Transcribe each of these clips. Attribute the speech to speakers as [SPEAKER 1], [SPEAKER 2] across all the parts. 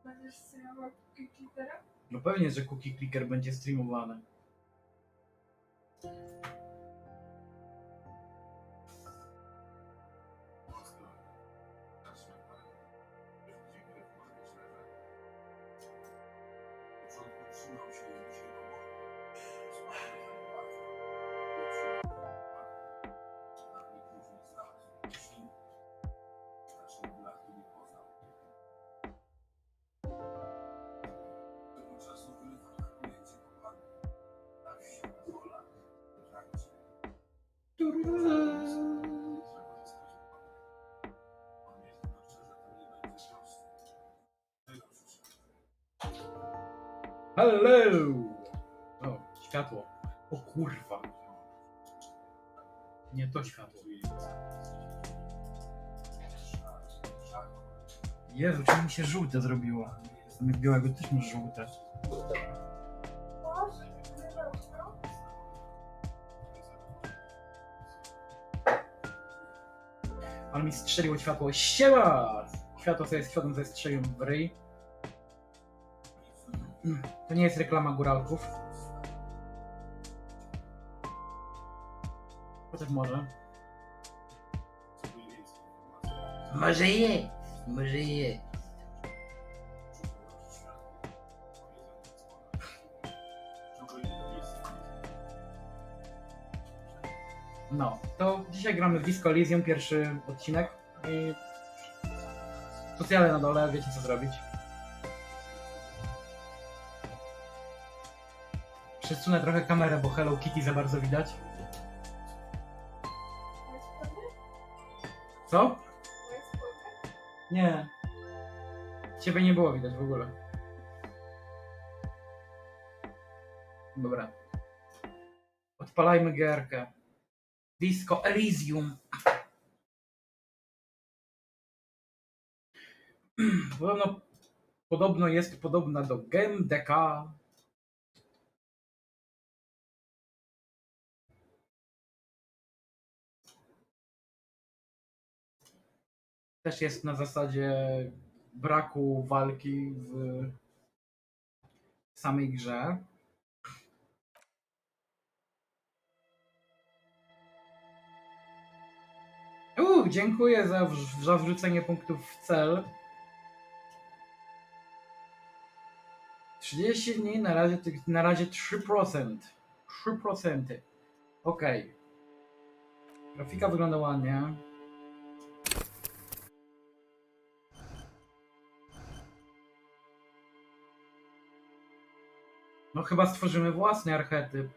[SPEAKER 1] Będziesz streamował cookie clickera?
[SPEAKER 2] No pewnie, że cookie clicker będzie streamowany. Hello! O, światło. O kurwa. Nie to światło. Jezu, czemu mi się żółte zrobiło? Zamiast białego też masz żółte. Ale mi strzeliło światło. Siema! Światło sobie strzeliło w ryj. To nie jest reklama góralków. Chociaż może. Może jest. Może jest. No, to dzisiaj gramy w Disco Elysium, pierwszy odcinek. I socjale na dole, wiecie co zrobić. Przesunę trochę kamerę, bo Hello Kitty za bardzo widać. Co? Nie. Ciebie nie było widać w ogóle. Dobra. Odpalajmy gierkę. Disco Elysium. Podobno jest podobna do Game DK. Też jest na zasadzie braku walki w samej grze. Dziękuję za wrzucenie punktów w cel. 30 dni, na razie 3%. 3%. Okej. Grafika wygląda ładnie. No chyba stworzymy własny archetyp.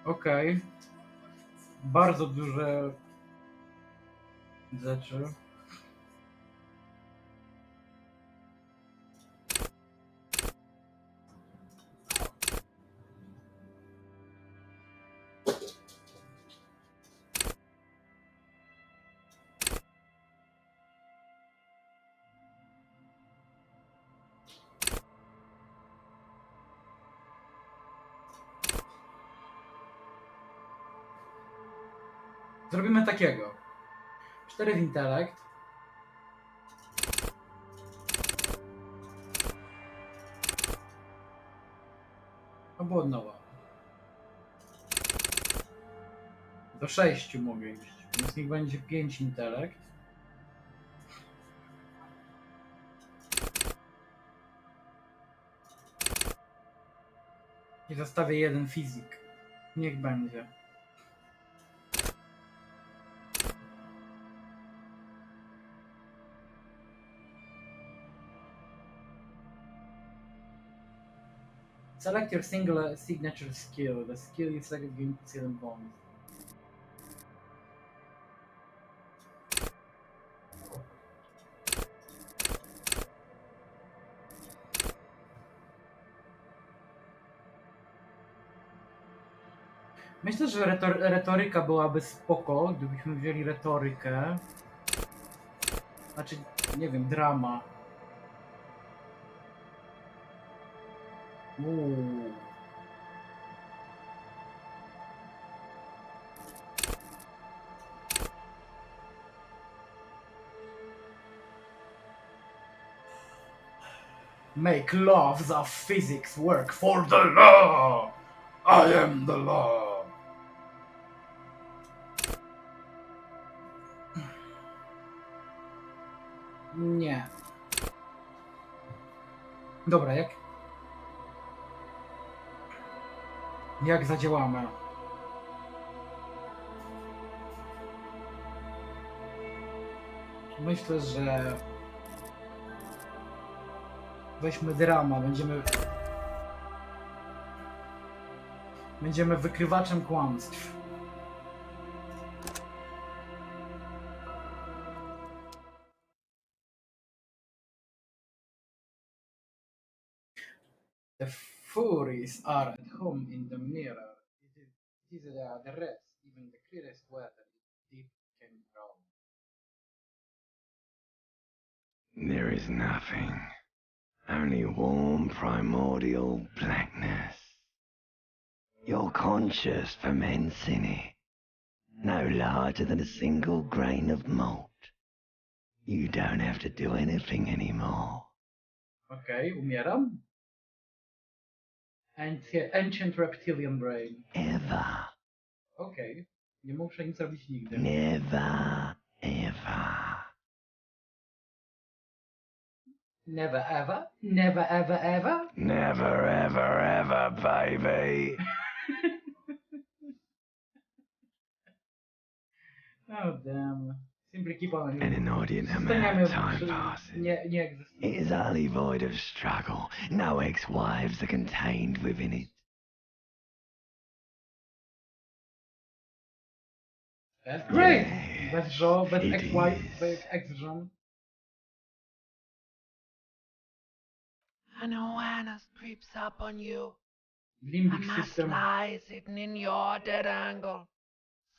[SPEAKER 2] Okej. Bardzo duże rzeczy. Zrobimy takiego. 4 w intelekt. Albo od nowa. Do 6 mogę iść. Więc niech będzie 5 intelekt. I zostawię 1 fizyk. Niech będzie. Select your single signature skill. The skill you select is going to 7 bonus. Myślę, że retoryka byłaby spoko, gdybyśmy wzięli retorykę. Znaczy, nie wiem, drama. Uuu. Make laws of physics work for the law! I am the law! Nie. Dobra, jak zadziałamy? Myślę, że weźmy drama, będziemy wykrywaczem kłamstw. The furies are at home in the mirror. It is the rest, even the clearest weather is deep can grow.
[SPEAKER 3] There is nothing, only warm primordial blackness. Your conscious ferments in it, no larger than a single grain of malt. You don't have to do anything anymore.
[SPEAKER 2] Okej, umieram. Ancient reptilian brain.
[SPEAKER 3] Ever.
[SPEAKER 2] Okej, nie muszę nic robić nigdy.
[SPEAKER 3] Never, ever.
[SPEAKER 2] Never ever? Never ever ever?
[SPEAKER 3] Never, ever, ever, baby.
[SPEAKER 2] Oh damn. Simply keep on.
[SPEAKER 3] An inordinate amount of time passes.
[SPEAKER 2] Nie
[SPEAKER 3] It is utterly void of struggle. No ex-wives are contained within it.
[SPEAKER 2] That's great!
[SPEAKER 3] Yes,
[SPEAKER 2] Bez żo, bez
[SPEAKER 3] it
[SPEAKER 2] ex-wife,
[SPEAKER 3] is.
[SPEAKER 2] bez ex-żon.
[SPEAKER 4] An awareness creeps up on you. A
[SPEAKER 2] Limbic
[SPEAKER 4] mass
[SPEAKER 2] system.
[SPEAKER 4] lies hidden in your dead angle,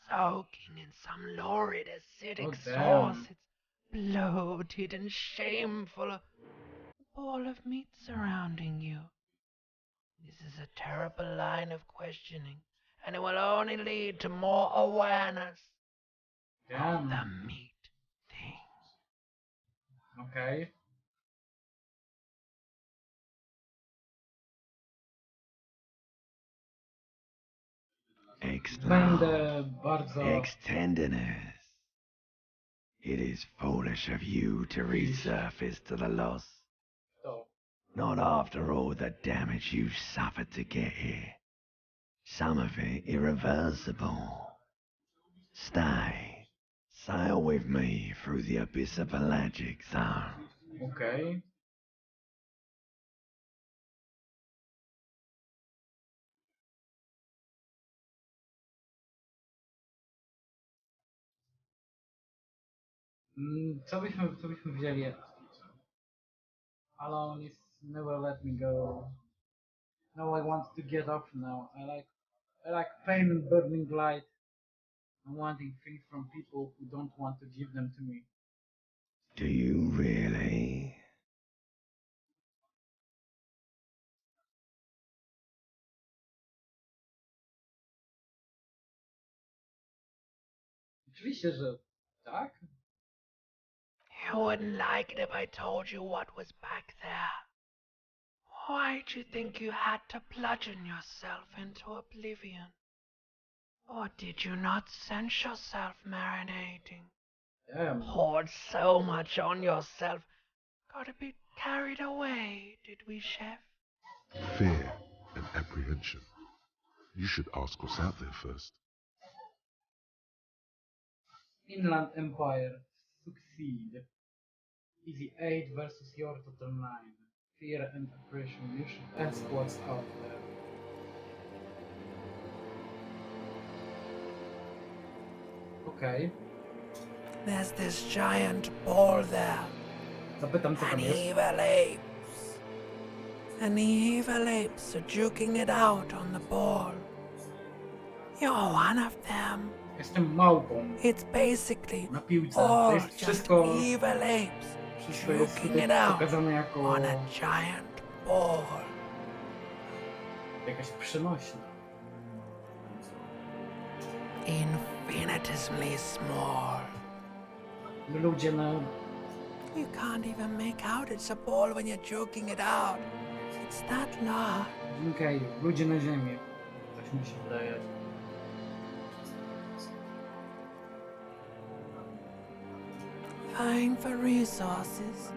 [SPEAKER 4] soaking in some lurid acidic
[SPEAKER 2] Oh,
[SPEAKER 4] sauce.
[SPEAKER 2] damn.
[SPEAKER 4] It's bloated and shameful. A ball of meat surrounding you. This is a terrible line of questioning, and it will only lead to more awareness of the
[SPEAKER 2] Damn.
[SPEAKER 4] meat thing.
[SPEAKER 2] Okej.
[SPEAKER 3] Ex-love,
[SPEAKER 2] Będę bardzo...
[SPEAKER 3] ex-tenderness. It is foolish of you to resurface to the loss.
[SPEAKER 2] To.
[SPEAKER 3] Not after all the damage you've suffered to get here. Some of it irreversible. Stay. Sail with me through the abyss of pelagic zone.
[SPEAKER 2] Okej. Co byśmy wzięli? Alone is never let me go. No, I want to get off now. I like pain and burning light. I'm wanting things from people who don't want to give them to me.
[SPEAKER 3] Do you really?
[SPEAKER 2] Oczywiście, że tak.
[SPEAKER 4] You wouldn't like it if I told you what was back there. Why'd you think you had to bludgeon yourself into oblivion? Or did you not sense yourself marinating?
[SPEAKER 2] Damn.
[SPEAKER 4] Poured so much on yourself. Got a bit carried away, did we, Chef?
[SPEAKER 5] Fear and apprehension. You should ask what's out there first.
[SPEAKER 2] Inland Empire. Succeed. Easy 8 versus your total 9. Fear and oppression. You should ask what's out there. Okej.
[SPEAKER 4] There's this giant ball there.
[SPEAKER 2] Zapytam, co tam
[SPEAKER 4] And
[SPEAKER 2] jest.
[SPEAKER 4] evil apes. And the evil apes are juking it out on the ball. You're one of them.
[SPEAKER 2] Jestem małpą
[SPEAKER 4] It's basically
[SPEAKER 2] na piłce. To
[SPEAKER 4] all
[SPEAKER 2] jest
[SPEAKER 4] just
[SPEAKER 2] wszystko,
[SPEAKER 4] evil apes
[SPEAKER 2] wszystko jest
[SPEAKER 4] juking
[SPEAKER 2] tutaj
[SPEAKER 4] it out
[SPEAKER 2] pokazane jako
[SPEAKER 4] on a giant ball.
[SPEAKER 2] jakaś przenośna.
[SPEAKER 4] Infinitesimally small.
[SPEAKER 2] Ludzie na...
[SPEAKER 4] You can't even make out it's a ball when you're joking it out. It's that large.
[SPEAKER 2] Okej, ludzie na ziemi. Coś mi się wydaje.
[SPEAKER 4] Vying for resources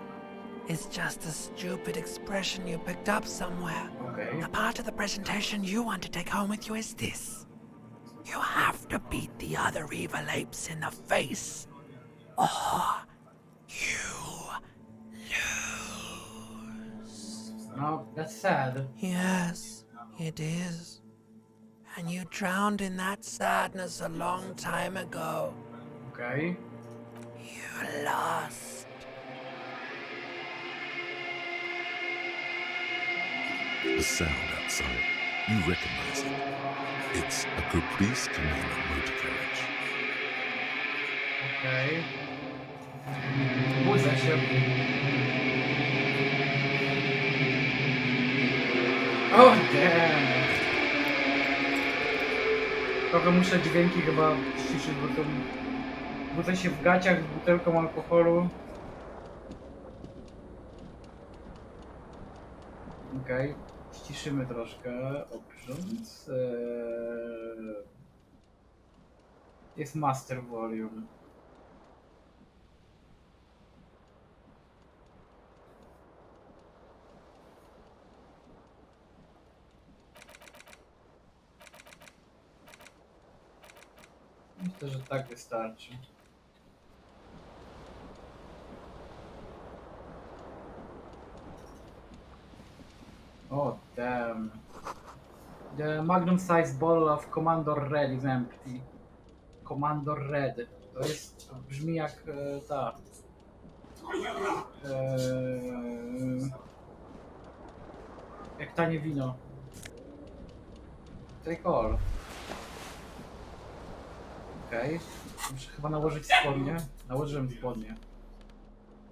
[SPEAKER 4] is just a stupid expression you picked up somewhere.
[SPEAKER 2] Okej.
[SPEAKER 4] The part of the presentation you want to take home with you is this. You have to beat the other evil apes in the face, or you lose.
[SPEAKER 2] No, that's sad.
[SPEAKER 4] Yes, it is. And you drowned in that sadness a long time ago.
[SPEAKER 2] Okej.
[SPEAKER 4] You lost.
[SPEAKER 5] The sound outside, you recognize it. It's a Caprice Canina motor carriage.
[SPEAKER 2] Okej. Budzę się. Oh damn! Trochę muszę dźwięki chyba ściszyć, bo to... Budzę się w gaciach z butelką alkoholu. Okej. Ściszymy troszkę oprząd. Jest master volume. Myślę, że tak wystarczy. Oh damn. The magnum sized bottle of Commander Red is empty. Commander Red. To brzmi jak ta. Jak tanie wino. Take all. Okej. Muszę chyba nałożyć spodnie. Nałożyłem spodnie.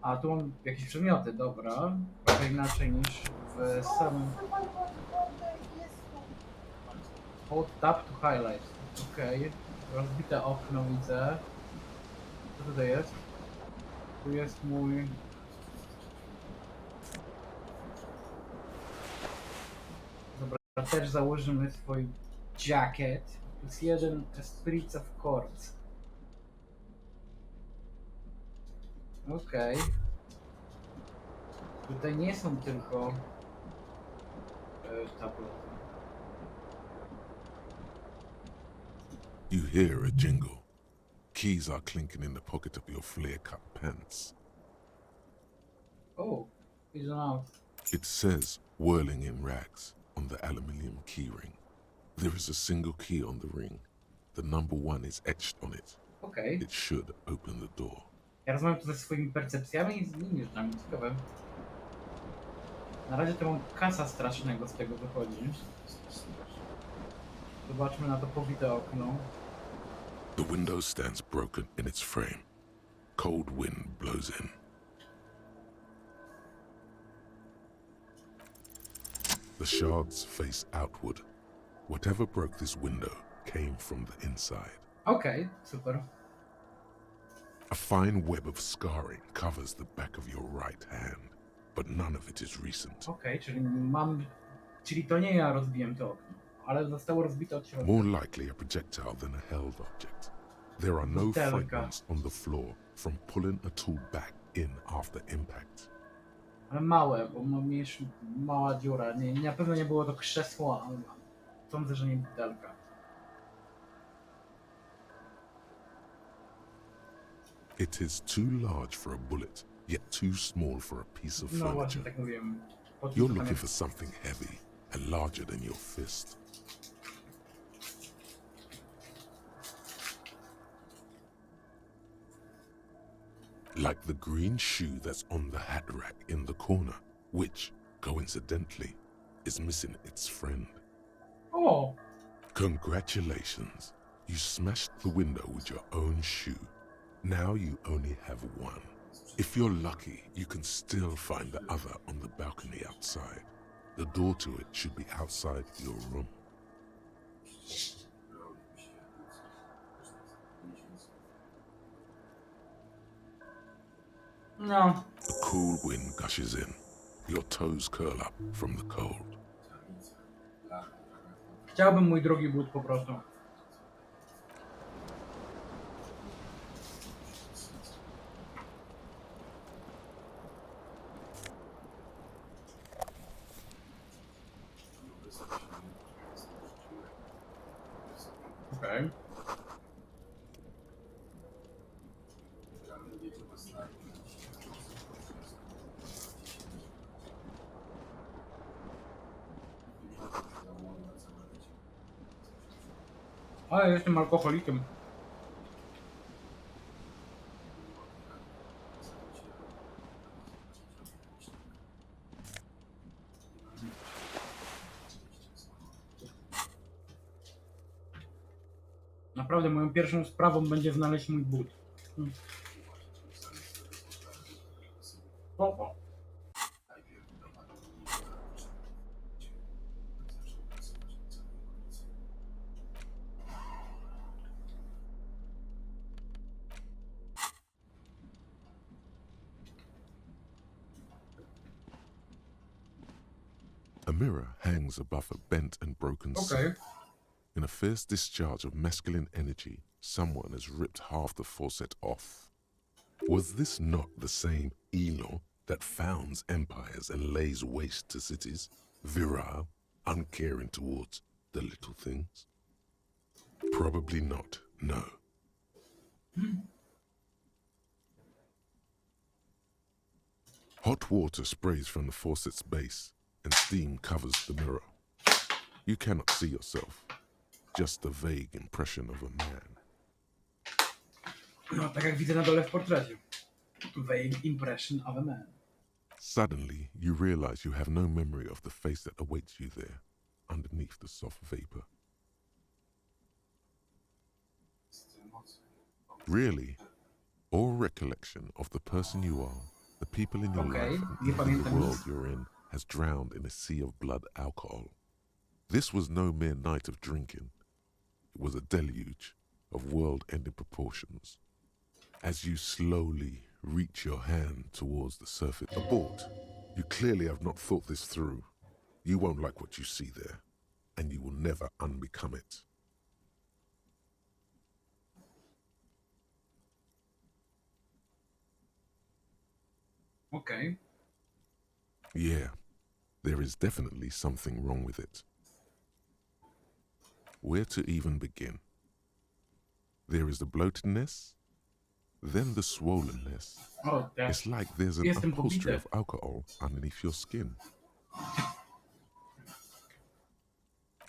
[SPEAKER 2] A tu mam jakieś przedmioty, dobra. Trochę inaczej niż w samym... Hold tab to highlight. Okej. Rozbite okno widzę. Co tutaj jest? Tu jest mój... Dobra, też założymy swój jacket. Plus jeden Spirits of Quartz. Okej. Tutaj nie są tylko tablety.
[SPEAKER 5] You hear a jingle. Keys are clinking in the pocket of your flare-cut pants.
[SPEAKER 2] Oh, he's out.
[SPEAKER 5] It says whirling in rags on the aluminium key ring. There is a single key on the ring. The number 1 is etched on it.
[SPEAKER 2] Okej.
[SPEAKER 5] It should open the door.
[SPEAKER 2] Ja rozmawiam tu ze swoimi percepcjami i z nimi rzeczami. Ciekawe. Na razie to mam kasa strasznego z tego wychodzi. Zobaczmy na to pobite okno.
[SPEAKER 5] The window stands broken in its frame. Cold wind blows in. The shards face outward. Whatever broke this window came from the inside.
[SPEAKER 2] Okej, super.
[SPEAKER 5] A fine web of scarring covers the back of your right hand, but none of it is recent.
[SPEAKER 2] Okej, czyli to nie ja rozbiłem to okno, ale zostało rozbite od środka.
[SPEAKER 5] More likely a projectile than a held object. There are no
[SPEAKER 2] Butelka.
[SPEAKER 5] fragments on the floor from pulling a tool back in after impact.
[SPEAKER 2] Ale małe, bo mam jeszcze mała dziura. Nie, na pewno nie było to krzesło, ale sądzę, że nie butelka.
[SPEAKER 5] It is too large for a bullet, yet too small for a piece of
[SPEAKER 2] No właśnie,
[SPEAKER 5] furniture.
[SPEAKER 2] tak mówiłem.
[SPEAKER 5] You're looking for something heavy and larger than your fist. Like the green shoe that's on the hat rack in the corner, which, coincidentally, is missing its friend.
[SPEAKER 2] O!
[SPEAKER 5] Congratulations. You smashed the window with your own shoe. Now you only have one. If you're lucky, you can still find the other on the balcony outside. The door to it should be outside your room.
[SPEAKER 2] No.
[SPEAKER 5] A cool wind gushes in. Your toes curl up from the cold.
[SPEAKER 2] Chciałbym mój drogi but po prostu. Okej. Ale jestem alkoholikiem. Naprawdę moją pierwszą sprawą będzie znaleźć mój but. O.
[SPEAKER 5] A mirror hangs above a bent and broken sink.
[SPEAKER 2] Okej.
[SPEAKER 5] In a fierce discharge of masculine energy, someone has ripped half the faucet off. Was this not the same Elo that founds empires and lays waste to cities? Virile, uncaring towards the little things? Probably not, no. Hot water sprays from the faucet's base, and steam covers the mirror. You cannot see yourself, just a vague impression of a man.
[SPEAKER 2] No, tak jak widzę na dole w portrecie. Vague impression of a man.
[SPEAKER 5] Suddenly, you realize you have no memory of the face that awaits you there, underneath the soft vapor. Really, all recollection of the person you are, the people in your
[SPEAKER 2] Okay,
[SPEAKER 5] life, and
[SPEAKER 2] nie
[SPEAKER 5] even the
[SPEAKER 2] pamiętam
[SPEAKER 5] world
[SPEAKER 2] nic.
[SPEAKER 5] you're in, has drowned in a sea of blood alcohol. This was no mere night of drinking. It was a deluge of world-ending proportions. As you slowly reach your hand towards the surface, abort. You clearly have not thought this through. You won't like what you see there, and you will never unbecome it.
[SPEAKER 2] Okej.
[SPEAKER 5] Yeah, there is definitely something wrong with it. Where to even begin? There is the bloatedness, then the swollenness.
[SPEAKER 2] O, tak.
[SPEAKER 5] It's like there's an
[SPEAKER 2] Jestem
[SPEAKER 5] upholstery
[SPEAKER 2] pobity.
[SPEAKER 5] of alcohol underneath your skin.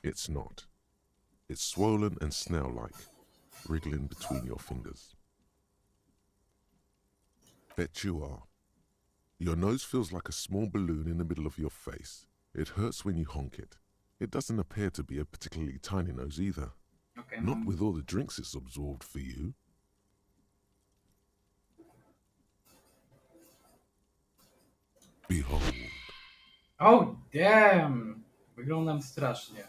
[SPEAKER 5] It's not. It's swollen and snail-like, wriggling between your fingers. Bet you are. Your nose feels like a small balloon in the middle of your face. It hurts when you honk it. It doesn't appear to be a particularly tiny nose either.
[SPEAKER 2] Okej,
[SPEAKER 5] Not
[SPEAKER 2] mam.
[SPEAKER 5] with all the drinks it's absorbed for you. Behold.
[SPEAKER 2] Oh, damn! Wyglądam strasznie.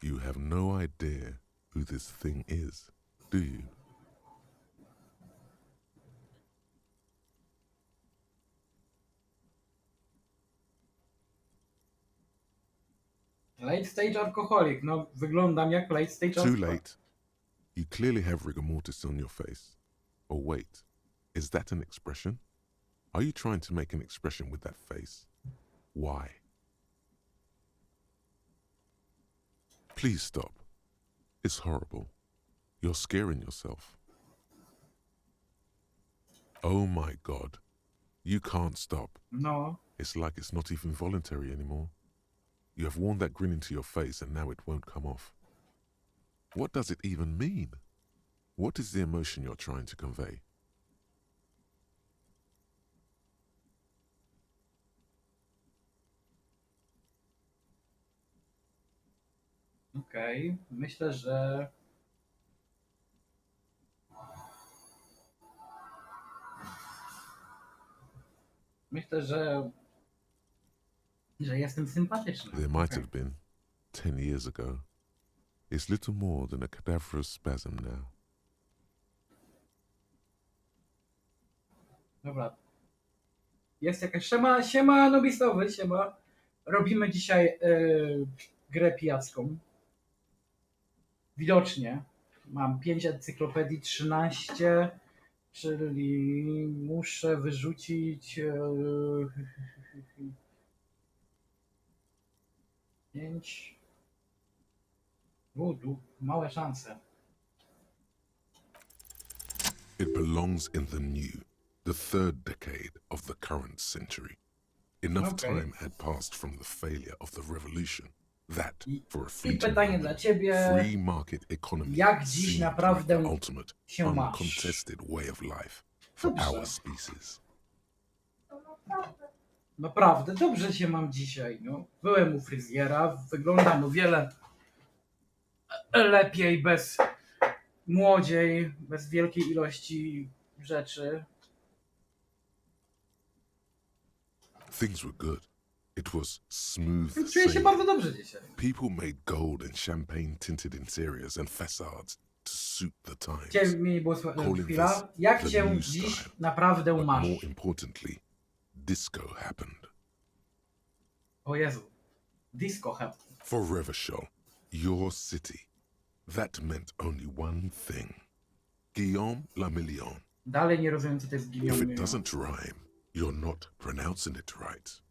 [SPEAKER 5] You have no idea who this thing is, do you?
[SPEAKER 2] Late stage alkoholik. No, wyglądam jak late stage
[SPEAKER 5] Too
[SPEAKER 2] alkoholik.
[SPEAKER 5] late. You clearly have rigor mortis on your face. Or wait, is that an expression? Are you trying to make an expression with that face? Why? Please stop. It's horrible. You're scaring yourself. Oh my God. You can't stop.
[SPEAKER 2] No.
[SPEAKER 5] It's like it's not even voluntary anymore. You have worn that grin into your face and now it won't come off. What does it even mean? What is the emotion you're trying to convey?
[SPEAKER 2] Okej, myślę, że... Myślę, że jestem sympatyczny.
[SPEAKER 5] There might
[SPEAKER 2] Okej.
[SPEAKER 5] have been 10 years ago. It's little more than a cadaverous spasm now.
[SPEAKER 2] Dobra. Jest jakaś... Siema nobistowy, siema. Robimy dzisiaj grę pijacką. Widocznie. Mam 5 encyklopedii, 13, czyli muszę wyrzucić 5. Małe szanse.
[SPEAKER 5] It belongs in the new, the third decade of the current century. Enough
[SPEAKER 2] Okay.
[SPEAKER 5] time had passed from the failure of the revolution that, for a
[SPEAKER 2] I
[SPEAKER 5] fleeting
[SPEAKER 2] pytanie
[SPEAKER 5] moment,
[SPEAKER 2] dla ciebie,
[SPEAKER 5] free market economy
[SPEAKER 2] jak dziś
[SPEAKER 5] seemed like
[SPEAKER 2] naprawdę
[SPEAKER 5] the ultimate,
[SPEAKER 2] się masz?
[SPEAKER 5] uncontested way of life for
[SPEAKER 2] Dobrze.
[SPEAKER 5] our species.
[SPEAKER 1] To naprawdę.
[SPEAKER 2] Naprawdę dobrze się mam dzisiaj. No. Byłem u fryzjera, wyglądam o wiele lepiej, młodziej, bez wielkiej ilości rzeczy.
[SPEAKER 5] Things were good. It was smooth
[SPEAKER 2] Czuję się
[SPEAKER 5] sailing.
[SPEAKER 2] bardzo dobrze dzisiaj.
[SPEAKER 5] People made gold and champagne-tinted interiors and facades to suit the times.
[SPEAKER 2] Chciałem mi było chwila. Jak
[SPEAKER 5] the
[SPEAKER 2] się
[SPEAKER 5] new
[SPEAKER 2] dziś
[SPEAKER 5] style.
[SPEAKER 2] naprawdę
[SPEAKER 5] But
[SPEAKER 2] masz?
[SPEAKER 5] more importantly, disco happened.
[SPEAKER 2] O Jezu. Disco happened.
[SPEAKER 5] For Revachol, your city, that meant only one thing. Guillaume la Million.
[SPEAKER 2] Dalej nie rozumiem, co to jest
[SPEAKER 5] If it
[SPEAKER 2] Guillaume.
[SPEAKER 5] doesn't rhyme, you're not pronouncing it right.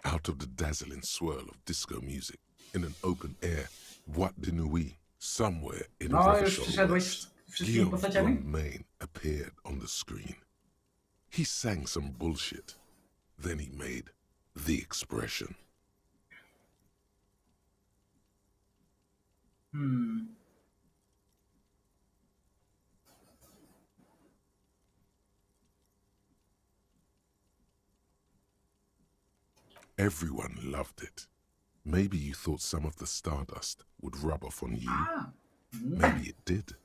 [SPEAKER 5] Out of the dazzling swirl of disco music, in an open air, Boîte de Nuit, somewhere in
[SPEAKER 2] No, już
[SPEAKER 5] Revachol
[SPEAKER 2] przyszedłeś
[SPEAKER 5] West,
[SPEAKER 2] z wszystkimi
[SPEAKER 5] Guillaume's
[SPEAKER 2] postaciami?
[SPEAKER 5] blonde mane appeared on the screen. He sang some bullshit. Then he made the expression. Everyone loved it. Maybe you thought some of the stardust would rub off on you. Maybe it did.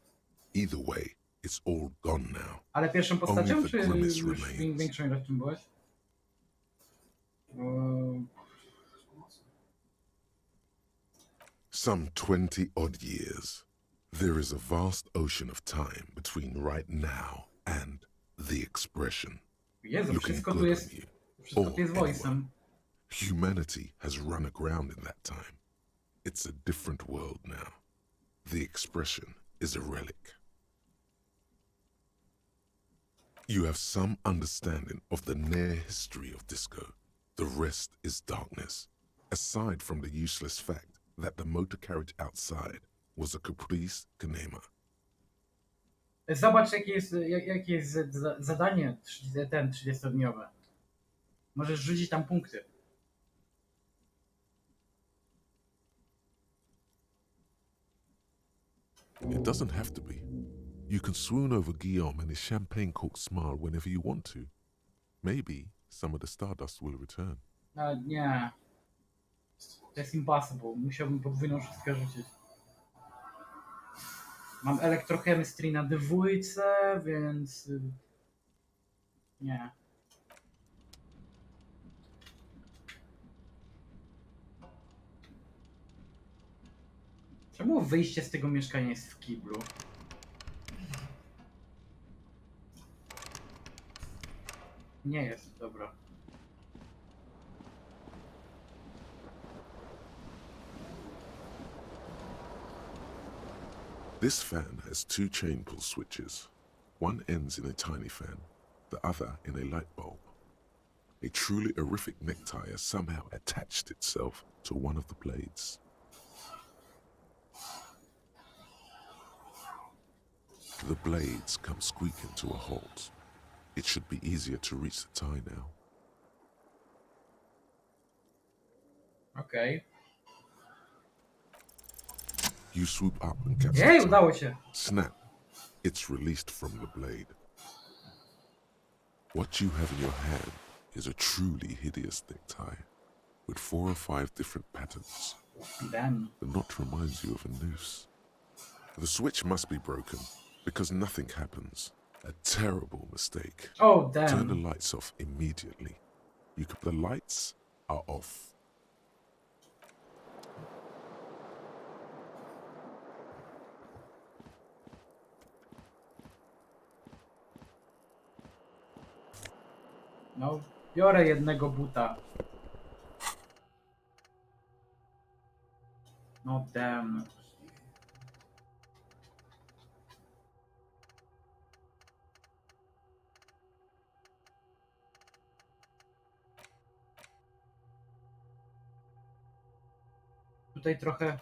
[SPEAKER 5] Either way, it's all gone now.
[SPEAKER 2] Ale pierwszą postacią,
[SPEAKER 5] Only the
[SPEAKER 2] czy
[SPEAKER 5] grimace
[SPEAKER 2] już
[SPEAKER 5] remains.
[SPEAKER 2] większą ilością byłeś?
[SPEAKER 5] Some 20 odd years. There is a vast ocean of time between right now and the expression.
[SPEAKER 2] Jezu,
[SPEAKER 5] Looking
[SPEAKER 2] wszystko tu
[SPEAKER 5] good
[SPEAKER 2] jest,
[SPEAKER 5] on you.
[SPEAKER 2] wszystko tu jest
[SPEAKER 5] Or
[SPEAKER 2] voice'em.
[SPEAKER 5] Humanity has run aground in that time. It's a different world now. The expression is a relic. You have some understanding of the near history of disco. The rest is darkness. Aside from the useless fact that the motor carriage outside was a caprice canema.
[SPEAKER 2] Zobacz, jakie jest zadanie 30-dniowe. Możesz rzucić tam punkty.
[SPEAKER 5] It doesn't have to be. You can swoon over Guillaume and his champagne-corked smile whenever you want to. Maybe some of the stardust will return.
[SPEAKER 2] Ale nie. To jest impossible. Musiałbym podwójną szóstkę rzucić. Mam elektrochemistry na dwójce, więc... Nie. Czemu wyjście z tego mieszkania jest w kiblu? Nie jest, dobra.
[SPEAKER 5] This fan has two chain pull switches. One ends in a tiny fan, the other in a light bulb. A truly horrific necktie has somehow attached itself to one of the blades. The blades come squeaking to a halt. It should be easier to reach the tie now.
[SPEAKER 2] Okej.
[SPEAKER 5] You swoop up and catch
[SPEAKER 2] Jej,
[SPEAKER 5] the tie.
[SPEAKER 2] udało się.
[SPEAKER 5] Snap. It's released from the blade. What you have in your hand is a truly hideous necktie with 4 or 5 different patterns
[SPEAKER 2] Damn.
[SPEAKER 5] The knot reminds you of a noose. The switch must be broken because nothing happens. A terrible mistake.
[SPEAKER 2] Oh,
[SPEAKER 5] Turn the
[SPEAKER 2] damn.
[SPEAKER 5] lights off immediately. The lights are off.
[SPEAKER 2] No, biorę jednego buta. No, damn. Tutaj trochę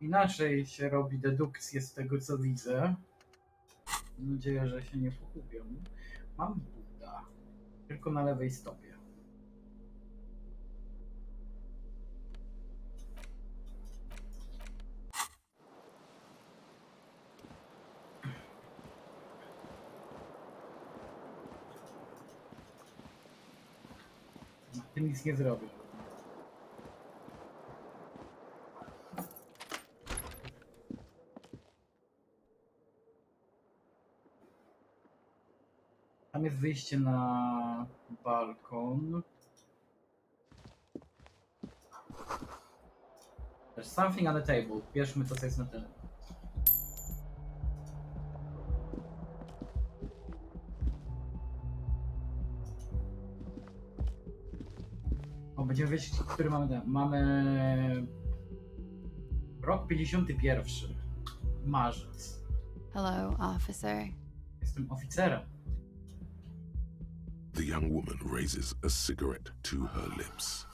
[SPEAKER 2] inaczej się robi dedukcję z tego, co widzę. Mam nadzieję, że się nie pogubią. Mam buta. Tylko na lewej stopie. Tym nic nie zrobię. Tam jest wyjście na balkon. There's something on the table. Bierzmy to, co jest na tym. O, będziemy wiedzieć, który mamy ten. Mamy rok 51. Marzec.
[SPEAKER 6] Hello, officer.
[SPEAKER 2] Jestem oficerem.
[SPEAKER 5] The young woman raises a cigarette to her lips.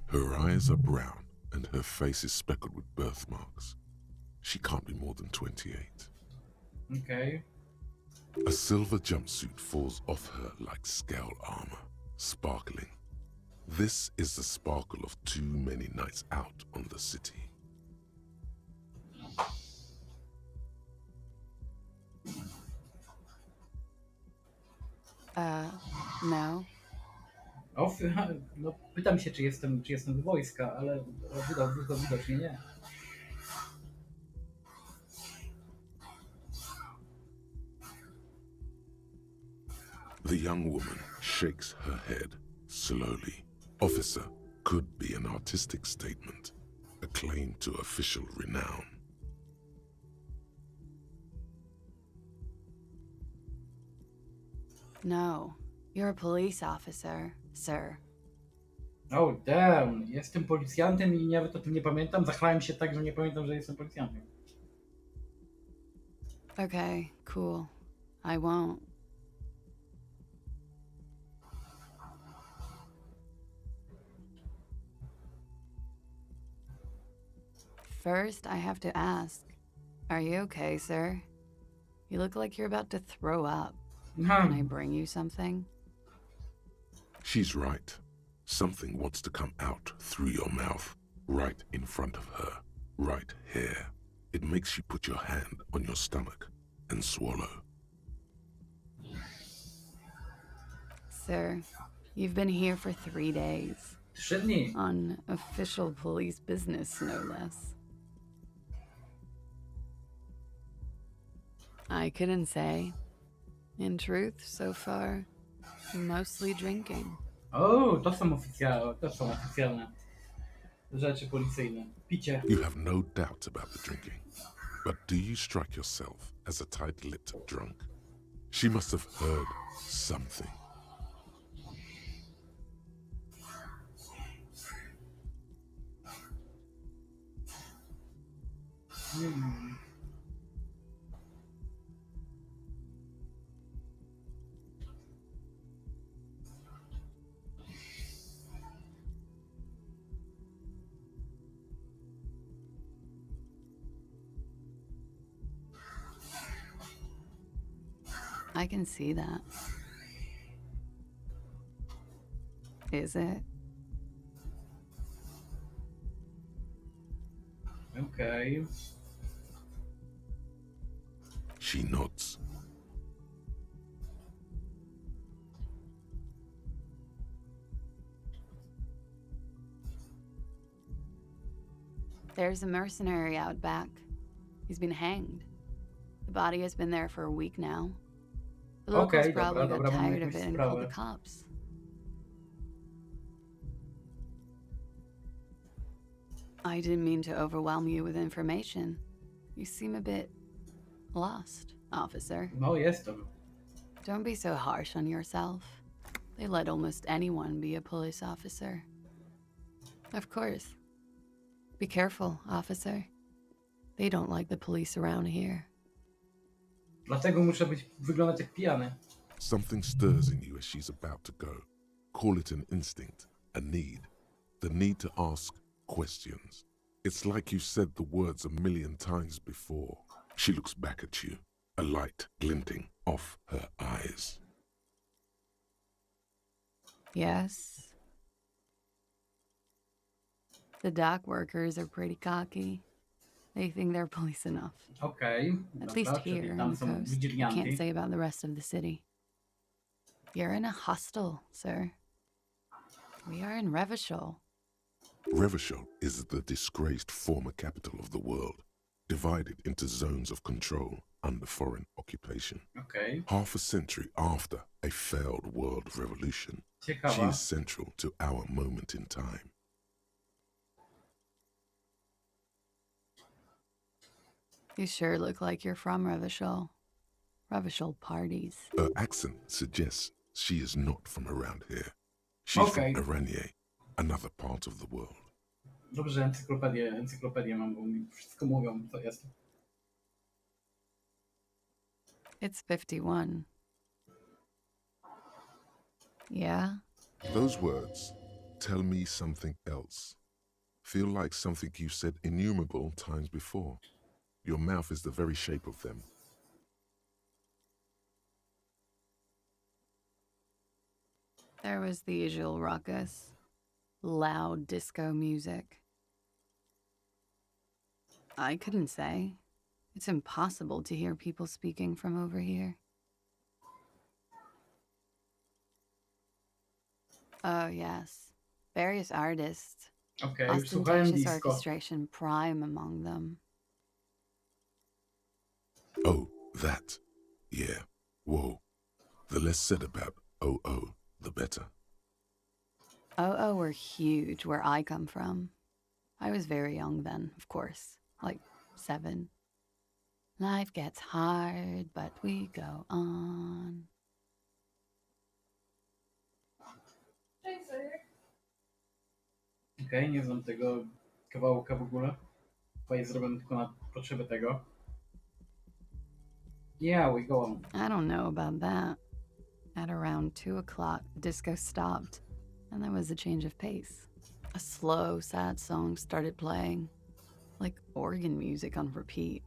[SPEAKER 5] Her eyes are brown and her face is speckled with birthmarks. She can't be more than 28.
[SPEAKER 2] Okej.
[SPEAKER 5] A silver jumpsuit falls off her like scale armor, sparkling. This is the sparkle of too many nights out on the city.
[SPEAKER 6] No.
[SPEAKER 2] No, pytam się, czy jestem z wojska, ale widocznie nie.
[SPEAKER 5] The young woman shakes her head slowly. Officer could be an artistic statement, a claim to official renown.
[SPEAKER 6] No. You're a police officer, sir.
[SPEAKER 2] Oh damn, jestem policjantem i nawet o tym nie pamiętam. Zachlałem się tak, że nie pamiętam, że jestem policjantem.
[SPEAKER 6] Okay, cool. I won't. First, I have to ask, are you okay, sir? You look like you're about to throw up. Can I bring you something?
[SPEAKER 5] She's right. Something wants to come out through your mouth, right in front of her, right here. It makes you put your hand on your stomach and swallow.
[SPEAKER 6] Sir, you've been here for 3 days.
[SPEAKER 2] 3 dni.
[SPEAKER 6] On official police business, no less. I couldn't say. In truth, so far, mostly drinking.
[SPEAKER 2] O, to są oficjalne rzeczy policyjne. Picie.
[SPEAKER 5] You have no doubt about the drinking. But do you strike yourself as a tight-lipped drunk? She must have heard something.
[SPEAKER 6] I can see that. Is it?
[SPEAKER 2] Okej.
[SPEAKER 5] She nods.
[SPEAKER 6] There's a mercenary out back. He's been hanged. The body has been there for a week now. The locals
[SPEAKER 2] Okej,
[SPEAKER 6] probably
[SPEAKER 2] dobra,
[SPEAKER 6] got
[SPEAKER 2] dobra, mamy
[SPEAKER 6] tired of
[SPEAKER 2] jakąś
[SPEAKER 6] it and called the
[SPEAKER 2] sprawę.
[SPEAKER 6] cops. I didn't mean to overwhelm you with information. You seem a bit lost, officer.
[SPEAKER 2] No, jestem.
[SPEAKER 6] Don't be so harsh on yourself. They let almost anyone be a police officer. Of course. Be careful, officer. They don't like the police around here.
[SPEAKER 2] Dlatego muszę wyglądać jak pijany.
[SPEAKER 5] Something stirs in you as she's about to go. Call it an instinct, a need. The need to ask questions. It's like you've said the words a million times before. She looks back at you, a light glinting off her eyes.
[SPEAKER 6] Yes. The dock workers are pretty cocky. They think they're police enough.
[SPEAKER 2] Okej,
[SPEAKER 6] At least
[SPEAKER 2] dobra,
[SPEAKER 6] here
[SPEAKER 2] czyli
[SPEAKER 6] on
[SPEAKER 2] tam
[SPEAKER 6] the
[SPEAKER 2] są
[SPEAKER 6] coast. I can't
[SPEAKER 2] wigilanti.
[SPEAKER 6] say about the rest of the city. You're in a hostel, sir. We are in Revachol.
[SPEAKER 5] Revachol is the disgraced former capital of the world, divided into zones of control under foreign occupation.
[SPEAKER 2] Okej,
[SPEAKER 5] Half a century after a failed world revolution, she
[SPEAKER 2] ciekawa.
[SPEAKER 5] is central to our moment in time.
[SPEAKER 6] You sure look like you're from Revachol. Revachol parties.
[SPEAKER 5] Her accent suggests she is not from around here. She's
[SPEAKER 2] Okay.
[SPEAKER 5] from Irania, another part of the world.
[SPEAKER 2] Dobrze, encyklopedię mam, bo mi wszystko mówią, co jest.
[SPEAKER 6] It's 51. Yeah?
[SPEAKER 5] Those words tell me something else. Feel like something you've said innumerable times before. Your mouth is the very shape of them.
[SPEAKER 6] There was the usual ruckus. Loud disco music. I couldn't say. It's impossible to hear people speaking from over here. Oh, yes. Various artists.
[SPEAKER 2] Okej, już słuchałem
[SPEAKER 6] Ostentatious
[SPEAKER 2] disco.
[SPEAKER 6] orchestration prime among them.
[SPEAKER 5] Oh, that. Yeah. Whoa. The less said about OO, the better.
[SPEAKER 6] Oh, were huge where I come from. I was very young then, of course. Like 7. Life gets hard, but we go on.
[SPEAKER 1] Cześć, Sawyer.
[SPEAKER 2] Okej, nie znam tego kawałka w ogóle. Chyba jest zrobiony tylko na potrzeby tego. Yeah, we go on.
[SPEAKER 6] I don't know about that. At around 2 o'clock, the disco stopped, and there was a change of pace. A slow, sad song started playing, like organ music on repeat.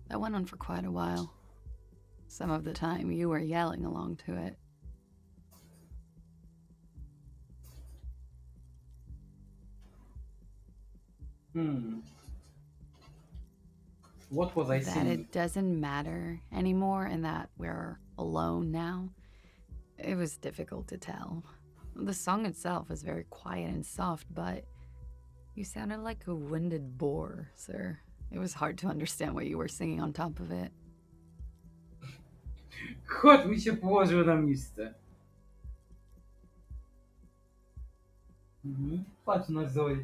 [SPEAKER 6] That went on for quite a while. Some of the time, you were yelling along to it.
[SPEAKER 2] What was I
[SPEAKER 6] That
[SPEAKER 2] singing?
[SPEAKER 6] it doesn't matter anymore and that we're alone now, it was difficult to tell. The song itself was very quiet and soft, but you sounded like a winded boar, sir. It was hard to understand what you were singing on top of it.
[SPEAKER 2] Kot mi się położył na misce. Patrz na Zoe.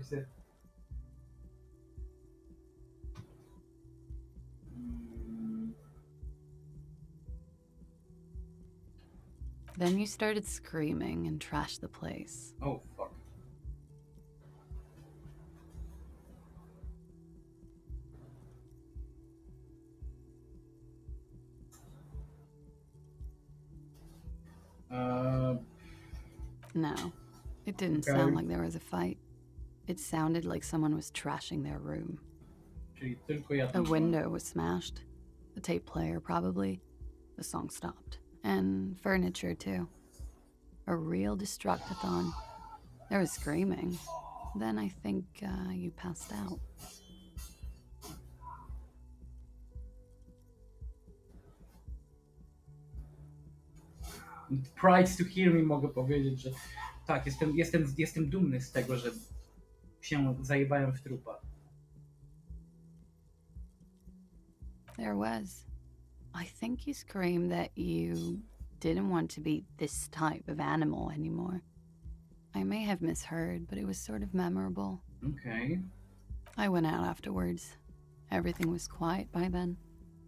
[SPEAKER 6] Then you started screaming and trashed the place.
[SPEAKER 2] Oh, fuck.
[SPEAKER 6] No, it didn't
[SPEAKER 2] Okay.
[SPEAKER 6] sound like there was a fight. It sounded like someone was trashing their room.
[SPEAKER 2] Czyli tylko ja
[SPEAKER 6] A
[SPEAKER 2] tam
[SPEAKER 6] window was smashed. The tape player, probably. The song stopped. And furniture, too. A real destructathon. There was screaming. Then I think you passed out.
[SPEAKER 2] Pride to hear me, mogę powiedzieć, że tak, jestem dumny z tego, że się zajebałem w trupa.
[SPEAKER 6] was. I think you screamed that you didn't want to be this type of animal anymore. I may have misheard, but it was sort of memorable.
[SPEAKER 2] Okay.
[SPEAKER 6] I went out afterwards. Everything was quiet by then,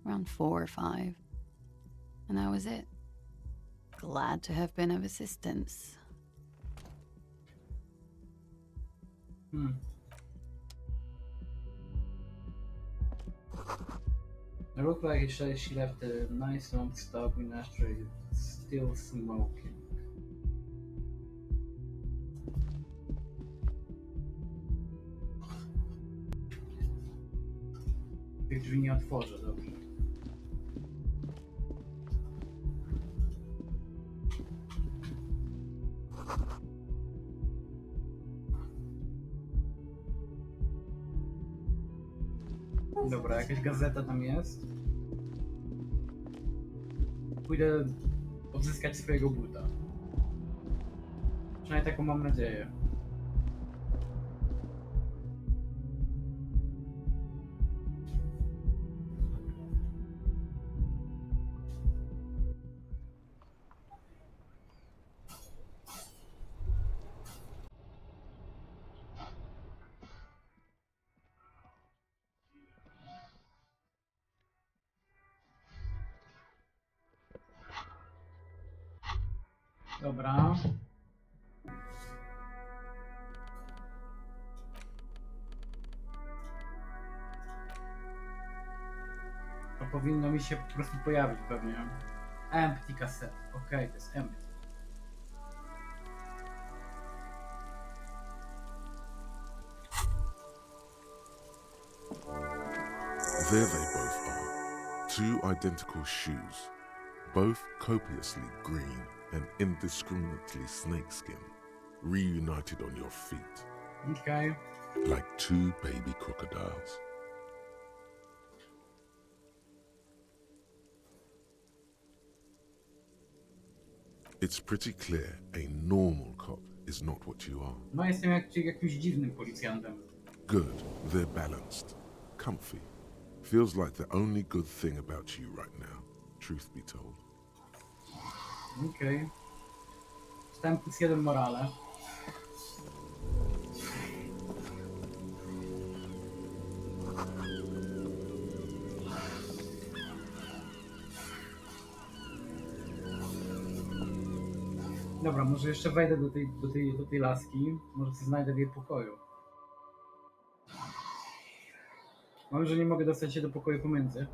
[SPEAKER 6] around 4 or 5. And that was it. Glad to have been of assistance.
[SPEAKER 2] It looked like she left a nice long stub in ashtray, still smoking. Tych drzwi nie otworzę, dobrze. Dobra, jakaś gazeta tam jest. Pójdę odzyskać swojego buta. Przynajmniej taką mam nadzieję. Dobra. To powinno mi się po prostu pojawić pewnie. Empty cassette. Okej, to jest empty.
[SPEAKER 5] There they both are. 2 identical shoes, both copiously green and indiscriminately snakeskin, reunited on your feet,
[SPEAKER 2] Okej.
[SPEAKER 5] like 2 baby crocodiles. It's pretty clear a normal cop is not what you are.
[SPEAKER 2] No jestem jakimś dziwnym policjantem.
[SPEAKER 5] Good, they're balanced, comfy. Feels like the only good thing about you right now, truth be told.
[SPEAKER 2] Okej. Dostałem plus 1 morale. Dobra, może jeszcze wejdę do tej laski. Może coś znajdę w jej pokoju. Mam, że nie mogę dostać się do pokoju pomiędzy.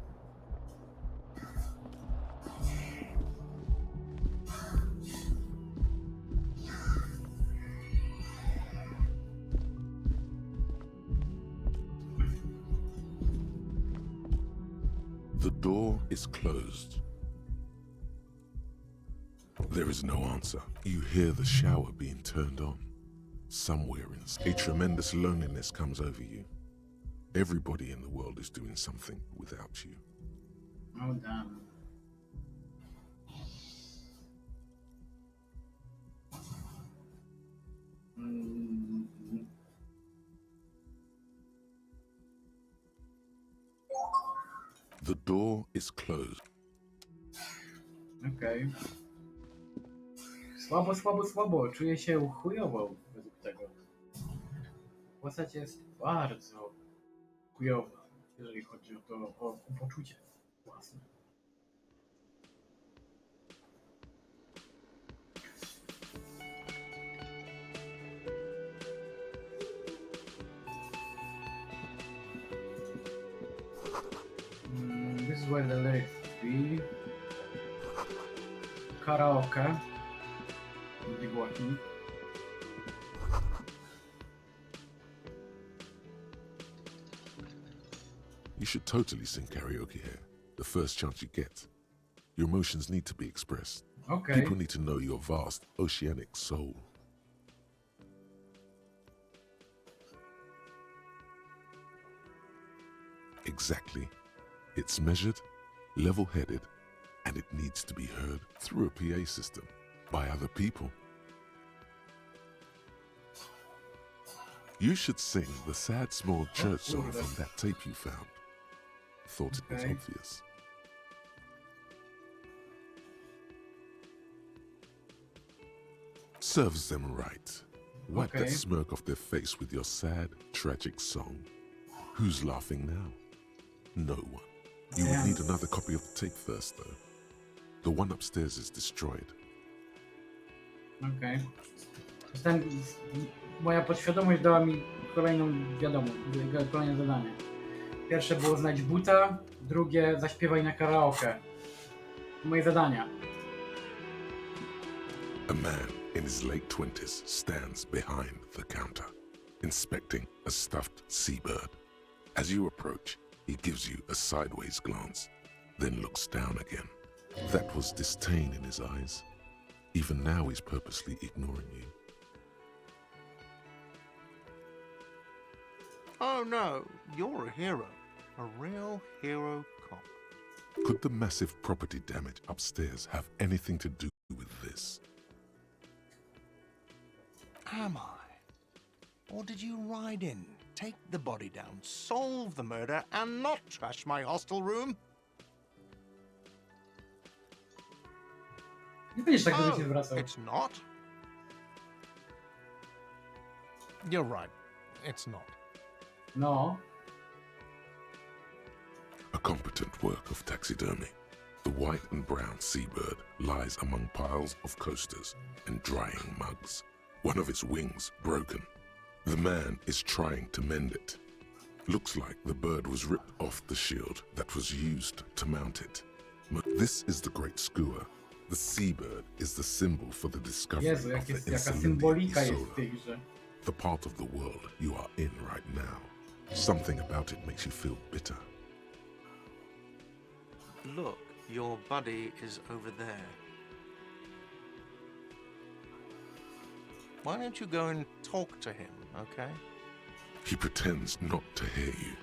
[SPEAKER 5] The door is closed. There is no answer. You hear the shower being turned on. Somewhere a tremendous loneliness comes over you. Everybody in the world is doing something without you.
[SPEAKER 2] Oh damn.
[SPEAKER 5] The door is closed.
[SPEAKER 2] Okej. Słabo. Czuję się chujowo według tego. Postać jest bardzo chujowa, jeżeli chodzi o poczucie własne. This is where the lyrics be. Karaoke. Głośnik.
[SPEAKER 5] You should totally sing karaoke here, the first chance you get. Your emotions need to be expressed.
[SPEAKER 2] Okay.
[SPEAKER 5] People need to know your vast, oceanic soul. Exactly. It's measured, level-headed, and it needs to be heard through a PA system by other people. You should sing the sad small church song from that tape you found. thought it was
[SPEAKER 2] Okay.
[SPEAKER 5] obvious. Serves them right. Wipe that
[SPEAKER 2] Okay.
[SPEAKER 5] smirk off their face with your sad, tragic song. Who's laughing now? No one. You would need another copy of the tape first, though. The one upstairs is destroyed.
[SPEAKER 2] Okej. Moja podświadomość dała mi kolejną wiadomość, kolejne zadanie. Pierwsze było znajdź buta, drugie zaśpiewaj na karaoke. Moje zadania.
[SPEAKER 5] A man in his late 20s stands behind the counter, inspecting a stuffed seabird. As you approach, he gives you a sideways glance, then looks down again. That was disdain in his eyes. Even now he's purposely ignoring you.
[SPEAKER 7] Oh no, you're a hero. A real hero cop.
[SPEAKER 5] Could the massive property damage upstairs have anything to do with this?
[SPEAKER 7] Am I? Or did you ride in, take the body down, solve the murder, and not trash my hostel room?
[SPEAKER 2] Nie będziesz tak do
[SPEAKER 7] Oh,
[SPEAKER 2] mnie zwracał.
[SPEAKER 7] it's not? You're right. It's not.
[SPEAKER 2] No.
[SPEAKER 5] A competent work of taxidermy. The white and brown seabird lies among piles of coasters and drying mugs. One of its wings broken. The man is trying to mend it. Looks like the bird was ripped off the shield that was used to mount it. This is the great skua. The seabird is the symbol for the discovery
[SPEAKER 2] Jezu,
[SPEAKER 5] of the
[SPEAKER 2] jaka
[SPEAKER 5] Elyssium
[SPEAKER 2] symbolika
[SPEAKER 5] A,
[SPEAKER 2] jest w tej grze.
[SPEAKER 5] the part of the world you are in right now. Something about it makes you feel bitter.
[SPEAKER 7] Look, your buddy is over there. Why don't you go and talk to him, okay?
[SPEAKER 5] He pretends not to hear you,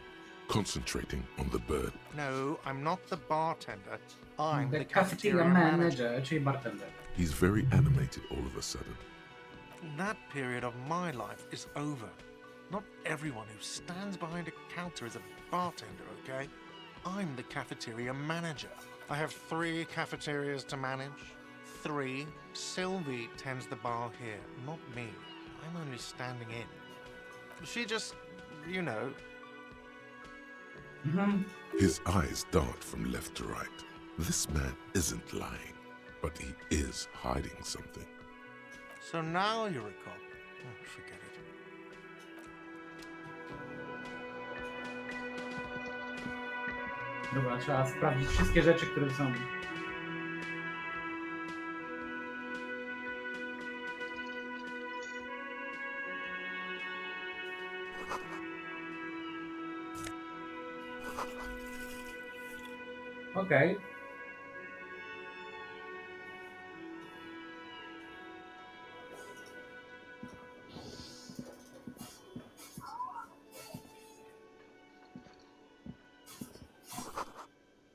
[SPEAKER 5] concentrating on the bird.
[SPEAKER 7] No, I'm not the bartender. I'm
[SPEAKER 2] The
[SPEAKER 7] the
[SPEAKER 2] cafeteria manager, czyli bartender.
[SPEAKER 5] He's very animated all of a sudden.
[SPEAKER 7] That period of my life is over. Not everyone who stands behind a counter is a bartender, okay? I'm the cafeteria manager. I have 3 cafeterias to manage. 3. Sylvie tends the bar here, not me. I'm only standing in. She just, you know.
[SPEAKER 5] His eyes dart from left to right. This man isn't lying, but he is hiding something.
[SPEAKER 7] So now you're a cop. Oh, forget it.
[SPEAKER 2] Dobra, trzeba sprawdzić wszystkie rzeczy, które są. Okej.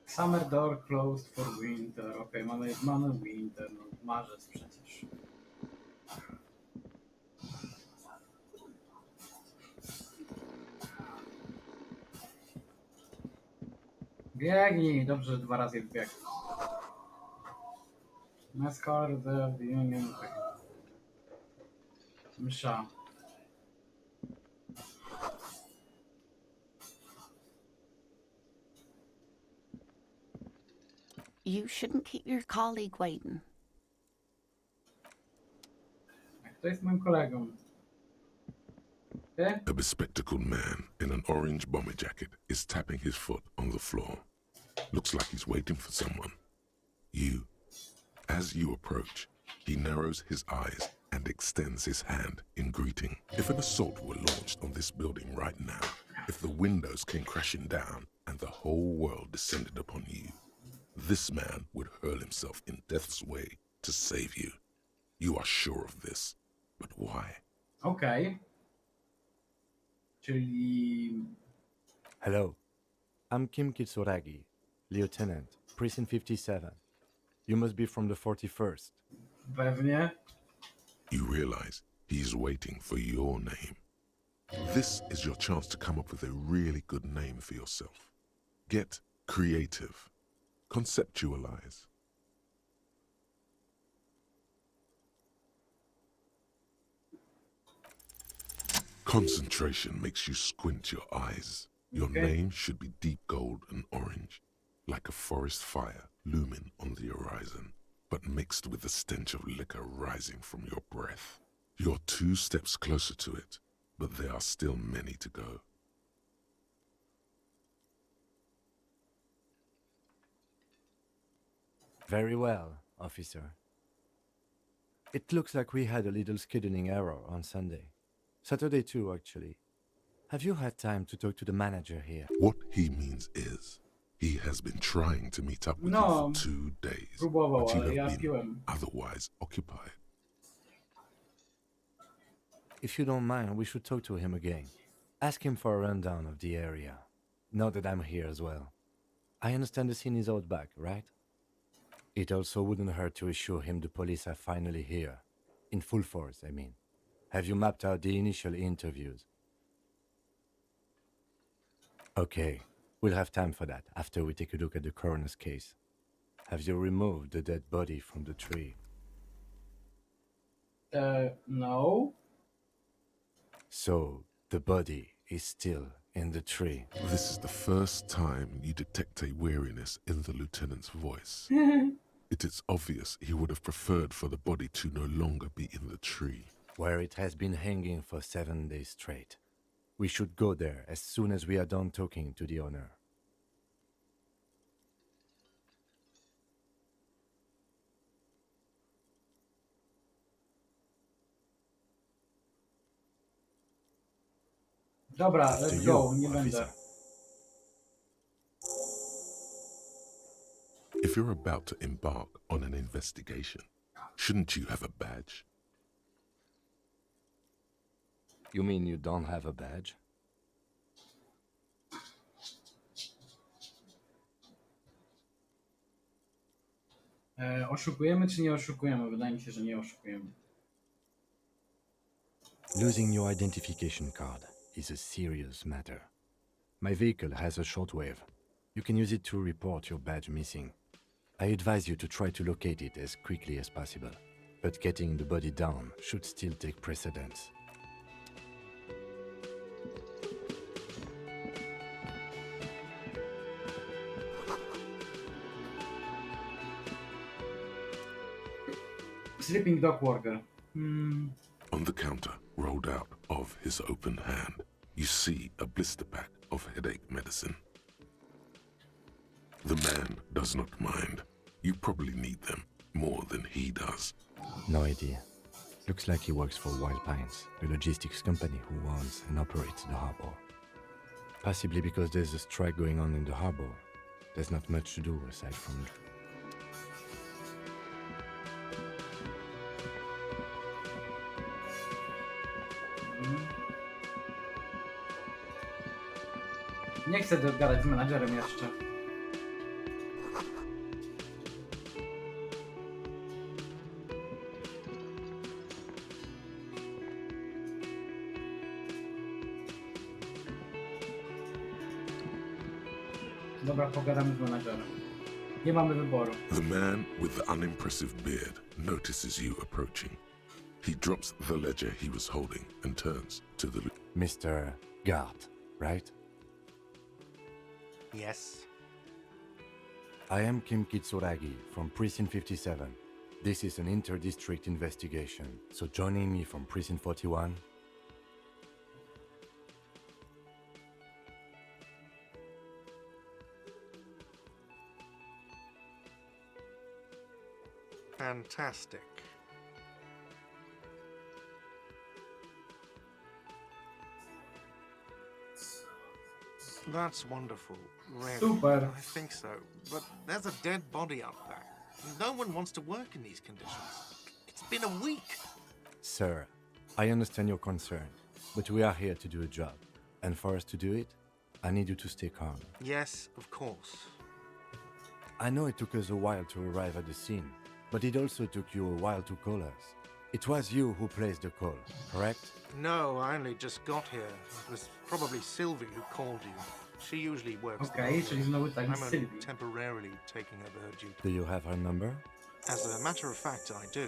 [SPEAKER 2] Summer door closed for winter. Okej, mamy winter, no marzec przecież. Biegnij, dobrze, że 2 razy wbiegł. NASCAR, the Union. Msza.
[SPEAKER 8] You shouldn't keep your colleague waiting.
[SPEAKER 2] Kto jest moim kolegą? Ty?
[SPEAKER 5] A bespectacled man in an orange bomber jacket is tapping his foot on the floor. Looks like he's waiting for someone. You. As you approach, he narrows his eyes and extends his hand in greeting. If an assault were launched on this building right now, if the windows came crashing down and the whole world descended upon you, this man would hurl himself in death's way to save you. You are sure of this. But why?
[SPEAKER 2] Okej. Czyli...
[SPEAKER 9] Hello, I'm Kim Kitsuragi, Lieutenant, Precinct 57. You must be from the 41st.
[SPEAKER 2] Pewnie.
[SPEAKER 5] You realize he's waiting for your name. This is your chance to come up with a really good name for yourself. Get creative. Conceptualize. Concentration makes you squint your eyes. Your name should be deep gold and orange, like a forest fire looming on the horizon, but mixed with the stench of liquor rising from your breath. You're 2 steps closer to it, but there are still many to go.
[SPEAKER 9] Very well, officer. It looks like we had a little scheduling error on Sunday. Saturday too, actually. Have you had time to talk to the manager here?
[SPEAKER 5] What he means is, he has been trying to meet up with you
[SPEAKER 2] No,
[SPEAKER 5] for 2 days,
[SPEAKER 2] próbował,
[SPEAKER 5] but you
[SPEAKER 2] ale ja
[SPEAKER 5] have been
[SPEAKER 2] piłem.
[SPEAKER 5] otherwise occupied.
[SPEAKER 9] If you don't mind, we should talk to him again. Ask him for a rundown of the area. Now that I'm here as well. I understand the scene is out back, right? It also wouldn't hurt to assure him the police are finally here. In full force, I mean. Have you mapped out the initial interviews? Okay, we'll have time for that after we take a look at the coroner's case. Have you removed the dead body from the tree?
[SPEAKER 2] No.
[SPEAKER 9] So, the body is still in the tree.
[SPEAKER 5] This is the first time you detect a weariness in the lieutenant's voice. It is obvious he would have preferred for the body to no longer be in the tree.
[SPEAKER 9] Where it has been hanging for 7 days straight. We should go there as soon as we are done talking to the owner.
[SPEAKER 2] Dobra,
[SPEAKER 9] After
[SPEAKER 2] let's
[SPEAKER 9] you,
[SPEAKER 2] go, nie będę.
[SPEAKER 9] officer.
[SPEAKER 5] If you're about to embark on an investigation, shouldn't you have a badge?
[SPEAKER 9] You mean you don't have a badge?
[SPEAKER 2] Oszukujemy czy nie oszukujemy? Wydaje mi się, że nie oszukujemy.
[SPEAKER 9] Losing your identification card is a serious matter. My vehicle has a shortwave. You can use it to report your badge missing. I advise you to try to locate it as quickly as possible, but getting the body down should still take precedence.
[SPEAKER 2] Sleeping dog worker.
[SPEAKER 5] On the counter, rolled out of his open hand, you see a blister pack of headache medicine. The man does not mind. You probably need them more than he does.
[SPEAKER 9] No idea. Looks like he works for Wild Pines, the logistics company who owns and operates the harbor. Possibly because there's a strike going on in the harbor. There's not much to do aside from...
[SPEAKER 2] Nie chcę gadać z menadżerem jeszcze. Dobra, pogadamy z menadżerem. Nie mamy wyboru.
[SPEAKER 5] The man with the unimpressive beard notices you approaching. He drops the ledger he was holding and turns to the...
[SPEAKER 9] Mr. Gart, right?
[SPEAKER 7] Yes.
[SPEAKER 9] I am Kim Kitsuragi from Precinct 57. This is an inter-district investigation, so joining me from Precinct 41...
[SPEAKER 7] Fantastic. That's wonderful, really.
[SPEAKER 2] Super.
[SPEAKER 7] I think so. But there's a dead body up there. No one wants to work in these conditions. It's been a week.
[SPEAKER 9] Sir, I understand your concern, but we are here to do a job. And for us to do it, I need you to stay calm.
[SPEAKER 7] Yes, of course.
[SPEAKER 9] I know it took us a while to arrive at the scene, but it also took you a while to call us. It was you who placed the call, correct?
[SPEAKER 7] No, I only just got here. It was probably Sylvie who called you. She usually works the
[SPEAKER 2] Okej,
[SPEAKER 7] boat
[SPEAKER 2] czyli
[SPEAKER 7] room.
[SPEAKER 2] znowu tak
[SPEAKER 7] I'm
[SPEAKER 2] z
[SPEAKER 7] only
[SPEAKER 2] Sylwii.
[SPEAKER 7] temporarily taking over her duty.
[SPEAKER 9] Do you have her number?
[SPEAKER 7] As a matter of fact, I do.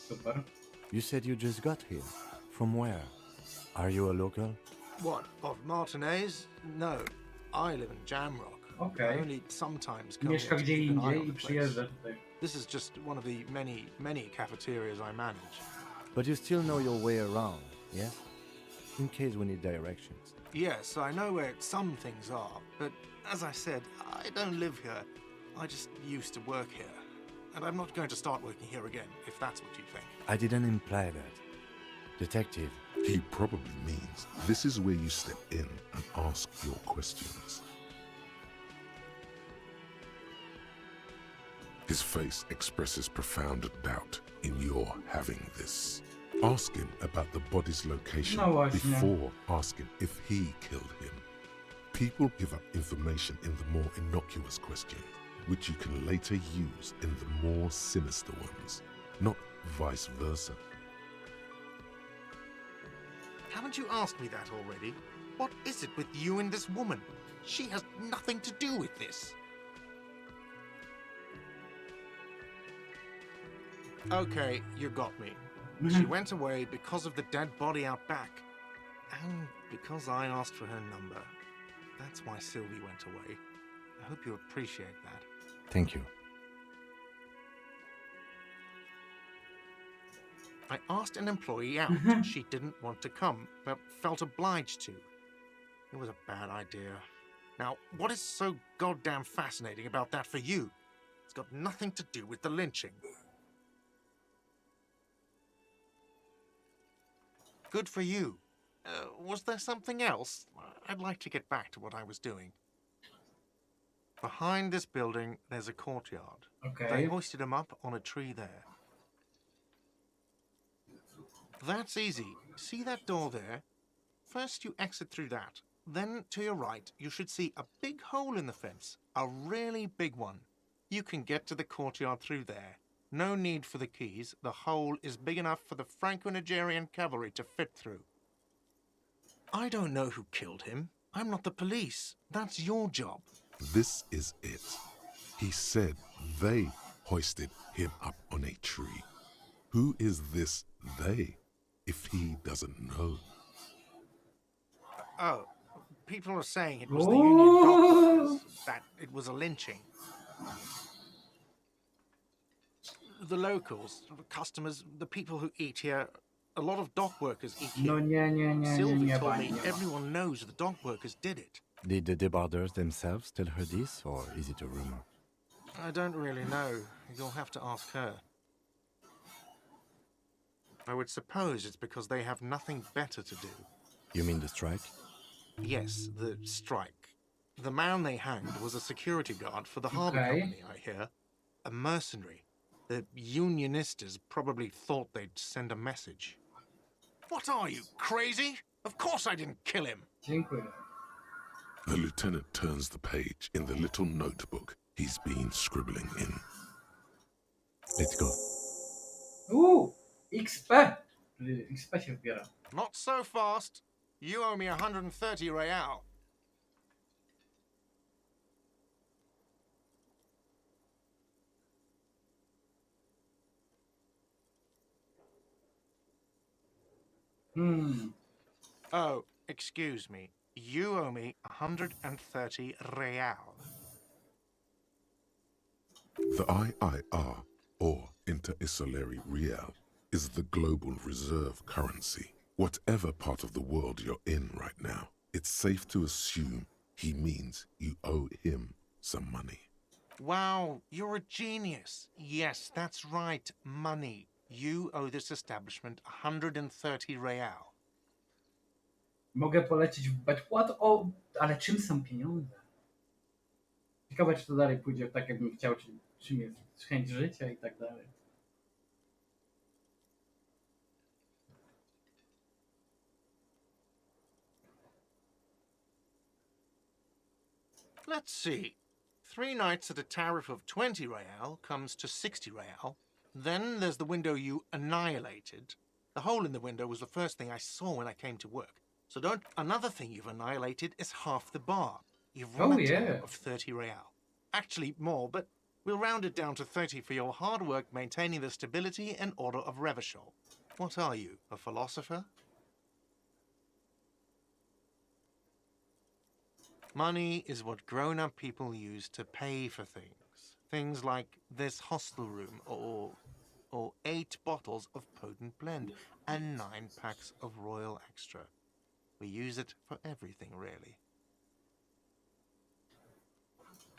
[SPEAKER 2] Super.
[SPEAKER 9] You said you just got here. From where? Are you a local?
[SPEAKER 7] What, of Martinez? No, I live in Jamrock.
[SPEAKER 2] Okej.
[SPEAKER 7] I only sometimes come
[SPEAKER 2] Mieszka
[SPEAKER 7] here to
[SPEAKER 2] gdzie
[SPEAKER 7] keep an eye
[SPEAKER 2] indziej
[SPEAKER 7] on
[SPEAKER 2] i
[SPEAKER 7] the place.
[SPEAKER 2] przyjeżdża tutaj.
[SPEAKER 7] This is just one of the many cafeterias I manage.
[SPEAKER 9] But you still know your way around, yes? In case we need directions.
[SPEAKER 7] Yes, I know where some things are, but as I said, I don't live here. I just used to work here. And I'm not going to start working here again, if that's what you think.
[SPEAKER 9] I didn't imply that. Detective,
[SPEAKER 5] He probably means this is where you step in and ask your questions. His face expresses profound doubt in your having this. Ask him about the body's location
[SPEAKER 2] No właśnie.
[SPEAKER 5] before asking if he killed him. People give up information in the more innocuous questions, which you can later use in the more sinister ones, not vice versa.
[SPEAKER 7] Haven't you asked me that already? What is it with you and this woman? She has nothing to do with this. Okay, you got me. She went away because of the dead body out back. And because I asked for her number. That's why Sylvie went away. I hope you appreciate that.
[SPEAKER 9] thank you.
[SPEAKER 7] I asked an employee out. She didn't want to come, but felt obliged to. It was a bad idea. Now, what is so goddamn fascinating about that for you? It's got nothing to do with the lynching. Good for you. Was there something else? I'd like to get back to what I was doing. Behind this building, there's a courtyard. They
[SPEAKER 2] Okej.
[SPEAKER 7] hoisted him up on a tree there. That's easy. See that door there? First you exit through that. Then to your right, you should see a big hole in the fence. A really big one. You can get to the courtyard through there. No need for the keys. The hole is big enough for the Franco-Nigerian cavalry to fit through. I don't know who killed him. I'm not the police. That's your job.
[SPEAKER 5] This is it. He said they hoisted him up on a tree. Who is this they, if he doesn't know?
[SPEAKER 7] Oh, people are saying it was the Union Dock
[SPEAKER 2] Ooh.
[SPEAKER 7] workers, that it was a lynching. The locals, the customers, the people who eat here, a lot of dock workers eat here.
[SPEAKER 2] No nie,
[SPEAKER 7] Sylvie told
[SPEAKER 2] pani,
[SPEAKER 7] me
[SPEAKER 2] nie ma.
[SPEAKER 7] everyone knows the dock workers did it.
[SPEAKER 9] Did the debarders themselves tell her this, or is it a rumor?
[SPEAKER 7] I don't really know. You'll have to ask her. I would suppose it's because they have nothing better to do.
[SPEAKER 9] You mean the strike?
[SPEAKER 7] Yes, the strike. The man they hanged was a security guard for the harbour
[SPEAKER 2] Okay.
[SPEAKER 7] company, I hear. A mercenary. The unionistas probably thought they'd send a message. What are you, crazy? Of course I didn't kill him.
[SPEAKER 2] Dziękuję.
[SPEAKER 5] The lieutenant turns the page in the little notebook he's been scribbling in.
[SPEAKER 9] Let's go.
[SPEAKER 2] XP! Czyli XP się wbiera.
[SPEAKER 7] Not so fast. You owe me 130 real. Oh, excuse me. You owe me 130 real.
[SPEAKER 5] The IIR, or Inter-Isolary Real, is the global reserve currency. Whatever part of the world you're in right now, it's safe to assume he means you owe him some money.
[SPEAKER 7] Wow, you're a genius. Yes, that's right, money. You owe this establishment 130 real.
[SPEAKER 2] Mogę polecieć w Betpłat? O, ale czym są pieniądze? Ciekawe, czy to dalej pójdzie tak, jakbym chciał, czy czym jest chęć życia i tak dalej.
[SPEAKER 7] Let's see. 3 nights at a tariff of 20 real comes to 60 real. Then there's the window you annihilated. The hole in the window was the first thing I saw when I came to work. So don't. Another thing you've annihilated is half the bar. You've run
[SPEAKER 2] Oh,
[SPEAKER 7] a tab
[SPEAKER 2] yeah.
[SPEAKER 7] of 30 real. Actually, more, but we'll round it down to 30 for your hard work maintaining the stability and order of Revachol. What are you, a philosopher? Money is what grown-up people use to pay for things. Things like this hostel room or 8 bottles of potent blend and 9 packs of Royal Extra. We use it for everything, really.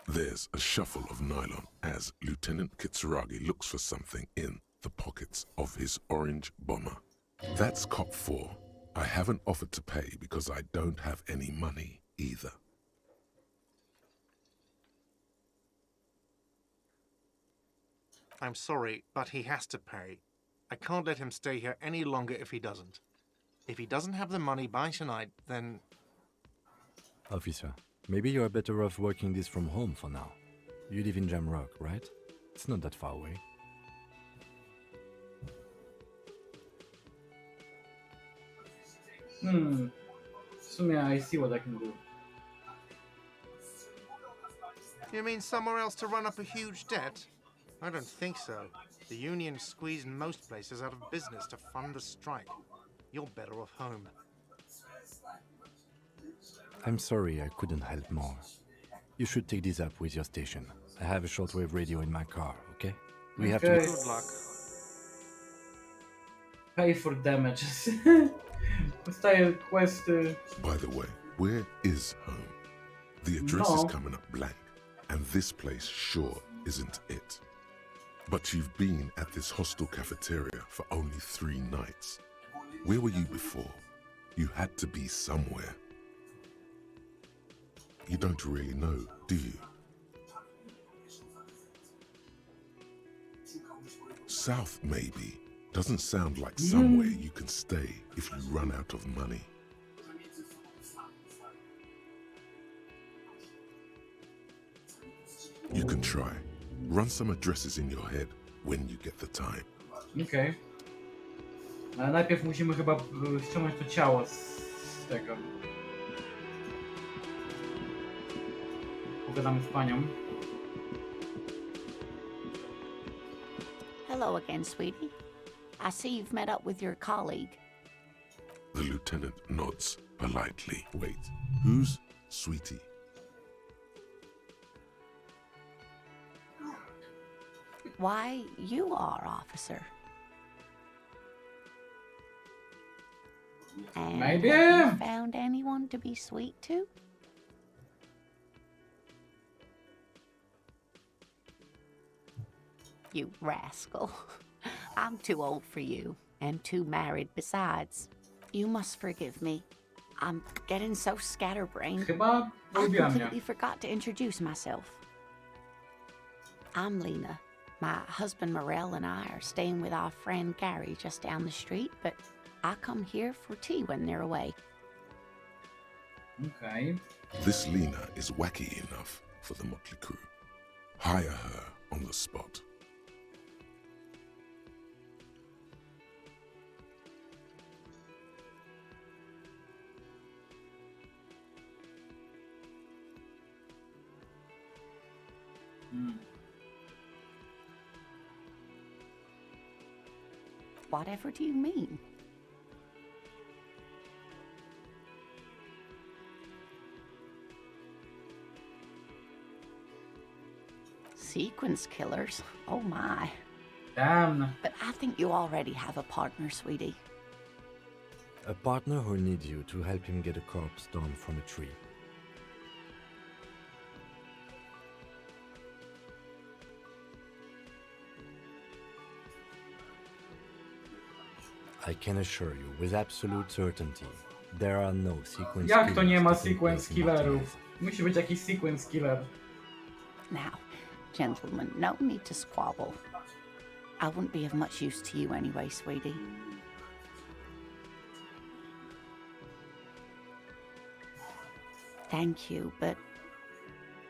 [SPEAKER 5] There's a shuffle of nylon as Lieutenant Kitsuragi looks for something in the pockets of his orange bomber. That's cop 4. I haven't offered to pay because I don't have any money either.
[SPEAKER 7] I'm sorry, but he has to pay. I can't let him stay here any longer if he doesn't. If he doesn't have the money by tonight, then...
[SPEAKER 9] Officer, maybe you are better off working this from home for now. You live in Jamrock, right? It's not that far away.
[SPEAKER 2] W sumie I see what I can do.
[SPEAKER 7] You mean somewhere else to run up a huge debt? I don't think so. The union squeezed most places out of business to fund the strike. You're better off home.
[SPEAKER 9] I'm sorry I couldn't help more. You should take this up with your station. I have a shortwave radio in my car, okay? We have to...
[SPEAKER 2] Okay.
[SPEAKER 7] Good luck.
[SPEAKER 2] Pay for damages. Dostaję questy.
[SPEAKER 5] By the way, where is home? The address is coming up blank, and this place sure isn't it. But you've been at this hostel cafeteria for only 3 nights. Where were you before? You had to be somewhere. You don't really know, do you? South, maybe. Doesn't sound like somewhere you can stay if you run out of money. You can try. Run some addresses in your head when you get the time.
[SPEAKER 2] Okej. Ale najpierw musimy chyba ściągnąć to ciało z tego. Pogadamy z panią.
[SPEAKER 8] Hello again, sweetie. I see you've met up with your colleague.
[SPEAKER 5] The lieutenant nods politely. Wait, who's Sweetie?
[SPEAKER 8] Why, you are, officer. And
[SPEAKER 2] Maybe.
[SPEAKER 8] have you found anyone to be sweet to? You rascal. I'm too old for you, and too married besides. You must forgive me. I'm getting so scatterbrained.
[SPEAKER 2] Chyba
[SPEAKER 8] I
[SPEAKER 2] polubiła mnie.
[SPEAKER 8] completely forgot to introduce myself. I'm Lena. My husband Morel and I are staying with our friend Gary just down the street, but I come here for tea when they're away.
[SPEAKER 2] Okej.
[SPEAKER 5] This Lena is wacky enough for the motley crew. Hire her on the spot.
[SPEAKER 8] Whatever do you mean? Sequence killers? Oh my.
[SPEAKER 2] Damn.
[SPEAKER 8] But I think you already have a partner, sweetie.
[SPEAKER 9] A partner who needs you to help him get a corpse down from a tree. I can assure you with absolute certainty, there are no sequence
[SPEAKER 2] Jak to nie ma
[SPEAKER 9] killers taking
[SPEAKER 2] sequence
[SPEAKER 9] place in
[SPEAKER 2] killerów?
[SPEAKER 9] Martinez.
[SPEAKER 2] Musi być jakiś sequence killer.
[SPEAKER 8] Now, gentlemen, no need to squabble. I wouldn't be of much use to you anyway, sweetie. Thank you, but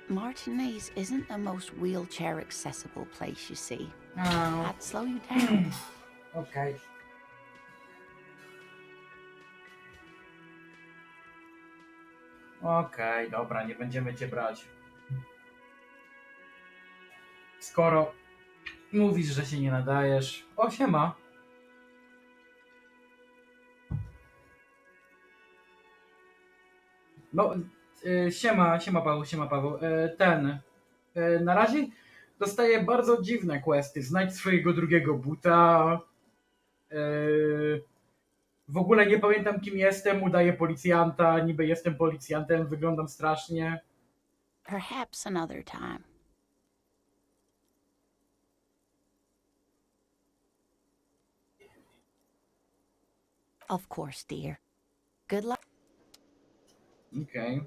[SPEAKER 8] Martinez isn't the most wheelchair accessible place, you see.
[SPEAKER 2] Oh.
[SPEAKER 8] I'd slow you down.
[SPEAKER 2] Okej. Okej, dobra, nie będziemy cię brać. Skoro mówisz, że się nie nadajesz. O, siema. No, siema Paweł, siema Paweł. Na razie dostaję bardzo dziwne questy. Znajdź swojego drugiego buta. E, w ogóle nie pamiętam kim jestem, udaję policjanta, niby jestem policjantem, wyglądam strasznie.
[SPEAKER 8] Perhaps another time. Of course, dear. Good luck.
[SPEAKER 2] Okej.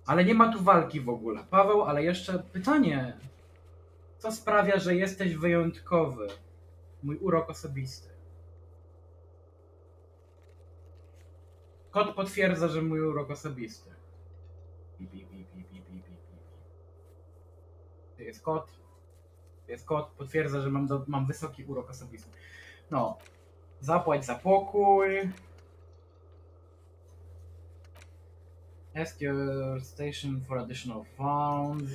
[SPEAKER 2] Ale nie ma tu walki w ogóle. Paweł, ale jeszcze pytanie. Co sprawia, że jesteś wyjątkowy? Mój urok osobisty. Kod potwierdza, że mój urok osobisty. Pi, pi, pi, pi, pi, pi, pi, pi. To jest kod. To jest kod. Potwierdza, że mam wysoki urok osobisty. No. Zapłać za pokój. Ask your station for additional funds.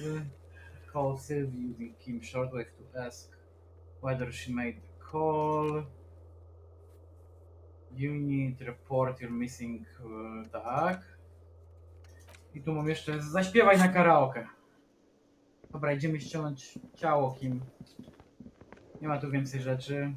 [SPEAKER 2] Call Sylvie using Kim Shortwave to ask whether she made the call. You need report your missing... tak. I tu mam jeszcze zaśpiewaj na karaoke. Dobra, idziemy ściągnąć ciało Kim. Nie ma tu więcej rzeczy.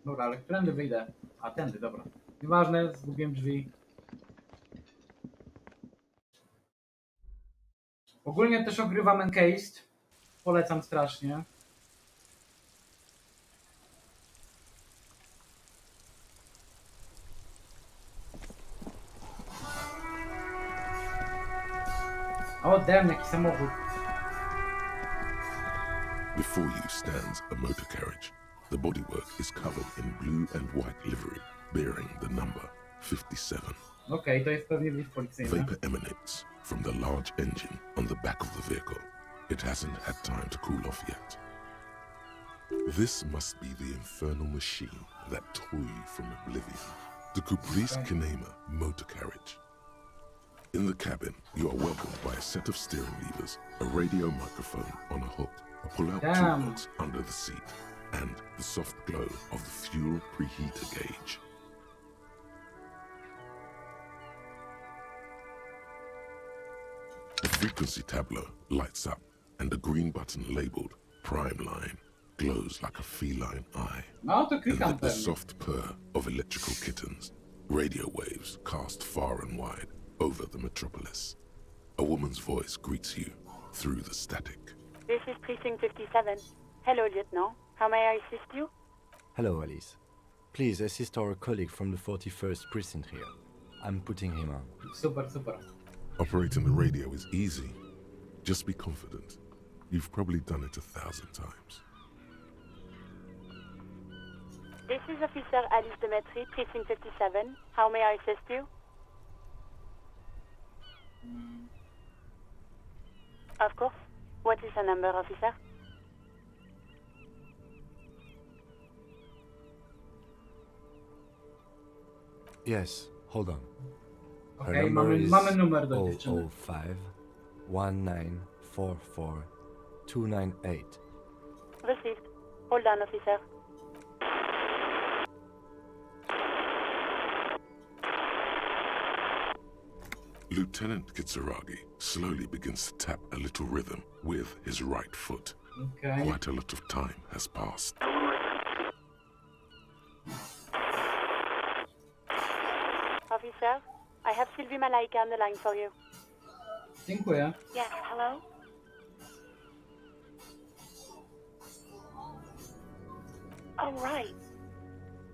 [SPEAKER 2] Dobra, ale którędy wyjdę? A, tędy, dobra. Nieważne, zgubiłem drzwi. Ogólnie też ogrywam Encased. Polecam strasznie. O, damn, jaki samochód.
[SPEAKER 5] Before you stands a motor carriage. The bodywork is covered in blue and white livery, bearing the number 57.
[SPEAKER 2] Okej, to jest pewnie lift policyjny.
[SPEAKER 5] Vapor emanates from the large engine on the back of the vehicle. It hasn't had time to cool off yet. This must be the infernal machine that tore you from oblivion. The Caprice Kinema motor carriage. In the cabin, you are welcomed by a set of steering levers, a radio microphone on a hook, a pull-out toolbox under the seat, and the soft glow of the fuel preheater gauge. The frequency tableau lights up, and a green button labeled Prime Line glows like a feline eye.
[SPEAKER 2] No to
[SPEAKER 5] And
[SPEAKER 2] klikam
[SPEAKER 5] with the
[SPEAKER 2] ten.
[SPEAKER 5] soft purr of electrical kittens, radio waves cast far and wide over the metropolis. A woman's voice greets you through the static.
[SPEAKER 10] This is Precinct 57. Hello, Lieutenant. How may I assist you?
[SPEAKER 9] Hello, Alice. Please assist our colleague from the 41st precinct here. I'm putting him on.
[SPEAKER 2] Super, super.
[SPEAKER 5] Operating the radio is easy. Just be confident. You've probably done it 1,000 times.
[SPEAKER 10] This is Officer Alice Demetri, Precinct 57. How may I assist you? Of course. What is the number, officer?
[SPEAKER 9] Yes, hold on. Her
[SPEAKER 2] Okej,
[SPEAKER 9] number is
[SPEAKER 2] mamy numer do dziewczyny.
[SPEAKER 9] 005 1944 298.
[SPEAKER 10] Received. Hold on, officer.
[SPEAKER 5] Lieutenant Kitsuragi slowly begins to tap a little rhythm with his right foot.
[SPEAKER 2] Okej.
[SPEAKER 5] Quite a lot of time has passed.
[SPEAKER 10] Officer, I have Sylvie Malaika on the line for you.
[SPEAKER 2] Dziękuję.
[SPEAKER 10] Yes, hello? Oh, right.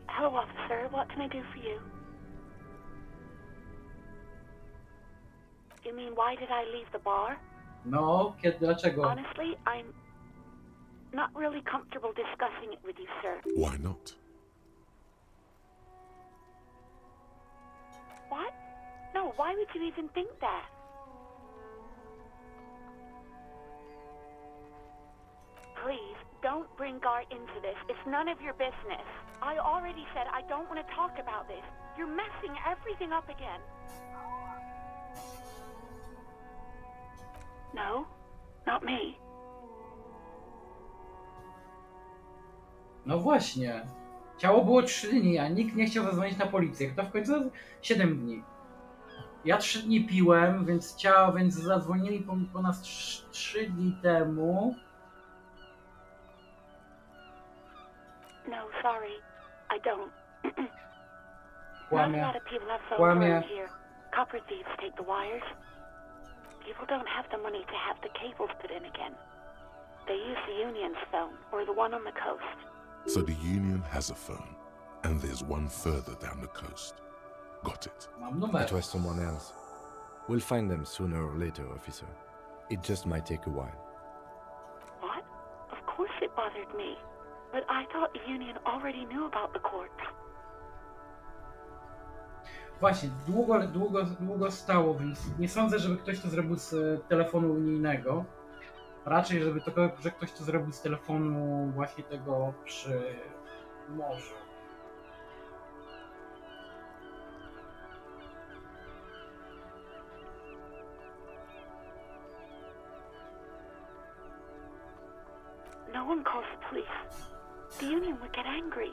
[SPEAKER 10] Hello, officer. What can I do for you? You mean, why did I leave the bar?
[SPEAKER 2] No, dlaczego?
[SPEAKER 10] Honestly, I'm not really comfortable discussing it with you, sir.
[SPEAKER 5] Why not?
[SPEAKER 10] What? No, why would you even think that? Please, don't bring Gart into this. It's none of your business. I already said I don't want to talk about this. You're messing everything up again. No, not me.
[SPEAKER 2] No właśnie. Ciało było 3 dni, a nikt nie chciał zadzwonić na policję. Kto w końcu? 7 dni. Ja 3 dni piłem, więc zadzwonili po nas 3 dni temu.
[SPEAKER 10] No, sorry. I don't. Not a
[SPEAKER 2] Kłamie.
[SPEAKER 10] lot of people have phones
[SPEAKER 2] Kłamie.
[SPEAKER 10] around here. Copper thieves take the wires. People don't have the money to have the cables put in again. They use the Union's phone, or the one on the coast.
[SPEAKER 5] So the Union has a phone, and there's one further down the coast. Got it.
[SPEAKER 2] Mam numer.
[SPEAKER 9] It was someone else. We'll find them sooner or later, officer. It just might take a while.
[SPEAKER 10] What? Of course it bothered me. But I thought the Union already knew about the court.
[SPEAKER 2] Właśnie, długo stało, więc nie sądzę, żeby ktoś to zrobił z telefonu unijnego. Raczej, że ktoś to zrobił z telefonu właśnie tego przy morzu.
[SPEAKER 10] No one calls the police. The Union would get angry.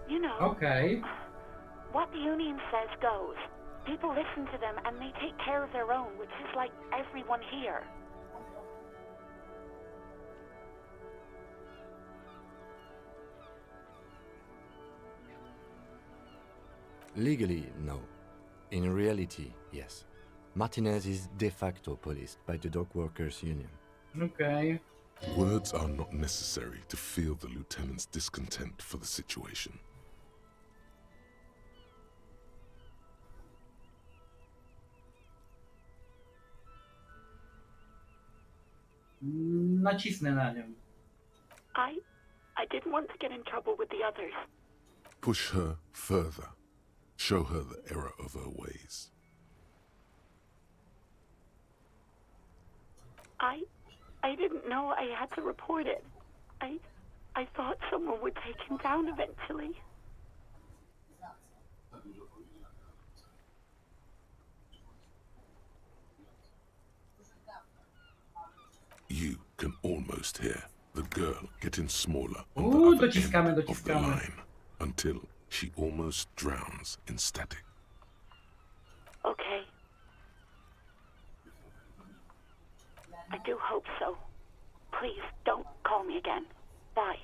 [SPEAKER 10] You know,
[SPEAKER 2] Okej.
[SPEAKER 10] what the Union says goes. People listen to them and they take care of their own, which is like everyone here.
[SPEAKER 9] Legally, no. In reality, yes. Martinez is de facto policed by the Dock Workers Union.
[SPEAKER 2] Okej.
[SPEAKER 5] Words are not necessary to feel the lieutenant's discontent for the situation.
[SPEAKER 2] Nacisnę na nią.
[SPEAKER 10] I didn't want to get in trouble with the others.
[SPEAKER 5] Push her further. Show her the error of her ways.
[SPEAKER 10] I didn't know I had to report it. I thought someone would take him down eventually.
[SPEAKER 5] You can almost hear the girl getting smaller on
[SPEAKER 2] Ooh,
[SPEAKER 5] the other
[SPEAKER 2] dociskamy,
[SPEAKER 5] end of the
[SPEAKER 2] dociskamy.
[SPEAKER 5] line until she almost drowns in static.
[SPEAKER 10] Okay. I do hope so. Please, don't call me again. Bye.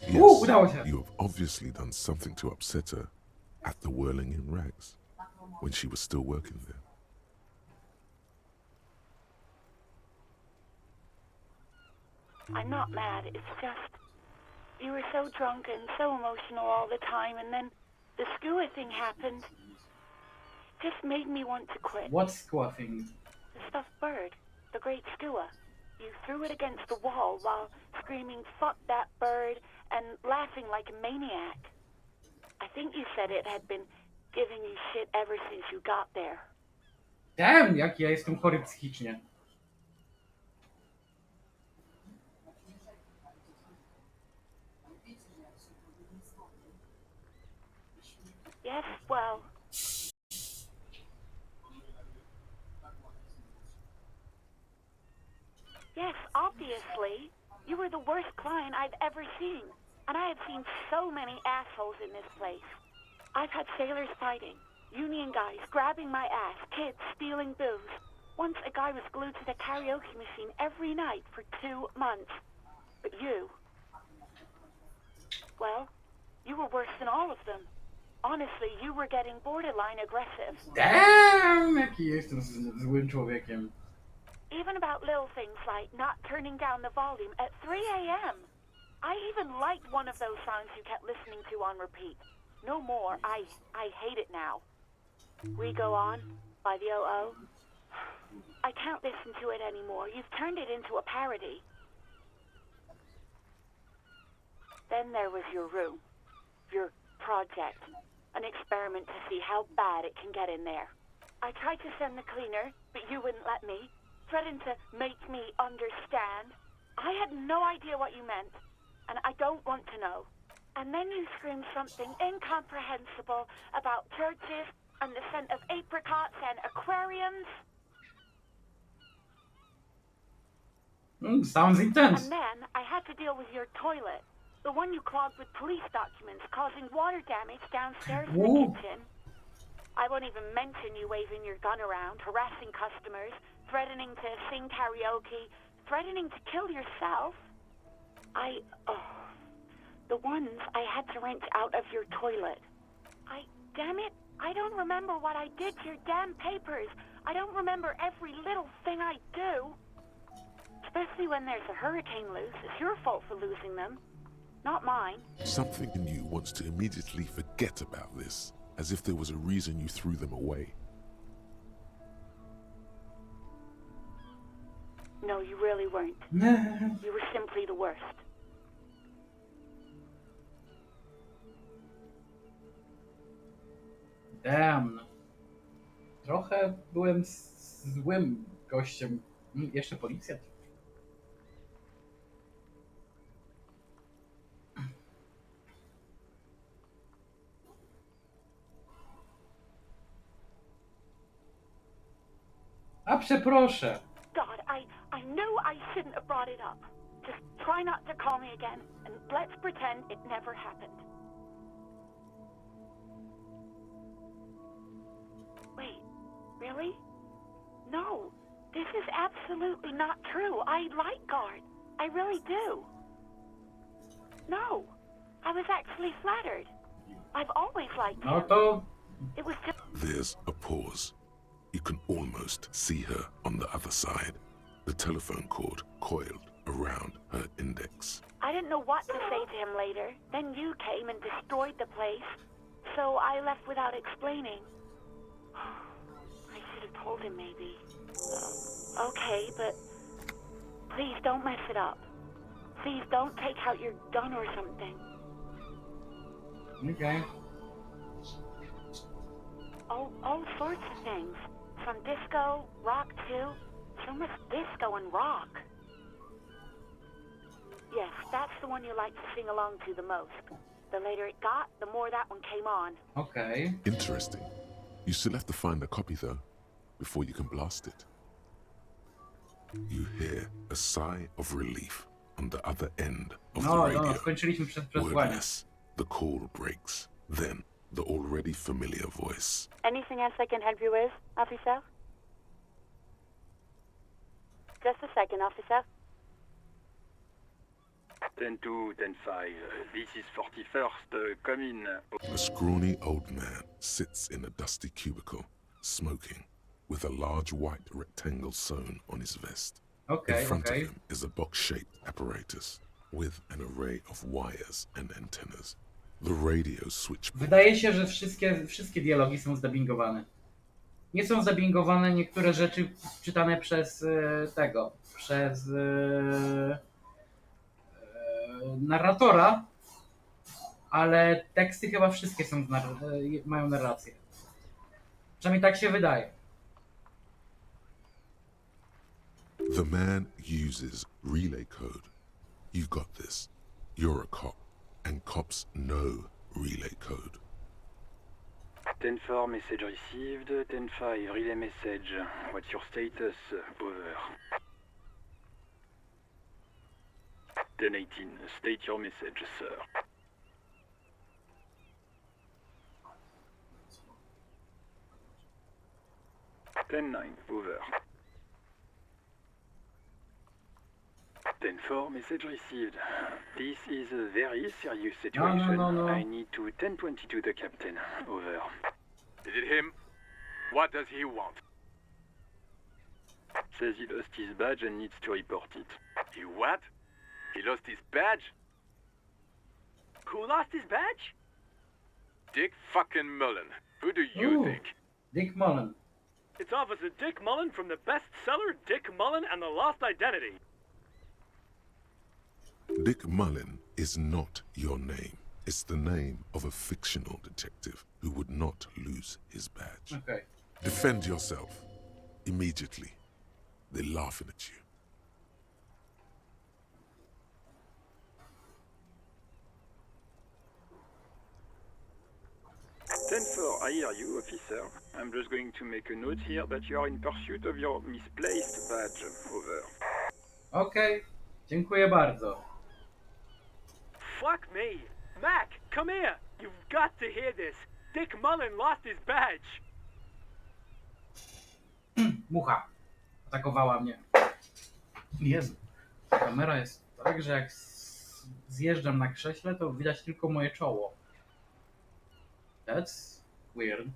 [SPEAKER 5] Yes,
[SPEAKER 2] udało się.
[SPEAKER 5] you have obviously done something to upset her at the Whirling in Rags when she was still working there.
[SPEAKER 10] I'm not mad, it's just... You were so drunk and so emotional all the time, and then the skua thing happened. Just made me want to quit.
[SPEAKER 2] What skua thing?
[SPEAKER 10] The stuffed bird. The great skua. You threw it against the wall while screaming, "Fuck that bird," and laughing like a maniac. I think you said it had been giving you shit ever since you got there.
[SPEAKER 2] Damn, jak ja jestem chory psychicznie.
[SPEAKER 10] Yes, well... Yes, obviously. You were the worst client I've ever seen. And I have seen so many assholes in this place. I've had sailors fighting, union guys grabbing my ass, kids stealing booze. Once a guy was glued to the karaoke machine every night for 2 months. But you... Well, you were worse than all of them. Honestly, you were getting borderline aggressive.
[SPEAKER 2] Damn, jaki jestem złym człowiekiem.
[SPEAKER 10] Even about little things like not turning down the volume at 3 a.m. I even liked one of those songs you kept listening to on repeat. No more. I hate it now. We Go On by the O.O. I can't listen to it anymore. You've turned it into a parody. Then there was your room. Your project. An experiment to see how bad it can get in there. I tried to send the cleaner, but you wouldn't let me. Threatened to make me understand. I had no idea what you meant, and I don't want to know. And then you screamed something incomprehensible about churches and the scent of apricots and aquariums.
[SPEAKER 2] Sounds intense.
[SPEAKER 10] And then I had to deal with your toilet. The one you clogged with police documents, causing water damage downstairs in the kitchen. I won't even mention you waving your gun around, harassing customers, threatening to sing karaoke, threatening to kill yourself. The ones I had to wrench out of your toilet. Damn it, I don't remember what I did to your damn papers. I don't remember every little thing I do. Especially when there's a hurricane loose. It's your fault for losing them, not mine.
[SPEAKER 5] Something in you wants to immediately forget about this, as if there was a reason you threw them away.
[SPEAKER 10] No, you really weren't. You were simply the worst.
[SPEAKER 2] Damn. Trochę byłem złym gościem. Jeszcze policjant. A przeproszę.
[SPEAKER 10] God, I knew I shouldn't have brought it up. Just try not to call me again, and let's pretend it never happened. Wait, really? No, this is absolutely not true. I like Guard. I really do. No, I was actually flattered. I've always liked him.
[SPEAKER 2] No to...
[SPEAKER 10] It was just...
[SPEAKER 5] There's a pause. You can almost see her on the other side, the telephone cord coiled around her index.
[SPEAKER 10] I didn't know what to say to him later. Then you came and destroyed the place. So I left without explaining. I should have told him maybe. Okay, but please don't mess it up. Please don't take out your gun or something.
[SPEAKER 2] Okay.
[SPEAKER 10] All sorts of things. From disco, rock too. So much disco and rock. Yes, that's the one you like to sing along to the most. The later it got, the more that one came on.
[SPEAKER 2] Okay.
[SPEAKER 5] Interesting. You still have to find a copy though, before you can blast it. You hear a sigh of relief on the other end of the radio.
[SPEAKER 2] No, skończyliśmy przesłuchanie.
[SPEAKER 5] Wordless, the call breaks. Then, the already familiar voice.
[SPEAKER 10] Anything else I can help you with, officer? Just a second, officer.
[SPEAKER 11] 10-2, 10-5. This is 41st. Come in.
[SPEAKER 5] A scrawny old man sits in a dusty cubicle, smoking, with a large white rectangle sewn on his vest.
[SPEAKER 2] Okay,
[SPEAKER 5] in front of him is a box-shaped apparatus with an array of wires and antennas. The radio switchboard.
[SPEAKER 2] Wydaje się, że wszystkie dialogi są zdubbingowane. Nie są zdubbingowane niektóre rzeczy czytane przez przez narratora, ale teksty chyba wszystkie są mają narrację. Przynajmniej tak się wydaje.
[SPEAKER 5] The man uses relay code. You've got this. You're a cop, and cops know relay code.
[SPEAKER 11] 10-4, message received. 10-5, relay message. What's your status? Over. 10-18, state your message, sir. 10-9, over. 10-4, message received. This is a very serious situation.
[SPEAKER 2] No.
[SPEAKER 11] I need to 10-22 the captain. Over.
[SPEAKER 12] Is it him? What does he want?
[SPEAKER 11] Says he lost his badge and needs to report it.
[SPEAKER 12] He what? He lost his badge?
[SPEAKER 11] Who lost his badge?
[SPEAKER 12] Dick fucking Mullen. Who do you think?
[SPEAKER 2] Dick Mullen.
[SPEAKER 12] It's Officer Dick Mullen from the bestseller Dick Mullen and the Lost Identity.
[SPEAKER 5] Dick Mullen is not your name. It's the name of a fictional detective who would not lose his badge.
[SPEAKER 2] Okej.
[SPEAKER 5] Defend yourself. Immediately. They're laughing at you.
[SPEAKER 11] Ten-4, I hear you, officer. I'm just going to make a note here that you are in pursuit of your misplaced badge. Over.
[SPEAKER 2] Okej. Dziękuję bardzo.
[SPEAKER 13] Fuck me! Mac, come here! You've got to hear this! Dick Mullen lost his badge!
[SPEAKER 2] Mucha. Atakowała mnie. Jezu. Kamera jest tak, że jak zjeżdżam na krześle, to widać tylko moje czoło. That's weird.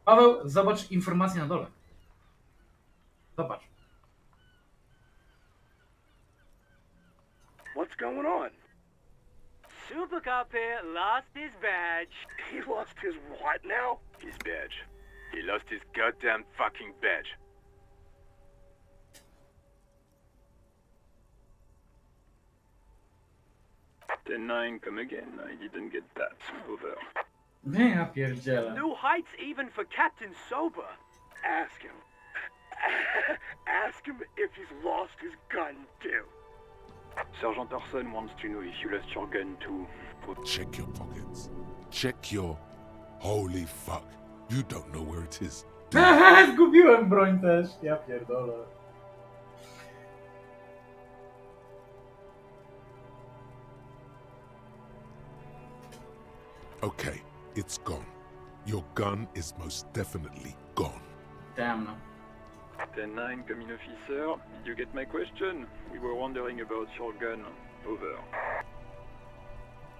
[SPEAKER 2] Paweł, zobacz informację na dole. Zobacz.
[SPEAKER 13] What's going on? Super Cop here lost his badge.
[SPEAKER 12] He lost his what now? His badge. He lost his goddamn fucking badge.
[SPEAKER 11] Ten-9, come again. I didn't get that. Over.
[SPEAKER 2] Nie, ja pierdzielę.
[SPEAKER 13] New heights even for Captain Sober.
[SPEAKER 12] Ask him. Ask him if he's lost his gun too.
[SPEAKER 11] Sergeant Orson wants to know if you lost your gun too.
[SPEAKER 5] Check your pockets. Check your... Holy fuck. You don't know where it is.
[SPEAKER 2] Haha, zgubiłem broń też. Ja pierdolę.
[SPEAKER 5] Okay, it's gone. Your gun is most definitely gone.
[SPEAKER 2] Damn no.
[SPEAKER 11] Ten-9, come in, officer. Did you get my question? We were wondering about your gun. Over.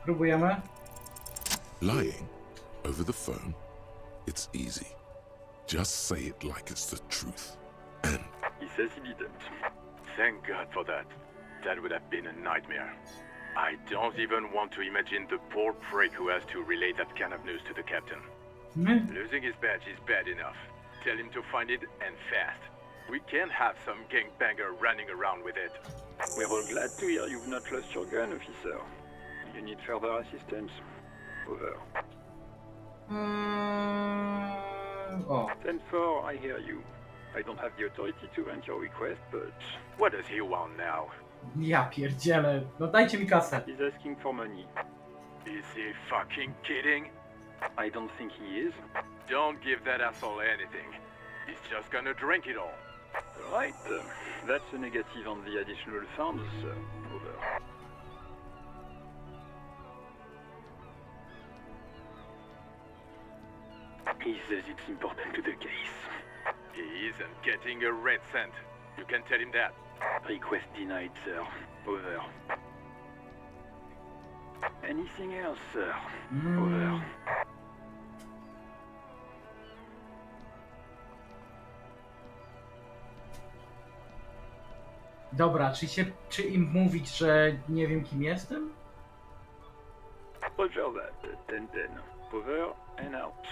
[SPEAKER 2] Próbujemy?
[SPEAKER 5] Lying over the phone, it's easy. Just say it like it's the truth. And
[SPEAKER 11] He says he didn't.
[SPEAKER 12] Thank God for that. That would have been a nightmare. I don't even want to imagine the poor prick who has to relay that kind of news to the captain. Losing his badge is bad enough. Tell him to find it and fast. We can't have some gangbanger running around with it.
[SPEAKER 11] We're all glad to hear you've not lost your gun, officer. You need further assistance. Over.
[SPEAKER 2] O.
[SPEAKER 11] 10-4, I hear you. I don't have the authority to grant your request, but...
[SPEAKER 12] What does he want now?
[SPEAKER 2] Ja pierdzielę. No dajcie mi kasę.
[SPEAKER 11] He's asking for money.
[SPEAKER 12] Is he fucking kidding?
[SPEAKER 11] I don't think he is.
[SPEAKER 12] Don't give that asshole anything. He's just gonna drink it all.
[SPEAKER 11] Right. That's a negative on the additional funds, sir. Over. He says it's important to the case.
[SPEAKER 12] He isn't getting a red cent. You can tell him that.
[SPEAKER 11] Request denied, sir. Over. Anything else, sir? Over.
[SPEAKER 2] Dobra, czy im mówić, że nie wiem kim jestem?
[SPEAKER 11] Roger that. 10-10. Over and out.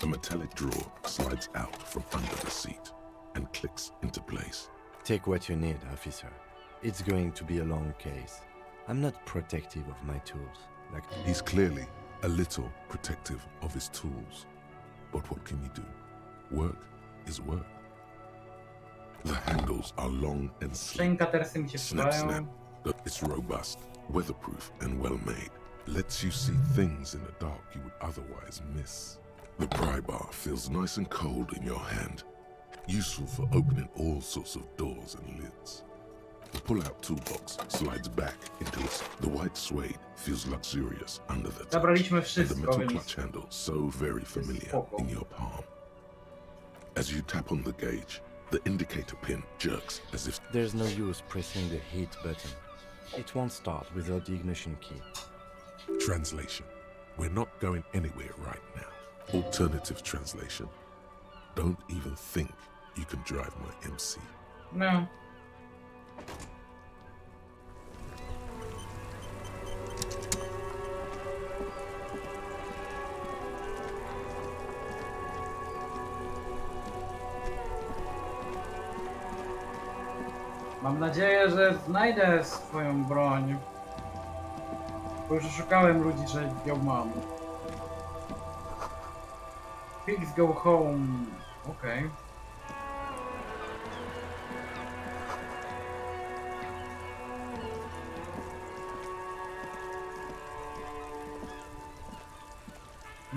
[SPEAKER 5] a metallic drawer slides out from under the seat and clicks into place.
[SPEAKER 9] Take what you need, officer. It's going to be a long case. I'm not protective of my tools.
[SPEAKER 5] He's clearly a little protective of his tools. But what can you do? Work is work. The handles are long and sleek. Snap, snap. It's robust, weatherproof, and well-made. Lets you see things in the dark you would otherwise miss. The pry bar feels nice and cold in your hand, useful for opening all sorts of doors and lids. The pull-out toolbox slides back into its... The white suede feels luxurious under the touch, and the metal clutch handle so very familiar in your palm. As you tap on the gauge, the indicator pin jerks as if...
[SPEAKER 9] There's no use pressing the heat button. It won't start without the ignition key.
[SPEAKER 5] Translation. We're not going anywhere right now. Alternative translation. Don't even think you can drive my MC.
[SPEAKER 2] No. Mam nadzieję, że znajdę swoją broń. Bo już szukałem ludzi, że ją mam. Pigs go home. Okej.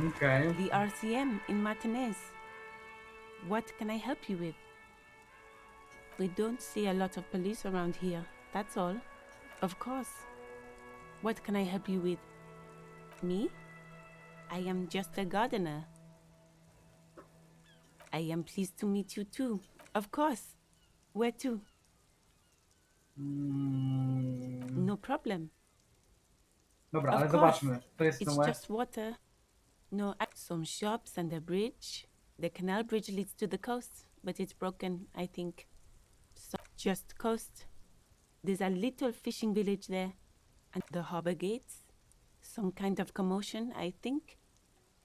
[SPEAKER 2] Okay.
[SPEAKER 14] The RCM in Martinez. What can I help you with? We don't see a lot of police around here, that's all. Of course. What can I help you with? Me? I am just a gardener. I am pleased to meet you too. Of course. Where to? No problem.
[SPEAKER 2] Dobra,
[SPEAKER 14] Of
[SPEAKER 2] ale
[SPEAKER 14] course.
[SPEAKER 2] zobaczmy. To jest ten
[SPEAKER 14] It's
[SPEAKER 2] łeb.
[SPEAKER 14] just water. No, some shops and a bridge. The canal bridge leads to the coast, but it's broken, I think. So just coast. There's a little fishing village there. And the harbor gates. Some kind of commotion, I think.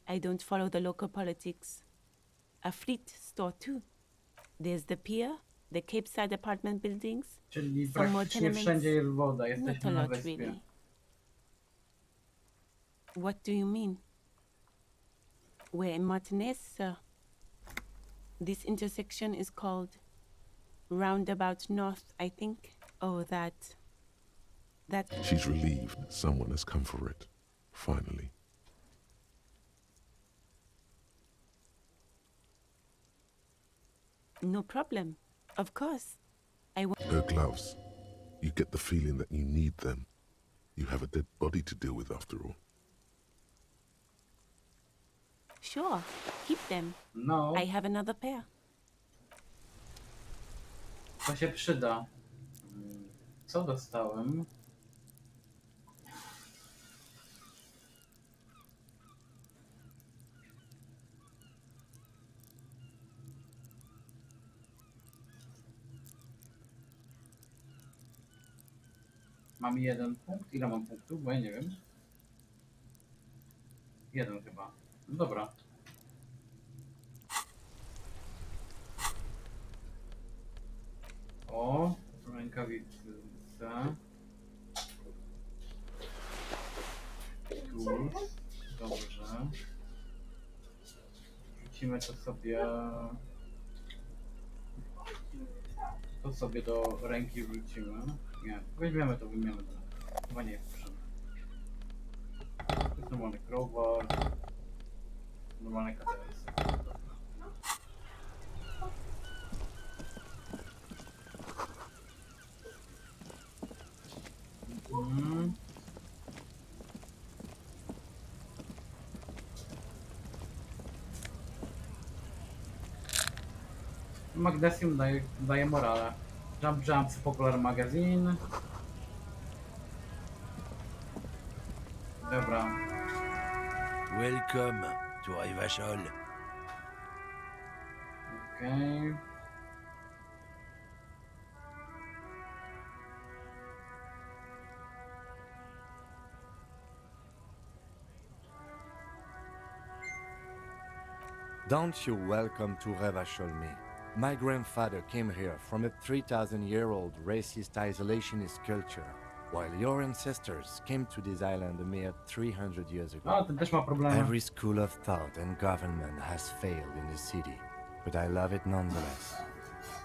[SPEAKER 14] I don't follow the local politics. A fleet store too. There's the pier, the Cape Side apartment buildings.
[SPEAKER 2] Czyli
[SPEAKER 14] some more
[SPEAKER 2] praktycznie
[SPEAKER 14] tenements.
[SPEAKER 2] wszędzie jest woda.
[SPEAKER 14] Not a
[SPEAKER 2] Jesteśmy na
[SPEAKER 14] lot,
[SPEAKER 2] wyspie.
[SPEAKER 14] really. What do you mean? We're in Martinez, sir. This intersection is called Roundabout North, I think. Oh, that.
[SPEAKER 5] She's relieved someone has come for it. Finally.
[SPEAKER 14] No problem. Of course.
[SPEAKER 5] Her gloves. You get the feeling that you need them. You have a dead body to deal with after all.
[SPEAKER 14] Sure. Keep them.
[SPEAKER 2] No.
[SPEAKER 14] I have another pair.
[SPEAKER 2] To się przyda. Co dostałem? Mam 1 punkt. Ile mam punktów? Bo ja nie wiem. 1 chyba. No dobra. O, rękawice. Tu. Dobrze. Wrzucimy to sobie. To sobie do ręki wrzucimy. Nie, weźmiemy to, wyjmiemy to. Chyba nie jest potrzebne. To jest normalny crowbar. Normalny KTS. Magnesium daje morale. Jump, Popular Magazine. Dobra.
[SPEAKER 15] Welcome to Rivachol.
[SPEAKER 2] Okej.
[SPEAKER 9] Don't you welcome to Revachol me. My grandfather came here from a 3,000-year-old racist isolationist culture, while your ancestors came to this island a mere 300 years ago.
[SPEAKER 2] A, ten też ma problemy.
[SPEAKER 9] Every school of thought and government has failed in the city, but I love it nonetheless.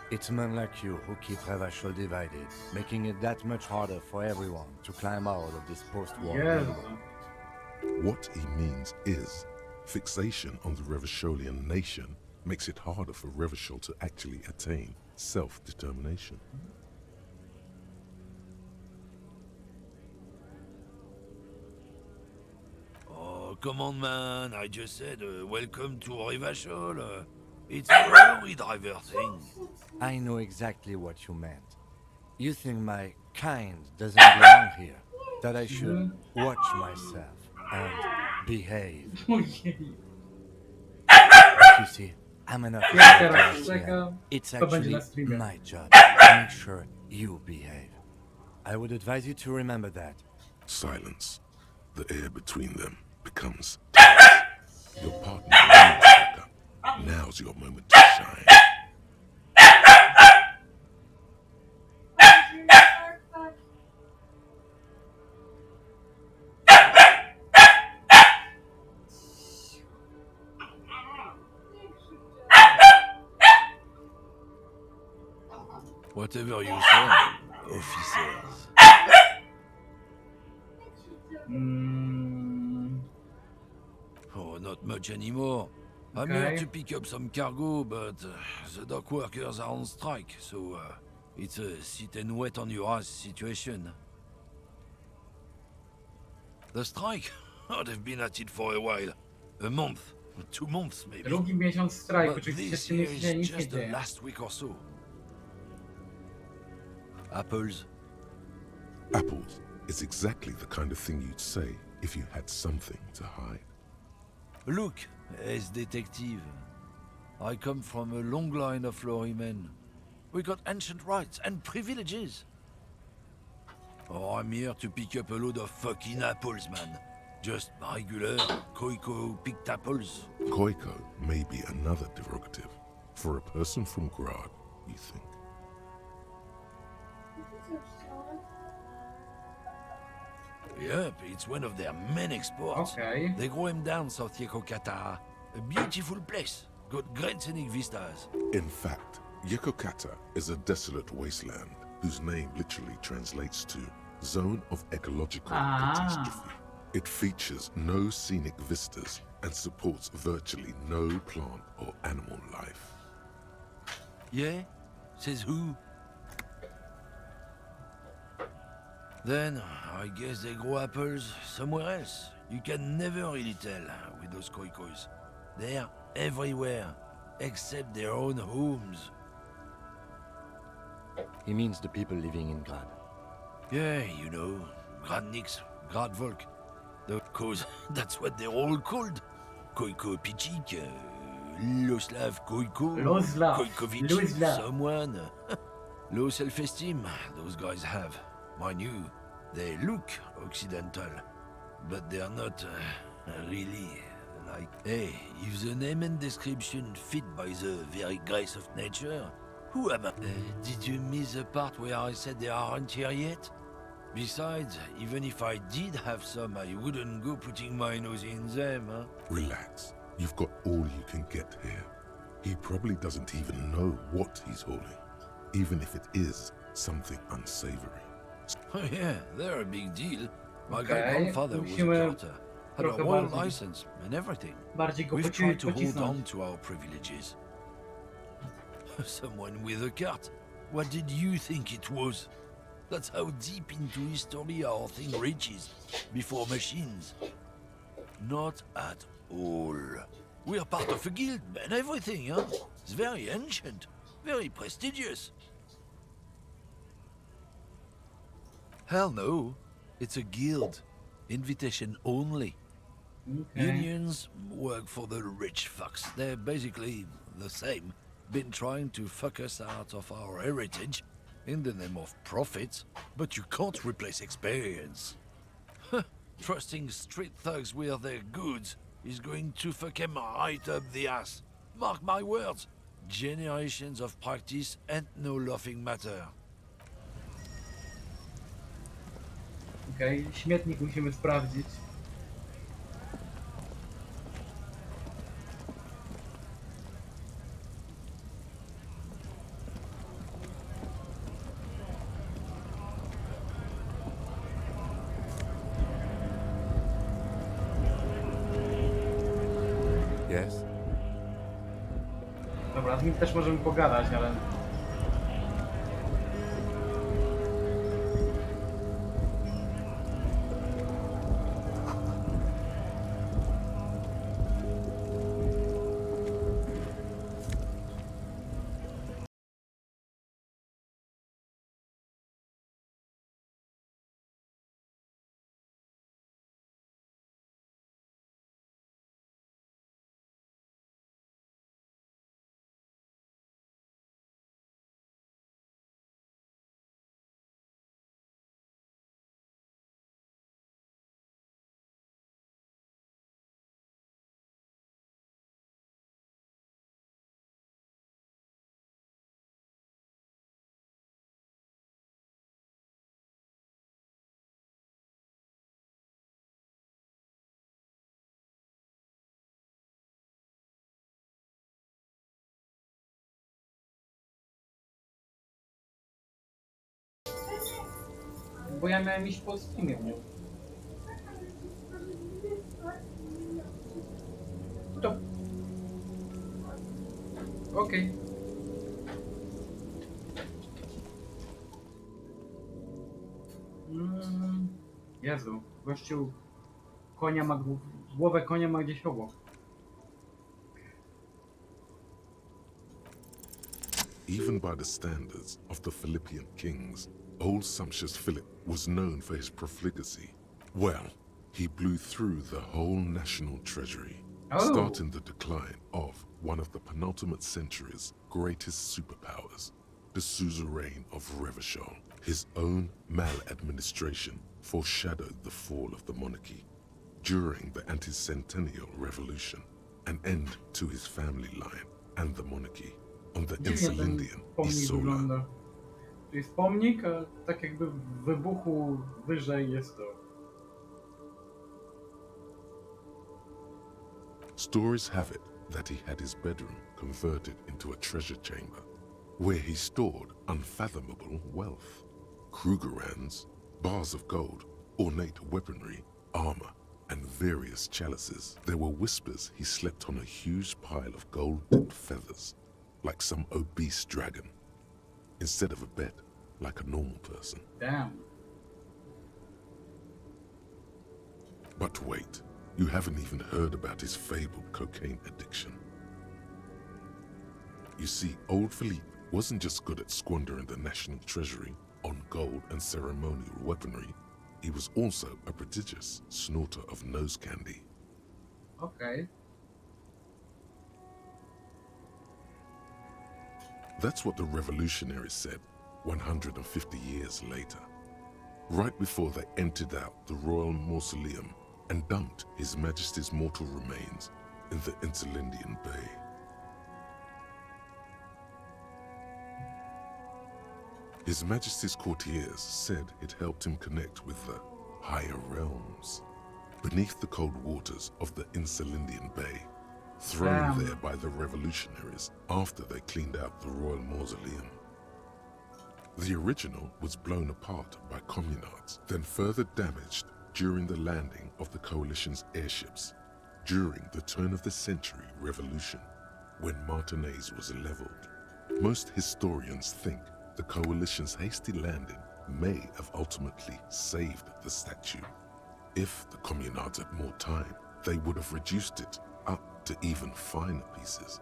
[SPEAKER 9] It's men like you who keep Revachol divided, making it that much harder for everyone to climb out of this post-war limbo.
[SPEAKER 5] What he means is, fixation on the Revacholian nation makes it harder for Revachol to actually attain self-determination.
[SPEAKER 15] Oh, come on, man. I just said welcome to Rivachol. It's a lorry driver thing.
[SPEAKER 9] I know exactly what you meant. You think my kind doesn't belong here, that I should watch myself and behave. You see, I'm an officer. It's actually my job to make sure you behave. I would advise you to remember that.
[SPEAKER 5] Silence. The air between them becomes tense. Your partner will back up. Now's your moment to shine.
[SPEAKER 15] Whatever you say, officers. Oh, not much anymore. I'm here
[SPEAKER 2] Okay.
[SPEAKER 15] to pick up some cargo, but the dock workers are on strike, so it's a sit and wait on your ass situation. The strike? Oh, they've been at it for a while. A month, 2 months maybe.
[SPEAKER 2] Drugi miesiąc strajku,
[SPEAKER 15] But
[SPEAKER 2] czyli się
[SPEAKER 15] this
[SPEAKER 2] w tym
[SPEAKER 15] here
[SPEAKER 2] mieście
[SPEAKER 15] is
[SPEAKER 2] nic nie
[SPEAKER 15] just the
[SPEAKER 2] dzieje.
[SPEAKER 15] last week or so. Apples?
[SPEAKER 5] Apples is exactly the kind of thing you'd say if you had something to hide.
[SPEAKER 15] Look, as detective. I come from a long line of lorrymen. We got ancient rights and privileges. Oh, I'm here to pick up a load of fucking apples, man. Just regular, Koiko picked apples.
[SPEAKER 5] Koiko may be another derogative for a person from Grad, you think.
[SPEAKER 15] Yep, it's one of their main exports.
[SPEAKER 2] Okay.
[SPEAKER 15] They grow him down South Yekokata. A beautiful place. Got great scenic vistas.
[SPEAKER 5] In fact, Yekokata is a desolate wasteland whose name literally translates to Zone of Ecological Catastrophe. It features no scenic vistas and supports virtually no plant or animal life.
[SPEAKER 15] Yeah? Says who? Then, I guess they grow apples somewhere else. You can never really tell with those koikos. They're everywhere, except their own homes.
[SPEAKER 9] He means the people living in Grad.
[SPEAKER 15] Yeah, you know, Gradniks, Gradvolk. Cause that's what they're all called. Koiko Pichik, Loslav Koiko, Koikovic, someone. Low self-esteem, those guys have. Mind you, they look Occidental, but they're not really like... Hey, if the name and description fit by the very grace of nature, who am I? Did you miss the part where I said they aren't here yet? Besides, even if I did have some, I wouldn't go putting my nose in them, huh?
[SPEAKER 5] Relax. You've got all you can get here. He probably doesn't even know what he's hauling, even if it is something unsavory.
[SPEAKER 15] Oh yeah, they're a big deal. My
[SPEAKER 2] Okay,
[SPEAKER 15] great-grandfather was a carter, had a royal license and everything. We've tried to hold on to our privileges. Someone with a cart. What did you think it was? That's how deep into history our thing reaches, before machines. Not at all. We're part of a guild and everything, huh? It's very ancient, very prestigious. Hell no. It's a guild. Invitation only.
[SPEAKER 2] Okay.
[SPEAKER 15] Unions work for the rich fucks. They're basically the same. Been trying to fuck us out of our heritage in the name of profit, but you can't replace experience. Trusting street thugs with their goods is going to fuck them right up the ass. Mark my words. Generations of practice and no laughing matter.
[SPEAKER 2] Okej, śmietnik musimy sprawdzić.
[SPEAKER 9] Yes?
[SPEAKER 2] Dobra, z nim też możemy pogadać, ale bo ja miałem iść po streamie w nią. To... Okej. Jezu, gościu konia ma głowę konia ma gdzieś obok.
[SPEAKER 5] Even by the standards of the Philippian kings, old sumptuous Philip was known for his profligacy. Well, he blew through the whole national treasury, starting the decline of one of the penultimate century's greatest superpowers, the suzerain of Revachol. His own maladministration foreshadowed the fall of the monarchy. During the anti-centennial revolution, an end to his family line and the monarchy on the Insulindian Isola.
[SPEAKER 2] To jest pomnik, a tak jakby w wybuchu wyżej jest to.
[SPEAKER 5] Stories have it that he had his bedroom converted into a treasure chamber, where he stored unfathomable wealth. Krugerrands, bars of gold, ornate weaponry, armor, and various chalices. There were whispers he slept on a huge pile of gold-dipped feathers, like some obese dragon, instead of a bed, like a normal person.
[SPEAKER 2] Damn.
[SPEAKER 5] But wait, you haven't even heard about his fabled cocaine addiction. You see, old Philippe wasn't just good at squandering the national treasury on gold and ceremonial weaponry, he was also a prodigious snorter of nose candy.
[SPEAKER 2] Okay.
[SPEAKER 5] That's what the revolutionaries said 150 years later, right before they emptied out the royal mausoleum and dumped His Majesty's mortal remains in the Insulindian Bay. His Majesty's courtiers said it helped him connect with the higher realms, beneath the cold waters of the Insulindian Bay, thrown there by the revolutionaries after they cleaned out the royal mausoleum. The original was blown apart by communards, then further damaged during the landing of the coalition's airships during the turn of the century revolution, when Martinez was leveled. Most historians think the coalition's hasty landing may have ultimately saved the statue. If the communards had more time, they would have reduced it up to even finer pieces.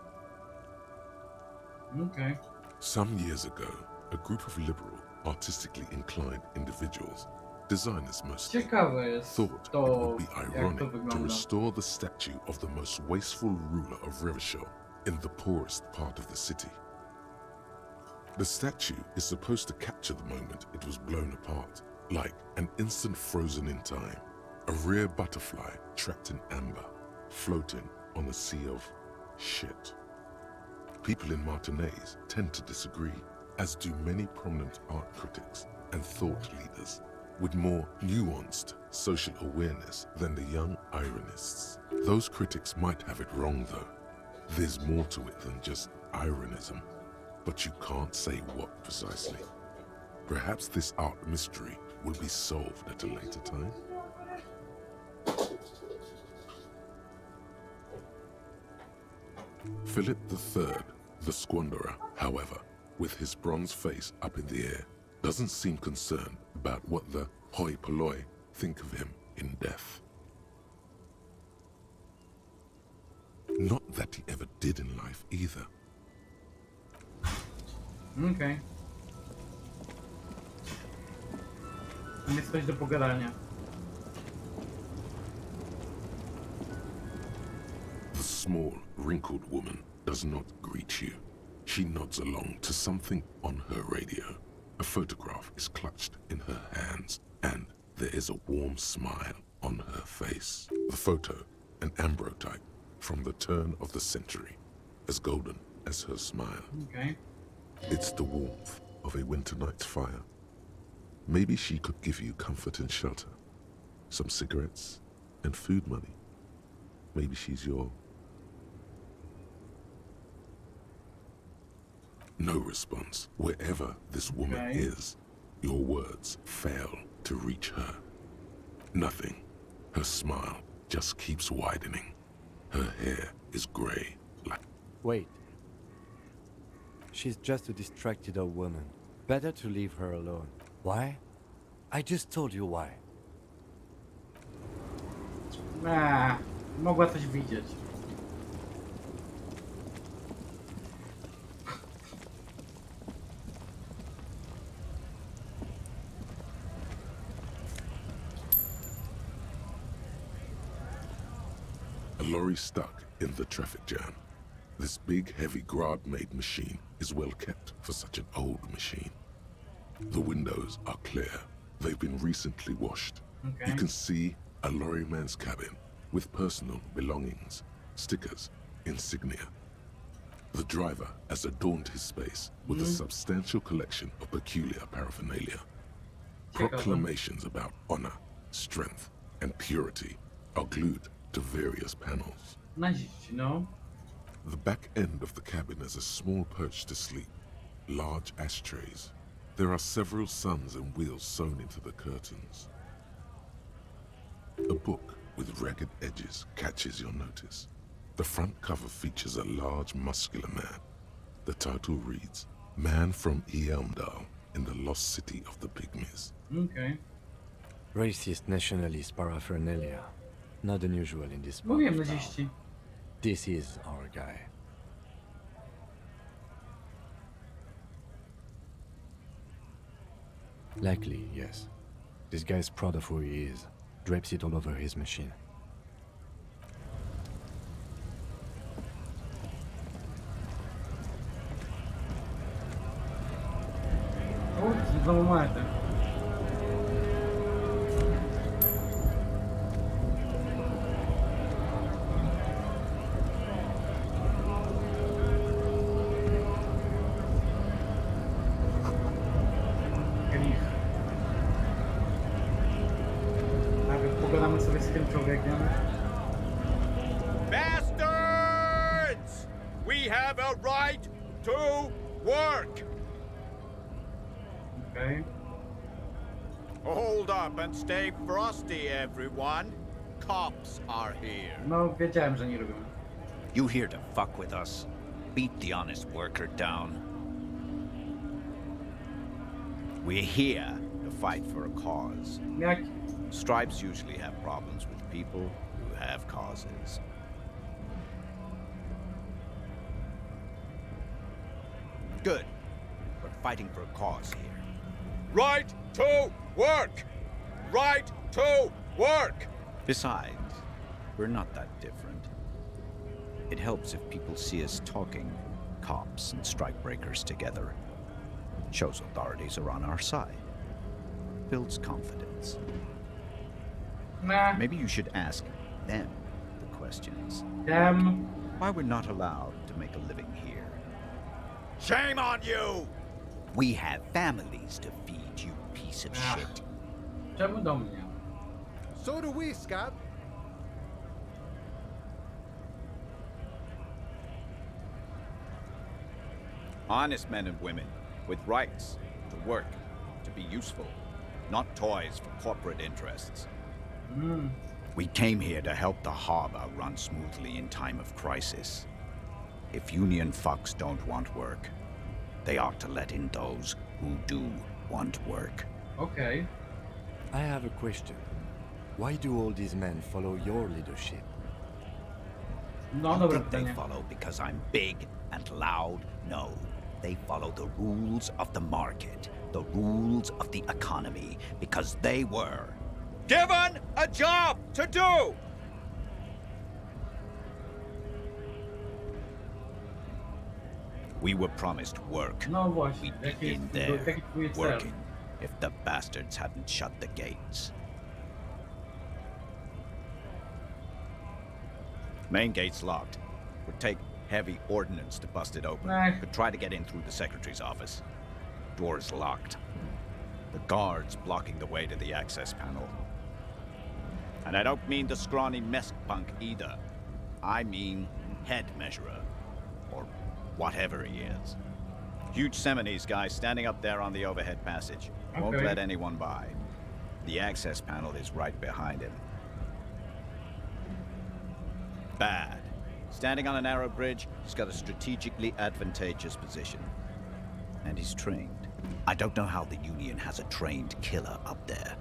[SPEAKER 2] Okay.
[SPEAKER 5] Some years ago, a group of liberal, artistically inclined individuals, designers mostly, thought it would be ironic to restore the statue of the most wasteful ruler of Revachol in the poorest part of the city. The statue is supposed to capture the moment it was blown apart, like an instant frozen in time, a rare butterfly trapped in amber, floating on a sea of shit. People in Martinez tend to disagree, as do many prominent art critics and thought leaders with more nuanced social awareness than the young ironists. Those critics might have it wrong though. There's more to it than just ironism, but you can't say what precisely. Perhaps this art mystery will be solved at a later time. Philip III, the Squanderer, however, with his bronze face up in the air, doesn't seem concerned about what the hoi polloi think of him in death. Not that he ever did in life either.
[SPEAKER 2] Okay. Jest coś do pogadania.
[SPEAKER 5] The small, wrinkled woman does not greet you. She nods along to something on her radio. A photograph is clutched in her hands, and there is a warm smile on her face. The photo, an ambrotype from the turn of the century, as golden as her smile.
[SPEAKER 2] Okay.
[SPEAKER 5] It's the warmth of a winter night's fire. Maybe she could give you comfort and shelter, some cigarettes and food money. Maybe she's your... No response. Wherever this woman is, your words fail to reach her. Nothing. Her smile just keeps widening. Her hair is gray like...
[SPEAKER 9] Wait. She's just a distracted old woman. Better to leave her alone. Why? I just told you why.
[SPEAKER 2] Mogła coś widzieć.
[SPEAKER 5] A lorry stuck in the traffic jam. This big, heavy Grad-made machine is well kept for such an old machine. The windows are clear. They've been recently washed.
[SPEAKER 2] Okay.
[SPEAKER 5] You can see a lorryman's cabin with personal belongings, stickers, insignia. The driver has adorned his space with a substantial collection of peculiar paraphernalia. Proclamations about honor, strength, and purity are glued to various panels.
[SPEAKER 2] Nice, you know?
[SPEAKER 5] The back end of the cabin has a small perch to sleep, large ashtrays. There are several suns and wheels sewn into the curtains. A book with ragged edges catches your notice. The front cover features a large, muscular man. The title reads, Man from Eamdal in the Lost City of the Pygmies.
[SPEAKER 2] Okay.
[SPEAKER 9] Racist nationalist paraphernalia. Not unusual in this part
[SPEAKER 2] Mówiłem
[SPEAKER 9] of town.
[SPEAKER 2] naziści.
[SPEAKER 9] This is our guy. Likely, yes. This guy's proud of who he is. Drapes it all over his machine.
[SPEAKER 2] Znowu monetę. Najpierw pogadamy sobie z tym człowiekiem.
[SPEAKER 16] Bastards! We have a right to work!
[SPEAKER 2] Okay.
[SPEAKER 16] Hold up and stay frosty, everyone. Cops are here.
[SPEAKER 2] No, wiedziałem, że nie lubią.
[SPEAKER 17] You here to fuck with us? Beat the honest worker down.
[SPEAKER 16] We're here to fight for a cause.
[SPEAKER 2] Jak?
[SPEAKER 16] Stripes usually have problems with people who have causes. Good. We're fighting for a cause here. Right to work! Right to work!
[SPEAKER 17] Besides, we're not that different. It helps if people see us talking, cops and strikebreakers together. Shows authorities are on our side. Builds confidence.
[SPEAKER 2] Nah.
[SPEAKER 17] Maybe you should ask them the questions.
[SPEAKER 2] Them.
[SPEAKER 17] Why we're not allowed to make a living here.
[SPEAKER 16] Shame on you!
[SPEAKER 17] We have families to feed, you piece of shit.
[SPEAKER 2] Czemu do mnie?
[SPEAKER 18] So do we, Scott.
[SPEAKER 16] Honest men and women with rights to work, to be useful, not toys for corporate interests. We came here to help the harbor run smoothly in time of crisis. If union fucks don't want work, they ought to let in those who do want work.
[SPEAKER 2] Okay.
[SPEAKER 9] I have a question. Why do all these men follow your leadership?
[SPEAKER 17] No, you think they follow because I'm big and loud? No. They follow the rules of the market, the rules of the economy, because they were
[SPEAKER 16] given a job to do!
[SPEAKER 17] We were promised work.
[SPEAKER 2] No właśnie.
[SPEAKER 17] We'd be in there, working, if the bastards hadn't shut the gates. Main gate's locked. Would take heavy ordnance to bust it open. Could try to get in through the secretary's office. Door's locked. The guards blocking the way to the access panel. And I don't mean the scrawny mess punk either. I mean head measurer. Or whatever he is. Huge Seminese guy standing up there on the overhead passage. Won't let anyone by. The access panel is right behind him. Bad. Standing on a narrow bridge, he's got a strategically advantageous position. And he's trained. I don't know how the Union has a trained killer up there.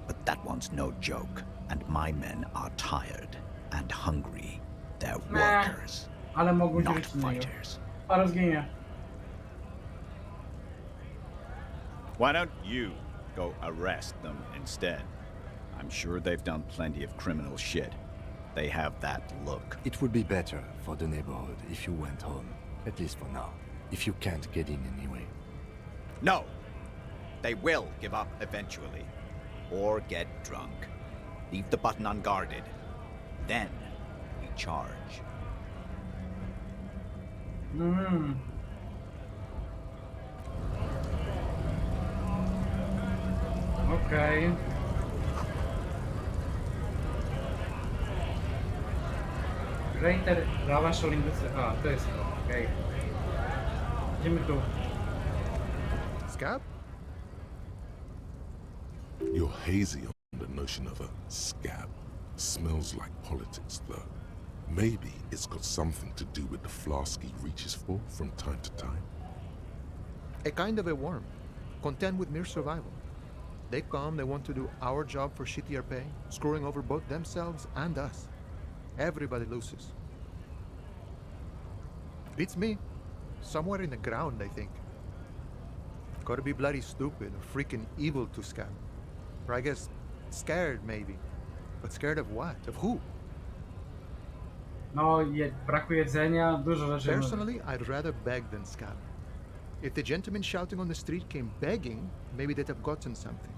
[SPEAKER 17] But that one's no joke. And my men are tired and hungry. They're workers,
[SPEAKER 2] Ale mogą
[SPEAKER 17] not
[SPEAKER 2] cię z niego.
[SPEAKER 17] fighters.
[SPEAKER 2] A zginie.
[SPEAKER 17] Why don't you go arrest them instead? I'm sure they've done plenty of criminal shit. They have that look.
[SPEAKER 9] It would be better for the neighborhood if you went home, at least for now, if you can't get in anyway.
[SPEAKER 17] No! They will give up eventually. Or get drunk. Leave the button unguarded. Then we charge.
[SPEAKER 2] Okej. Greater Ravashol Industry. A, to jest to, okej. Idziemy tu.
[SPEAKER 18] Scab?
[SPEAKER 5] You're hazy on the notion of a scab. Smells like politics, though. Maybe it's got something to do with the flask he reaches for from time to time.
[SPEAKER 18] A kind of a worm, content with mere survival. They come, they want to do our job for shittier pay, screwing over both themselves and us. Everybody loses. Beats me. Somewhere in the ground, I think. Gotta be bloody stupid or freaking evil to scab. Or I guess scared, maybe. But scared of what? Of who?
[SPEAKER 2] No, brakuje jedzenia, dużo rzeczy.
[SPEAKER 18] Personally, I'd rather beg than scab. If the gentleman shouting on the street came begging, maybe they'd have gotten something.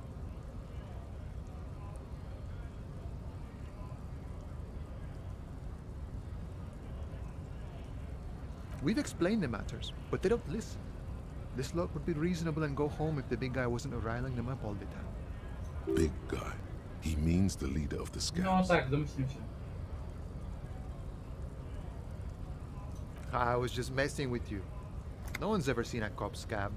[SPEAKER 18] We've explained the matters, but they don't listen. This lot would be reasonable and go home if the big guy wasn't riling them up all the time.
[SPEAKER 5] Big guy. He means the leader of the scabs.
[SPEAKER 2] No tak, domyśliłem się.
[SPEAKER 18] I was just messing with you. No one's ever seen a cop scab.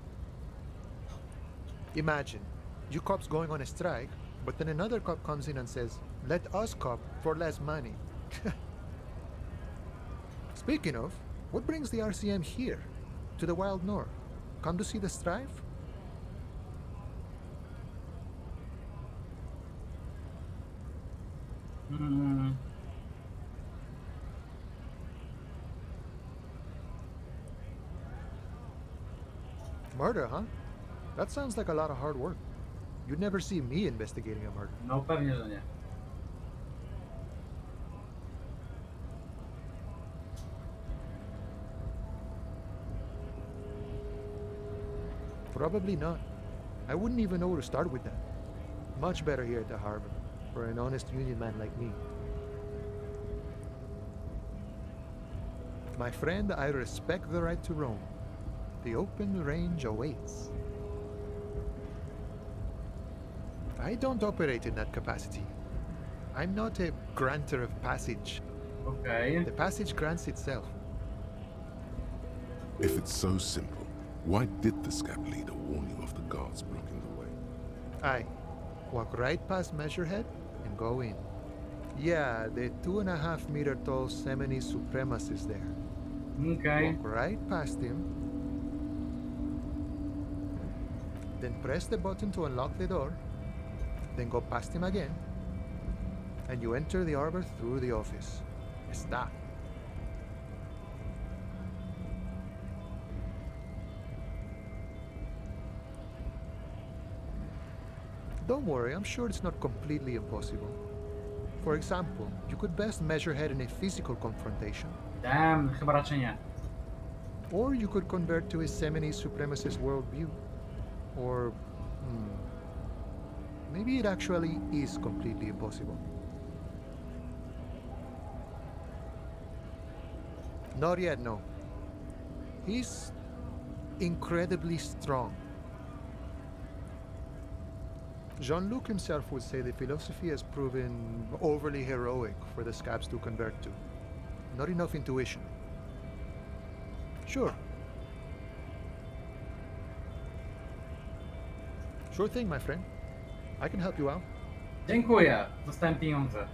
[SPEAKER 18] Imagine, you cops going on a strike, but then another cop comes in and says, let us cop for less money. Speaking of, what brings the RCM here, to the Wild North? Come to see the strife? Murder, huh? That sounds like a lot of hard work. You'd never see me investigating a murder.
[SPEAKER 2] No, pewnie, że nie.
[SPEAKER 18] Probably not. I wouldn't even know where to start with that. Much better here at the harbor, for an honest union man like me. My friend, I respect the right to roam. The open range awaits. I don't operate in that capacity. I'm not a granter of passage.
[SPEAKER 2] Okay.
[SPEAKER 18] The passage grants itself.
[SPEAKER 5] If it's so simple, why did the scab leader warn you of the guards blocking the way?
[SPEAKER 18] Aye. Walk right past Measurehead and go in. Yeah, the 2.5 meter tall Semini supremacist there.
[SPEAKER 2] Okay.
[SPEAKER 18] Walk right past him. Then press the button to unlock the door. Then go past him again. And you enter the arbor through the office. Está. Don't worry, I'm sure it's not completely impossible. For example, you could best measure head in a physical confrontation.
[SPEAKER 2] Damn, chyba raczej nie.
[SPEAKER 18] Or you could convert to a Semini supremacist worldview. Or, maybe it actually is completely impossible. Not yet, no. He's incredibly strong. Jean-Luc himself would say the philosophy has proven overly heroic for the scabs to convert to. Not enough intuition. Sure. Sure thing, my friend. I can help you out.
[SPEAKER 2] Dziękuję. Dostałem pieniądze.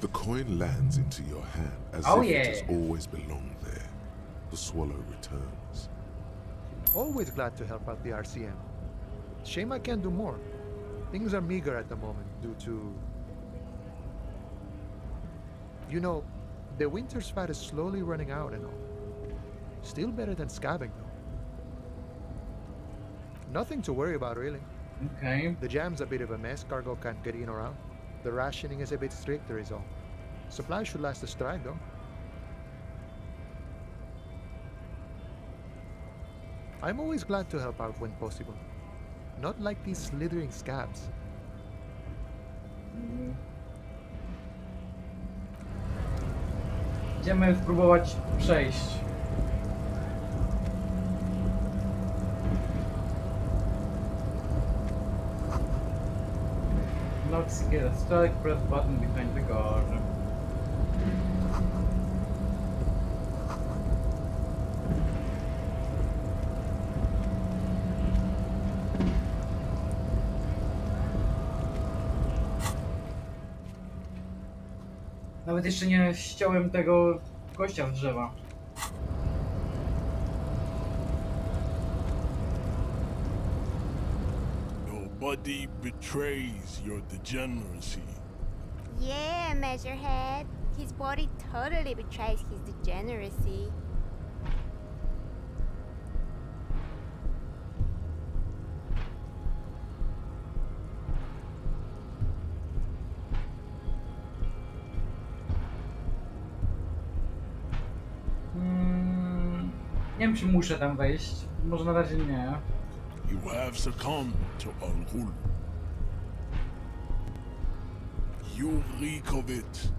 [SPEAKER 5] The coin lands into your hand as
[SPEAKER 2] Oh,
[SPEAKER 5] if
[SPEAKER 2] yeah.
[SPEAKER 5] it has always belonged there. The swallow returns.
[SPEAKER 18] Always glad to help out the RCM. Shame I can't do more. Things are meager at the moment due to... You know, the winter's fat is slowly running out and all. Still better than scabbing, though. Nothing to worry about, really.
[SPEAKER 2] Okay.
[SPEAKER 18] The jam's a bit of a mess, cargo can't get in or out. The rationing is a bit stricter is all. Supplies should last a stride, though. I'm always glad to help out when possible. Not like these slithering scabs.
[SPEAKER 2] Idziemy spróbować przejść. Not to get a strike, press button behind the guard. Nawet jeszcze nie ściąłem tego gościa z drzewa.
[SPEAKER 15] Nobody betrays your degeneracy.
[SPEAKER 19] Yeah, Measurehead. His body totally betrays his degeneracy.
[SPEAKER 2] Nie wiem, czy muszę tam wejść. Może na razie nie.
[SPEAKER 15] You have succumbed to Al-Ghul. You reek of it.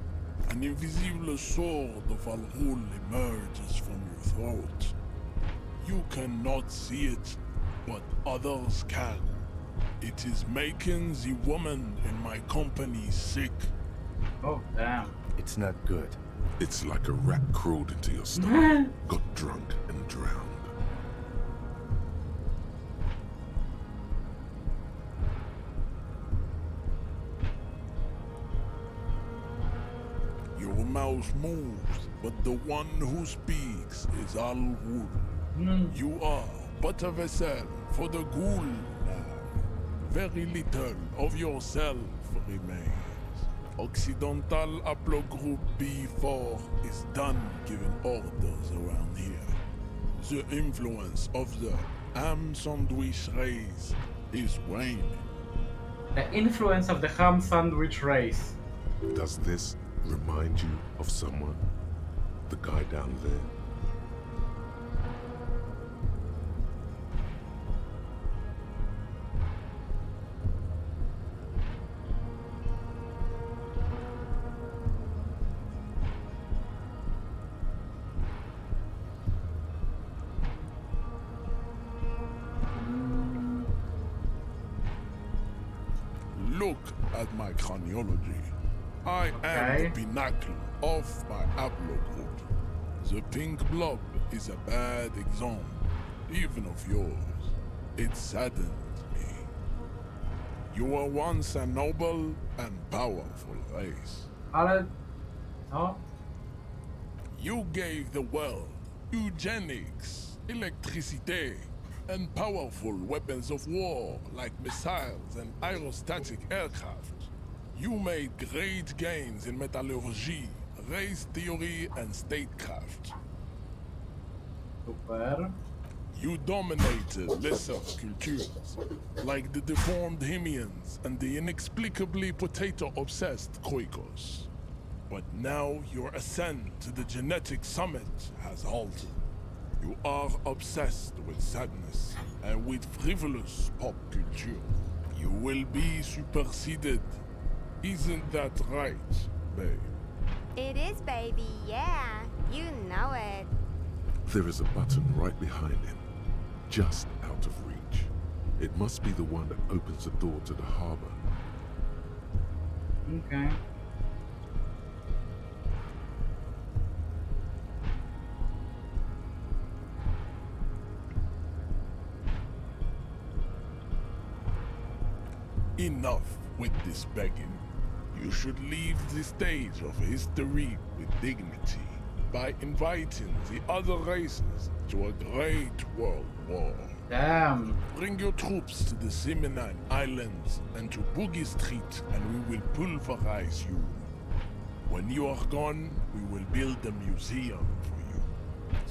[SPEAKER 15] An invisible sword of Al-Ghul emerges from your throat. You cannot see it, but others can. It is making the woman in my company sick.
[SPEAKER 2] Oh, damn.
[SPEAKER 9] It's not good.
[SPEAKER 5] It's like a rat crawled into your stomach, got drunk and drowned.
[SPEAKER 15] Your mouth moves, but the one who speaks is Al-Ghul. You are but a vessel for the Ghul now. Very little of yourself remains. Occidental Haplogroup B4 is done giving orders around here. The influence of the ham sandwich race is waning.
[SPEAKER 2] The influence of the ham sandwich race.
[SPEAKER 5] Does this remind you of someone? The guy down there?
[SPEAKER 15] Look at my craniology. I am the pinnacle of my haplogroup. The pink blob is a bad example, even of yours. It saddens me. You were once a noble and powerful race.
[SPEAKER 2] Ale... No.
[SPEAKER 15] You gave the world eugenics, electricity, and powerful weapons of war like missiles and aerostatic aircraft. You made great gains in metallurgy, race theory, and statecraft.
[SPEAKER 2] Super.
[SPEAKER 15] You dominated lesser cultures, like the deformed Hemians and the inexplicably potato-obsessed Khoikos. But now your ascent to the genetic summit has halted. You are obsessed with sadness and with frivolous pop culture. You will be superseded. Isn't that right, babe?
[SPEAKER 19] It is, baby, yeah. You know it.
[SPEAKER 5] There is a button right behind him, just out of reach. It must be the one that opens the door to the harbor.
[SPEAKER 2] Okay.
[SPEAKER 5] Enough with this begging. You should leave the stage of history with dignity by inviting the other races to a great world war.
[SPEAKER 2] Damn.
[SPEAKER 5] Bring your troops to the Seminine Islands and to Boogie Street, and we will pulverize you. When you are gone, we will build a museum for you.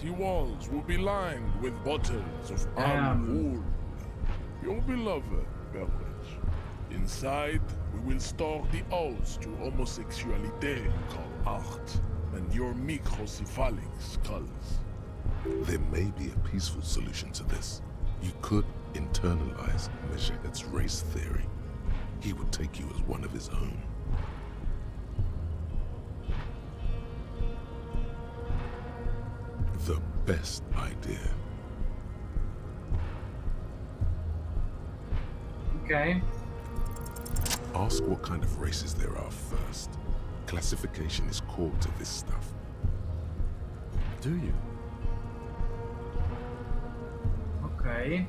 [SPEAKER 5] The walls will be lined with bottles of Al-Ghul, your beloved beverage. Inside, we will store the odes to homosexuality called art, and your microcephalic skulls. There may be a peaceful solution to this. You could internalize Meshekat's race theory. He would take you as one of his own. The best idea.
[SPEAKER 2] Okay.
[SPEAKER 5] Ask what kind of races there are first. Classification is core to this stuff.
[SPEAKER 9] Do you?
[SPEAKER 2] Okay.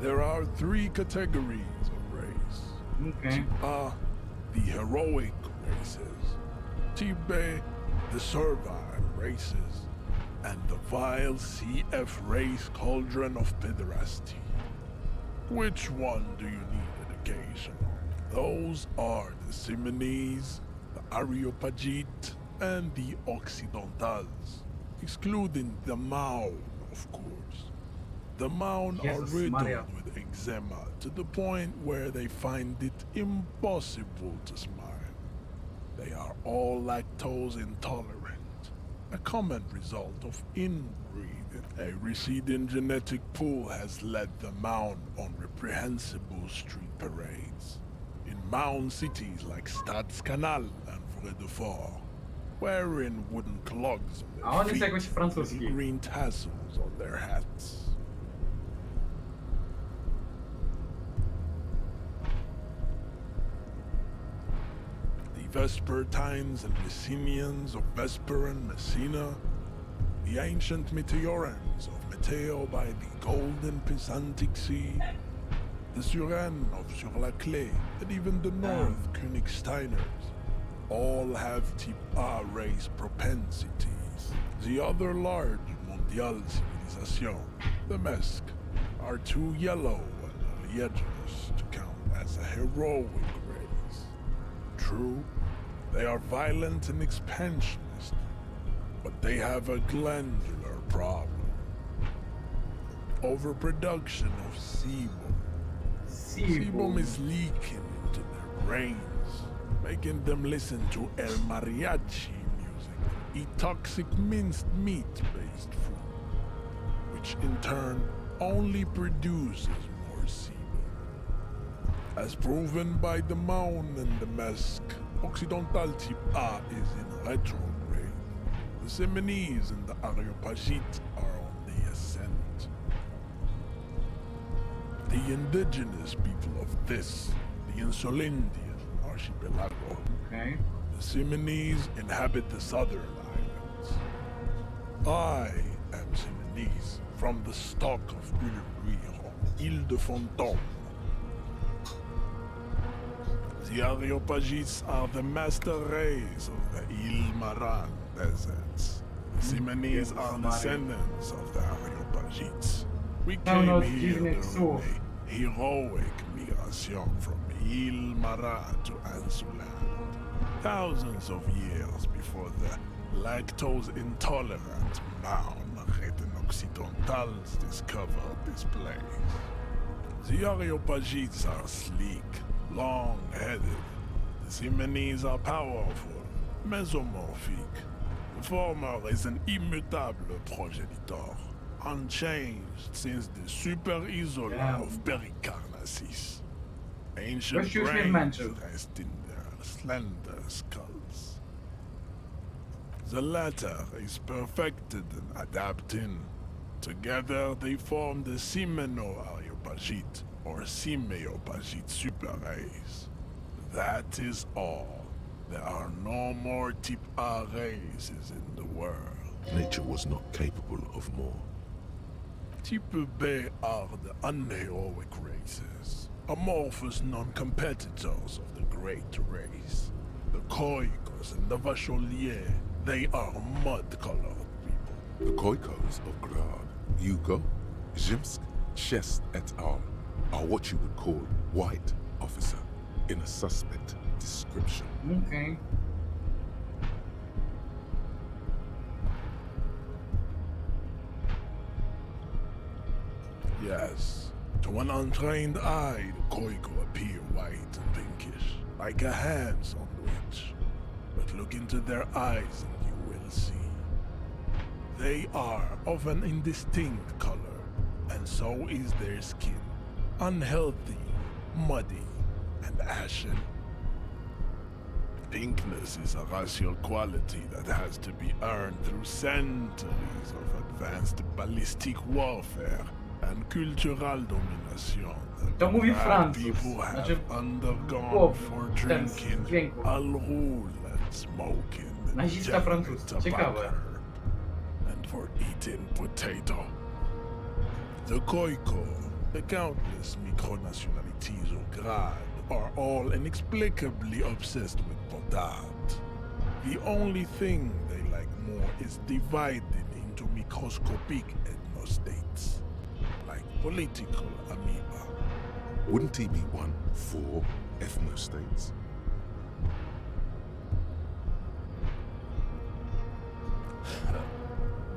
[SPEAKER 5] There are 3 categories of race.
[SPEAKER 2] Okay.
[SPEAKER 5] A, the heroic races. B, the servile races. And the vile CF race cauldron of pederasty. Which one do you need education on? Those are the Simonese, the Areopagite, and the Occidentals, excluding the Maun, of course. The Maun are riddled with eczema to the point where they find it impossible to smile. They are all lactose intolerant, a common result of inbreeding. A receding genetic pool has led the Maun on reprehensible street parades. In Maun cities like Stadskanal and Vredefort, wearing wooden clogs on their feet and green tassels on their hats. The Vespertines and Messenians of Vesper and Messina, the ancient Meteorans of Meteo by the golden Pisantic Sea, the Suren of Sur-la-Clé, and even the North Königsteiners, all have type A race propensities. The other large Mondial civilization, the Mesk, are too yellow and oleaginous to count as a heroic race. True, they are violent and expansionist, but they have a glandular problem. Overproduction of sebum. Sebum is leaking into their brains, making them listen to El Mariachi music, eat toxic minced meat-based food, which in turn only produces more sebum. As proven by the Maun and the Mesk, Occidental type A is in retrograde. The Simonese and the Areopagite are on the ascent. The indigenous people of this, the Insulindian archipelago, the Simonese inhabit the southern islands. I am Simonese, from the stock of Ile de Fantôme. The Areopagites are the master race of the Ile Maran deserts. The Simonese are descendants of the Areopagites. We came here during a heroic migration from Ile Maran to Ansuland, thousands of years before the lactose-intolerant Maun-ridden Occidentals discovered this place. The Areopagites are sleek, long-headed. The Simonese are powerful, mesomorphic. The former is an immutable progenitor, unchanged since the Super Isola of Pericarnassus. Ancient brains rest in their slender skulls. The latter is perfected and adapting. Together they form the Simeno-Areopagite, or Simeopagite super race. That is all. There are no more type A races in the world. Nature was not capable of more.
[SPEAKER 15] Type B are the unheroic races, amorphous non-competitors of the great race. The Khoikos and the Vacholier, they are mud-colored people.
[SPEAKER 5] The Khoikos of Grad, Yugo, Zhimsk, Shest et al. Are what you would call white officer in a suspect description.
[SPEAKER 2] Okay.
[SPEAKER 15] Yes, to an untrained eye, the Khoiko appear white and pinkish, like a hand sandwich. But look into their eyes and you will see. They are of an indistinct color, and so is their skin. Unhealthy, muddy, and ashen. Pinkness is a racial quality that has to be earned through centuries of advanced ballistic warfare and cultural domination
[SPEAKER 2] To mówi
[SPEAKER 15] that
[SPEAKER 2] Francuz.
[SPEAKER 15] people have
[SPEAKER 2] Znaczy,
[SPEAKER 15] undergone for drinking, alcohol and smoking,
[SPEAKER 2] Nazista francuska. Ciekawe.
[SPEAKER 15] and for eating potato. The Khoiko, the countless micronationalities of Grad, are all inexplicably obsessed with potat. The only thing they like more is dividing into microscopic ethnostates, like political amoeba.
[SPEAKER 5] Wouldn't he be one for ethnostates?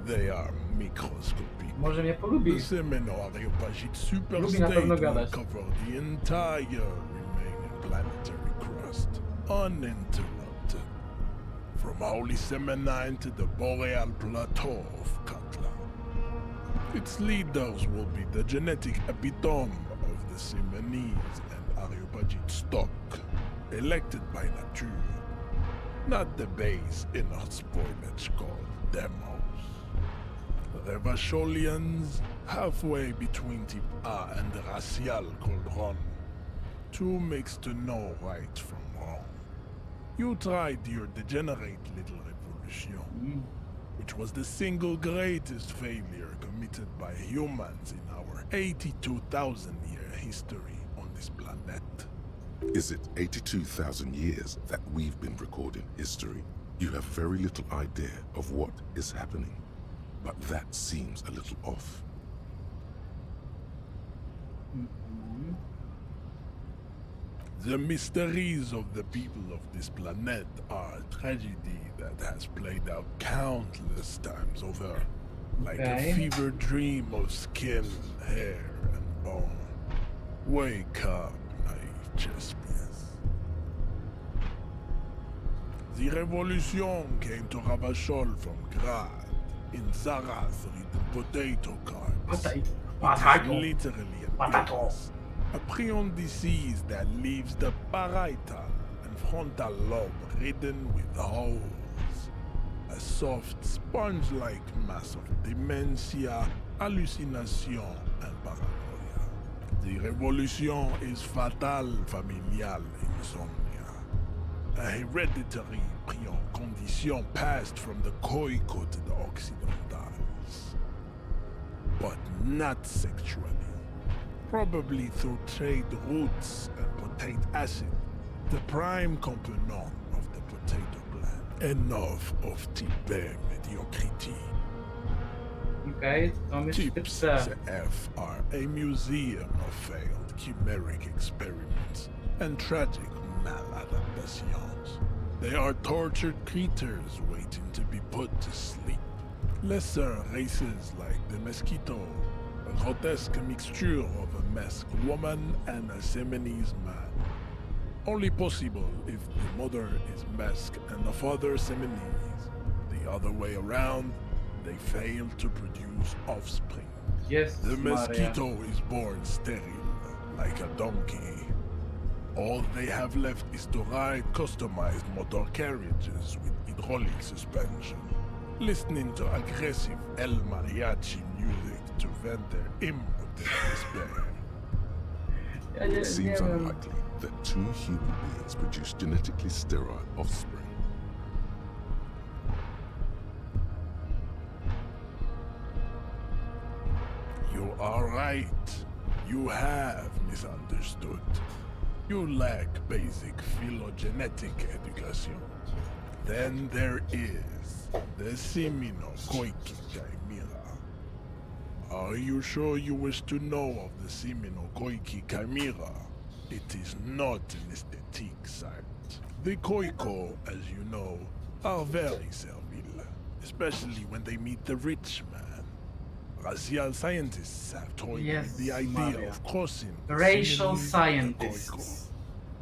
[SPEAKER 15] They are microscopic.
[SPEAKER 2] Może mnie polubi.
[SPEAKER 15] The Semenoareopagite super
[SPEAKER 2] Lubi na
[SPEAKER 15] state
[SPEAKER 2] pewno
[SPEAKER 15] will
[SPEAKER 2] gadać.
[SPEAKER 15] cover the entire remaining planetary crust, uninterrupted. From Holy Semenine to the Boreal Plateau of Katla. Its leaders will be the genetic epitome of the Semenese and Areopagite stock, elected by nature, not the base inner spoilage called demos. The Vacholians, halfway between Type A and the Racial called Ron. Two mixed to know right from wrong. You tried your degenerate little revolution, which was the single greatest failure committed by humans in our 82,000-year history on this planet.
[SPEAKER 5] Is it 82,000 years that we've been recording history? You have very little idea of what is happening, but that seems a little off.
[SPEAKER 15] The mysteries of the people of this planet are a tragedy that has played out countless times over, like a fever dream of skin, hair, and bone. Wake up, naive chess-piece. The revolution came to Ravachol from Grad, in Zarath written potato cards. It is literally an illness, a prion disease that leaves the parietal and frontal lobe ridden with holes. A soft, sponge-like mass of dementia, hallucination, and paranoia. The revolution is fatal familial insomnia, a hereditary prion condition passed from the Khoiko to the Occidentals. But not sexually. Probably through trade roots and potate acid, the prime component of the potato plant. Enough of type mediocrity.
[SPEAKER 2] Okay,
[SPEAKER 15] Types F are a museum of failed chimeric experiments and tragic maladaptations. They are tortured creatures waiting to be put to sleep. Lesser races like the mosquito, a grotesque mixture of a masked woman and a Semenese man. Only possible if the mother is masked and the father Semenese. The other way around, they fail to produce offspring.
[SPEAKER 2] Yes,
[SPEAKER 15] the mosquito is born sterile, like a donkey. All they have left is to ride customized motor carriages with hydraulic suspension, listening to aggressive El Mariachi music to vent their impotent despair.
[SPEAKER 5] It seems unlikely that two human beings produce genetically sterile offspring. All right, you have misunderstood. You lack basic phylogenetic education. Then there is the Semino Koiki Chimera. Are you sure you wish to know of the Semino Koiki Chimera? It is not an aesthetic site. The Koiko, as you know, are very servile, especially when they meet the rich man. Racial scientists have toyed with the idea
[SPEAKER 2] Maria.
[SPEAKER 5] of crossing the
[SPEAKER 2] Racial
[SPEAKER 5] Semini and the Koiko
[SPEAKER 2] scientists.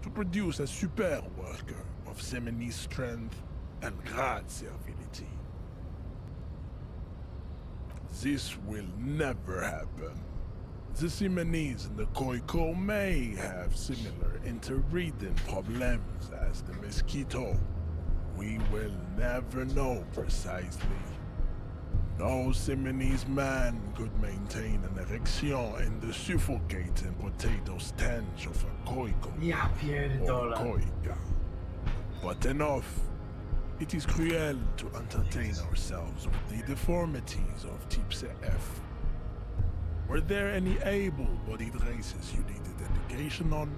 [SPEAKER 5] to produce a super worker of Semini strength and great servility. This will never happen. The Simonese and the Koiko may have similar interbreeding problems as the mosquito. We will never know precisely. No Simonese man could maintain an erection in the suffocating potato stench of a Koiko
[SPEAKER 2] Ja
[SPEAKER 5] or
[SPEAKER 2] pierdolę.
[SPEAKER 5] Koika. But enough. It is cruel to entertain ourselves with the deformities of Type CF. Were there any able-bodied races you needed education on?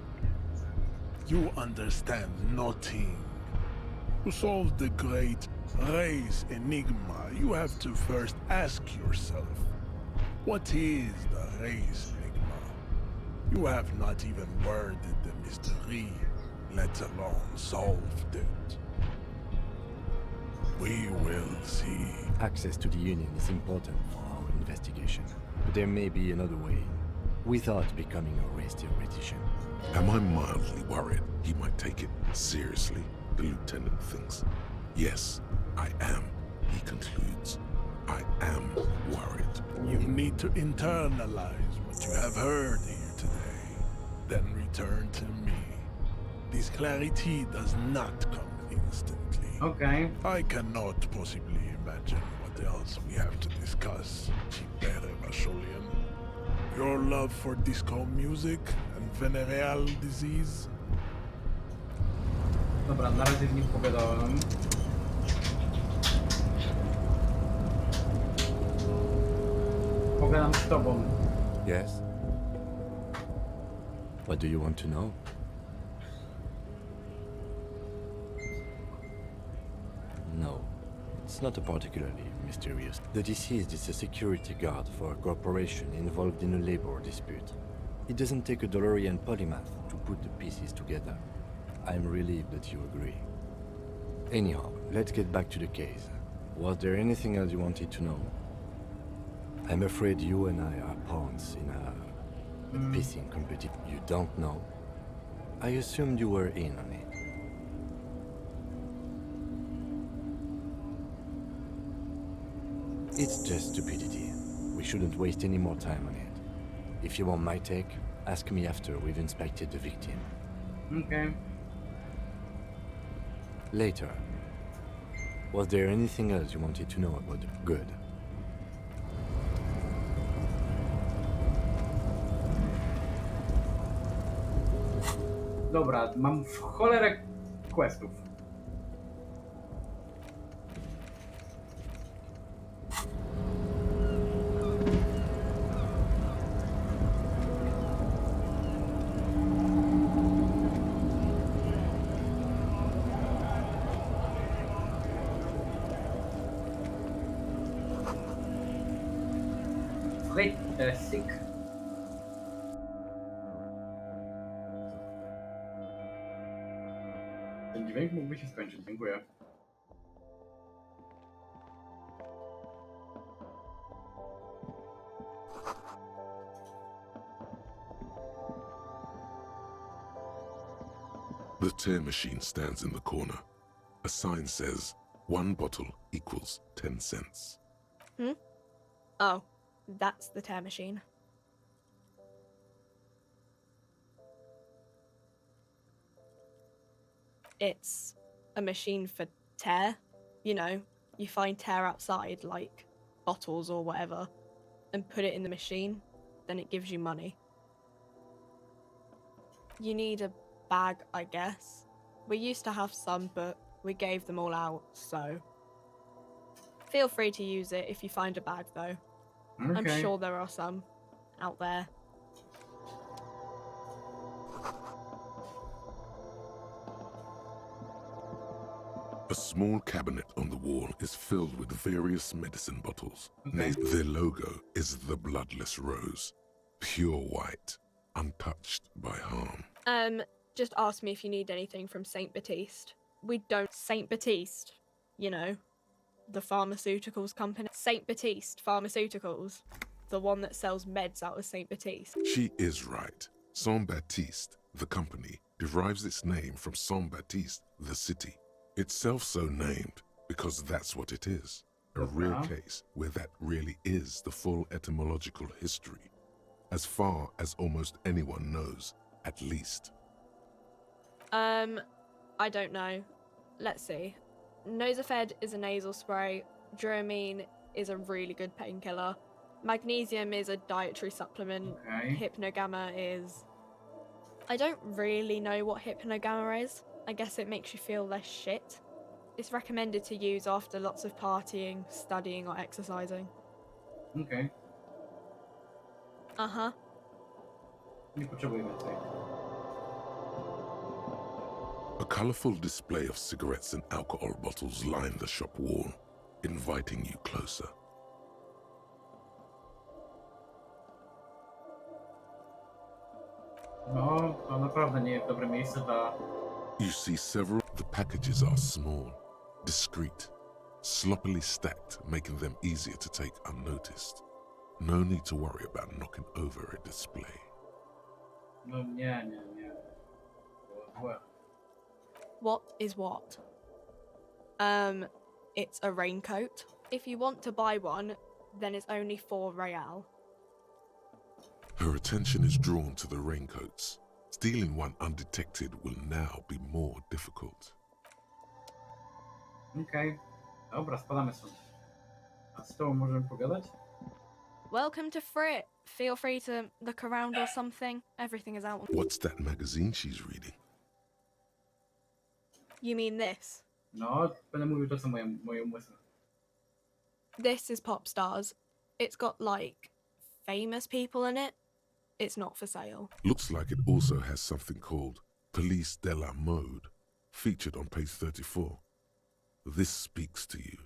[SPEAKER 5] You understand nothing. To solve the great race enigma, you have to first ask yourself, what is the race enigma? You have not even worded the mystery, let alone solved it. We will see.
[SPEAKER 9] Access to the Union is important for our investigation, but there may be another way without becoming a race theoretician.
[SPEAKER 5] Am I mildly worried he might take it seriously? The lieutenant thinks. Yes, I am, he concludes. I am worried. You need to internalize what you have heard here today, then return to me. This clarity does not come instantly.
[SPEAKER 2] Okay.
[SPEAKER 5] I cannot possibly imagine what else we have to discuss, Chipere Vasholian. Your love for disco music and venereal disease?
[SPEAKER 2] Dobra, na razie z nim pogadałem. Pogadam z tobą.
[SPEAKER 9] Yes? What do you want to know? No, it's not a particularly mysterious. The deceased is a security guard for a corporation involved in a labor dispute. It doesn't take a DeLorean polymath to put the pieces together. I'm relieved that you agree. Anyhow, let's get back to the case. Was there anything else you wanted to know? I'm afraid you and I are pawns in a pissing competition. You don't know? I assumed you were in on it. It's just stupidity. We shouldn't waste any more time on it. If you want my take, ask me after we've inspected the victim.
[SPEAKER 2] Okay.
[SPEAKER 9] Later. Was there anything else you wanted to know about the good?
[SPEAKER 2] Dobra, mam w cholerę questów. Sick. Ten dźwięk mógłby się skończyć, dziękuję.
[SPEAKER 5] The tear machine stands in the corner. A sign says, 1 bottle equals 10 cents.
[SPEAKER 1] Hmm? Oh, that's the tear machine. It's a machine for tear. You know, you find tear outside, like bottles or whatever, and put it in the machine, then it gives you money. You need a bag, I guess. We used to have some, but we gave them all out, so... Feel free to use it if you find a bag, though. I'm
[SPEAKER 2] Okay.
[SPEAKER 1] sure there are some. out there.
[SPEAKER 5] A small cabinet on the wall is filled with various medicine bottles. Their logo is the bloodless rose, pure white, untouched by harm.
[SPEAKER 1] Just ask me if you need anything from Saint Baptiste. We don't. Saint Baptiste, you know, the pharmaceuticals company. Saint Baptiste Pharmaceuticals, the one that sells meds out of Saint Baptiste.
[SPEAKER 5] She is right. Saint Baptiste, the company, derives its name from Saint Baptiste, the city. Itself so named because that's what it is. A real case where that really is the full etymological history, as far as almost anyone knows, at least.
[SPEAKER 1] I don't know. Let's see. Nosafed is a nasal spray. Dramamine is a really good painkiller. Magnesium is a dietary supplement. Hypnogamma is... I don't really know what Hypnogamma is. I guess it makes you feel less shit. It's recommended to use after lots of partying, studying, or exercising.
[SPEAKER 2] Okay.
[SPEAKER 1] Uh-huh.
[SPEAKER 2] Nie potrzebuję więcej.
[SPEAKER 5] A colourful display of cigarettes and alcohol bottles line the shop wall, inviting you closer.
[SPEAKER 2] No, to naprawdę nie jest dobre miejsce dla...
[SPEAKER 5] You see several. The packages are small, discreet, sloppily stacked, making them easier to take unnoticed. No need to worry about knocking over a display.
[SPEAKER 2] No nie.
[SPEAKER 1] What is what? It's a raincoat. If you want to buy one, then it's only 4 real.
[SPEAKER 5] Her attention is drawn to the raincoats. Stealing one undetected will now be more difficult.
[SPEAKER 2] Okej. Dobra, spadamy stąd. A z tobą możemy pogadać?
[SPEAKER 1] Welcome to Frit. Feel free to look around or something. Everything is out.
[SPEAKER 5] What's that magazine she's reading?
[SPEAKER 1] You mean this?
[SPEAKER 2] No, będę mówił to, co moje umysły.
[SPEAKER 1] This is Pop Stars. It's got, like, famous people in it. It's not for sale.
[SPEAKER 5] Looks like it also has something called Police de la Mode, featured on page 34. This speaks to you.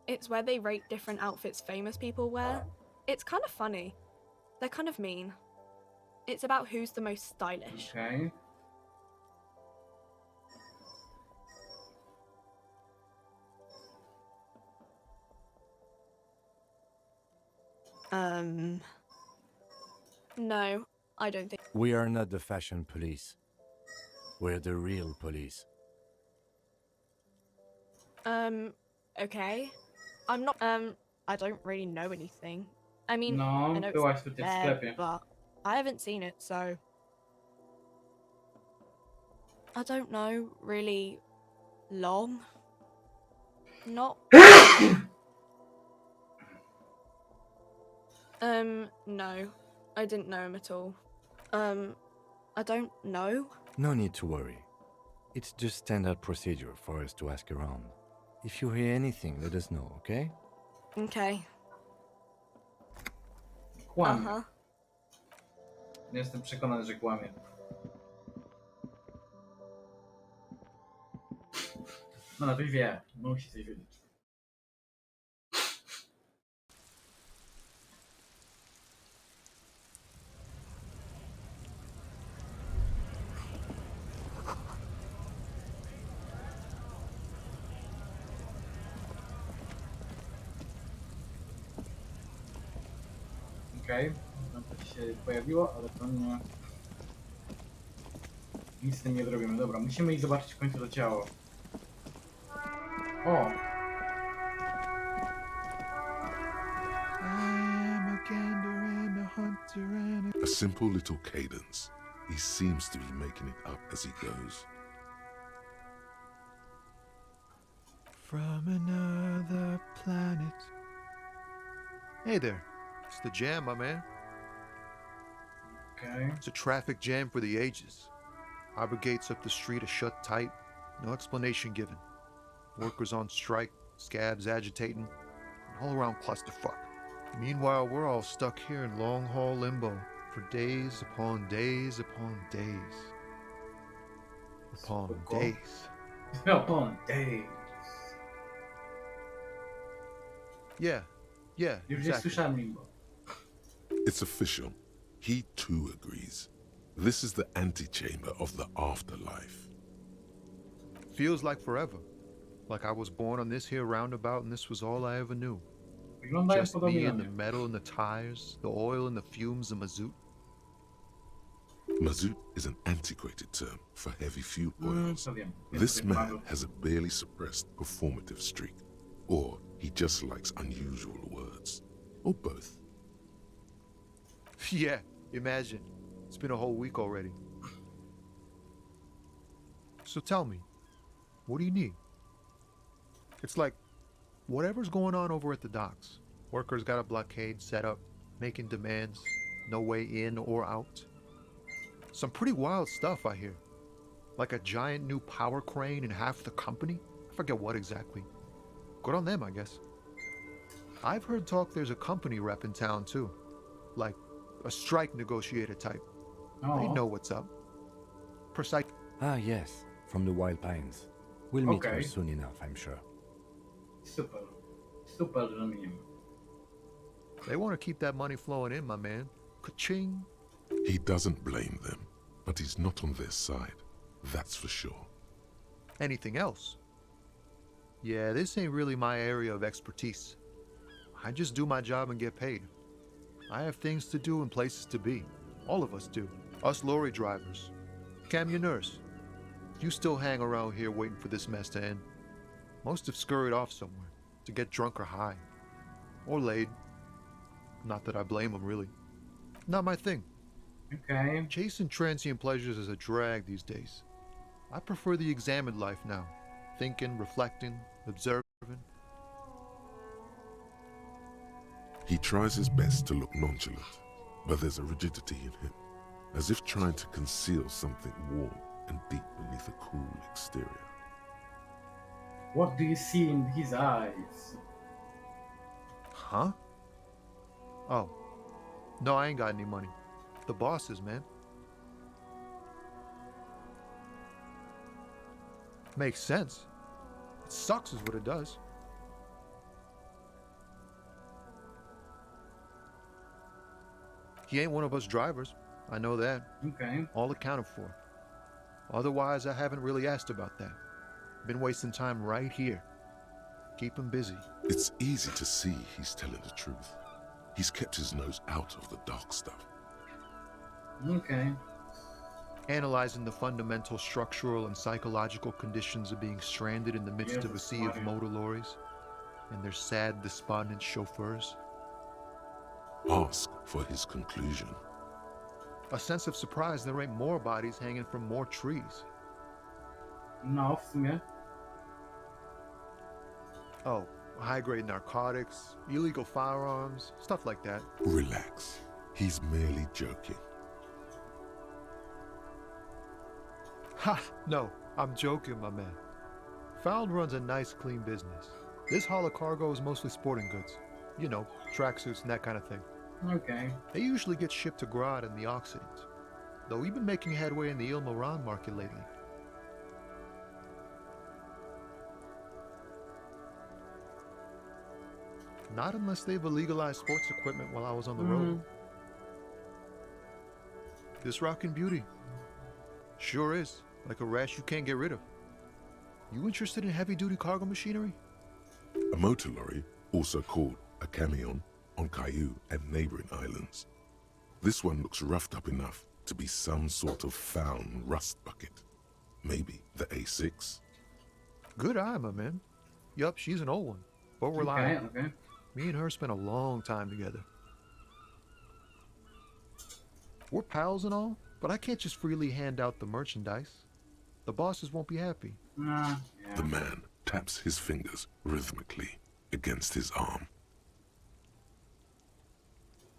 [SPEAKER 1] It's where they rate different outfits famous people wear. It's kind of funny. They're kind of mean. It's about who's the most stylish.
[SPEAKER 2] Okay.
[SPEAKER 1] No, I don't think.
[SPEAKER 9] We are not the fashion police. We're the real police.
[SPEAKER 1] Okay. I'm not, I don't really know anything. I mean,
[SPEAKER 2] No,
[SPEAKER 1] I know
[SPEAKER 2] byłaś
[SPEAKER 1] it's
[SPEAKER 2] tutaj w
[SPEAKER 1] there,
[SPEAKER 2] sklepie.
[SPEAKER 1] but I haven't seen it, so... I don't know, really long? Not... no. I didn't know him at all. I don't know.
[SPEAKER 9] No need to worry. It's just standard procedure for us to ask around. If you hear anything, let us know, okay?
[SPEAKER 1] Okay.
[SPEAKER 2] Kłamie.
[SPEAKER 1] Uh-huh.
[SPEAKER 2] Jestem przekonany, że kłamie. No na to wie, musi coś wiedzieć. Okej, to się pojawiło, ale to nie... Nic z tym nie zrobimy. Dobra, musimy ich zobaczyć w końcu to ciało. O!
[SPEAKER 5] A simple little cadence. He seems to be making it up as he goes.
[SPEAKER 18] From another planet. Hey there. It's the jam, my man.
[SPEAKER 2] Okay.
[SPEAKER 18] It's a traffic jam for the ages. Harbor gates up the street are shut tight. No explanation given. Workers on strike, scabs agitating, an all-around clusterfuck. Meanwhile, we're all stuck here in long-haul limbo for days upon days upon days. Upon days.
[SPEAKER 2] Upon days.
[SPEAKER 18] Yeah, exactly.
[SPEAKER 5] It's official. He too agrees. This is the antechamber of the afterlife.
[SPEAKER 18] Feels like forever. Like I was born on this here roundabout and this was all I ever knew. Just me and the metal and the tires, the oil and the fumes of mazout.
[SPEAKER 5] Mazout is an antiquated term for heavy fuel oils. This man has a barely suppressed performative streak, or he just likes unusual words, or both.
[SPEAKER 18] Yeah, imagine. It's been a whole week already. So tell me, what do you need? It's like, whatever's going on over at the docks. Workers got a blockade set up, making demands, no way in or out. Some pretty wild stuff I hear. Like a giant new power crane in half the company? I forget what exactly. Good on them, I guess. I've heard talk there's a company rep in town too. Like a strike negotiator type. They know what's up. Precise.
[SPEAKER 9] Ah, yes, from the Wild Pines. We'll meet her soon enough, I'm sure.
[SPEAKER 2] Super
[SPEAKER 18] They want to keep that money flowing in, my man. Ka-ching.
[SPEAKER 5] He doesn't blame them, but he's not on their side. That's for sure.
[SPEAKER 18] Anything else? Yeah, this ain't really my area of expertise. I just do my job and get paid. I have things to do and places to be. All of us do. Us lorry drivers. Camionneurs. You still hang around here waiting for this mess to end. Most have scurried off somewhere to get drunk or high. Or laid. Not that I blame them, really. Not my thing.
[SPEAKER 2] Okay.
[SPEAKER 18] Chasing transient pleasures is a drag these days. I prefer the examined life now. Thinking, reflecting, observing.
[SPEAKER 5] He tries his best to look nonchalant, but there's a rigidity in him, as if trying to conceal something warm and deep beneath a cool exterior.
[SPEAKER 2] What do you see in his eyes?
[SPEAKER 18] Huh? Oh. No, I ain't got any money. The bosses, man. Makes sense. It sucks is what it does. He ain't one of us drivers. I know that.
[SPEAKER 2] Okay.
[SPEAKER 18] All accounted for. Otherwise, I haven't really asked about that. Been wasting time right here. Keep him busy.
[SPEAKER 5] It's easy to see he's telling the truth. He's kept his nose out of the dark stuff.
[SPEAKER 2] Okay.
[SPEAKER 18] Analyzing the fundamental structural and psychological conditions of being stranded in the midst of a sea of motor lorries and their sad, despondent chauffeurs.
[SPEAKER 5] Ask for his conclusion.
[SPEAKER 18] A sense of surprise there ain't more bodies hanging from more trees.
[SPEAKER 2] No, yeah.
[SPEAKER 18] Oh, high-grade narcotics, illegal firearms, stuff like that.
[SPEAKER 5] Relax. He's merely joking.
[SPEAKER 18] Ha! No, I'm joking, my man. Found runs a nice, clean business. This haul of cargo is mostly sporting goods. You know, tracksuits and that kind of thing.
[SPEAKER 2] Okay.
[SPEAKER 18] They usually get shipped to Grad and the Occident, though we've been making headway in the Il Moran market lately. Not unless they've illegalized sports equipment while I was on the road. This rockin' beauty. Sure is, like a rash you can't get rid of. You interested in heavy-duty cargo machinery?
[SPEAKER 5] A motor lorry, also called a camion, on Caillou and neighboring islands. This one looks roughed up enough to be some sort of found rust bucket. Maybe the A6.
[SPEAKER 18] Good eye, my man. Yup, she's an old one, but reliable.
[SPEAKER 2] Okay.
[SPEAKER 18] Me and her spent a long time together. We're pals and all, but I can't just freely hand out the merchandise. The bosses won't be happy.
[SPEAKER 5] The man taps his fingers rhythmically against his arm.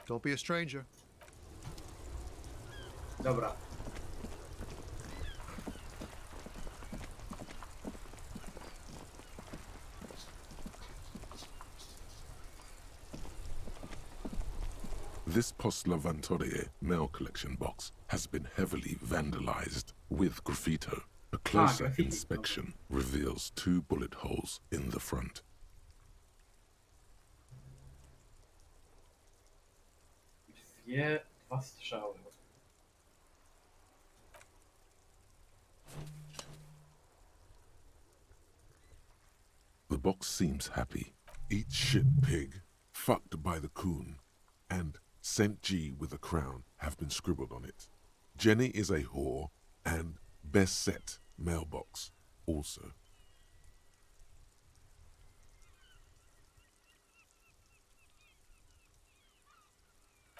[SPEAKER 18] Don't be a stranger.
[SPEAKER 2] Dobra.
[SPEAKER 5] This Postlavantorie mail collection box has been heavily vandalized with graffito. A closer inspection reveals 2 bullet holes in the front.
[SPEAKER 2] Dwa strzały.
[SPEAKER 5] The box seems happy. Eat shit pig, fucked by the coon, and St. G with a crown have been scribbled on it. Jenny is a whore, and best set mailbox also.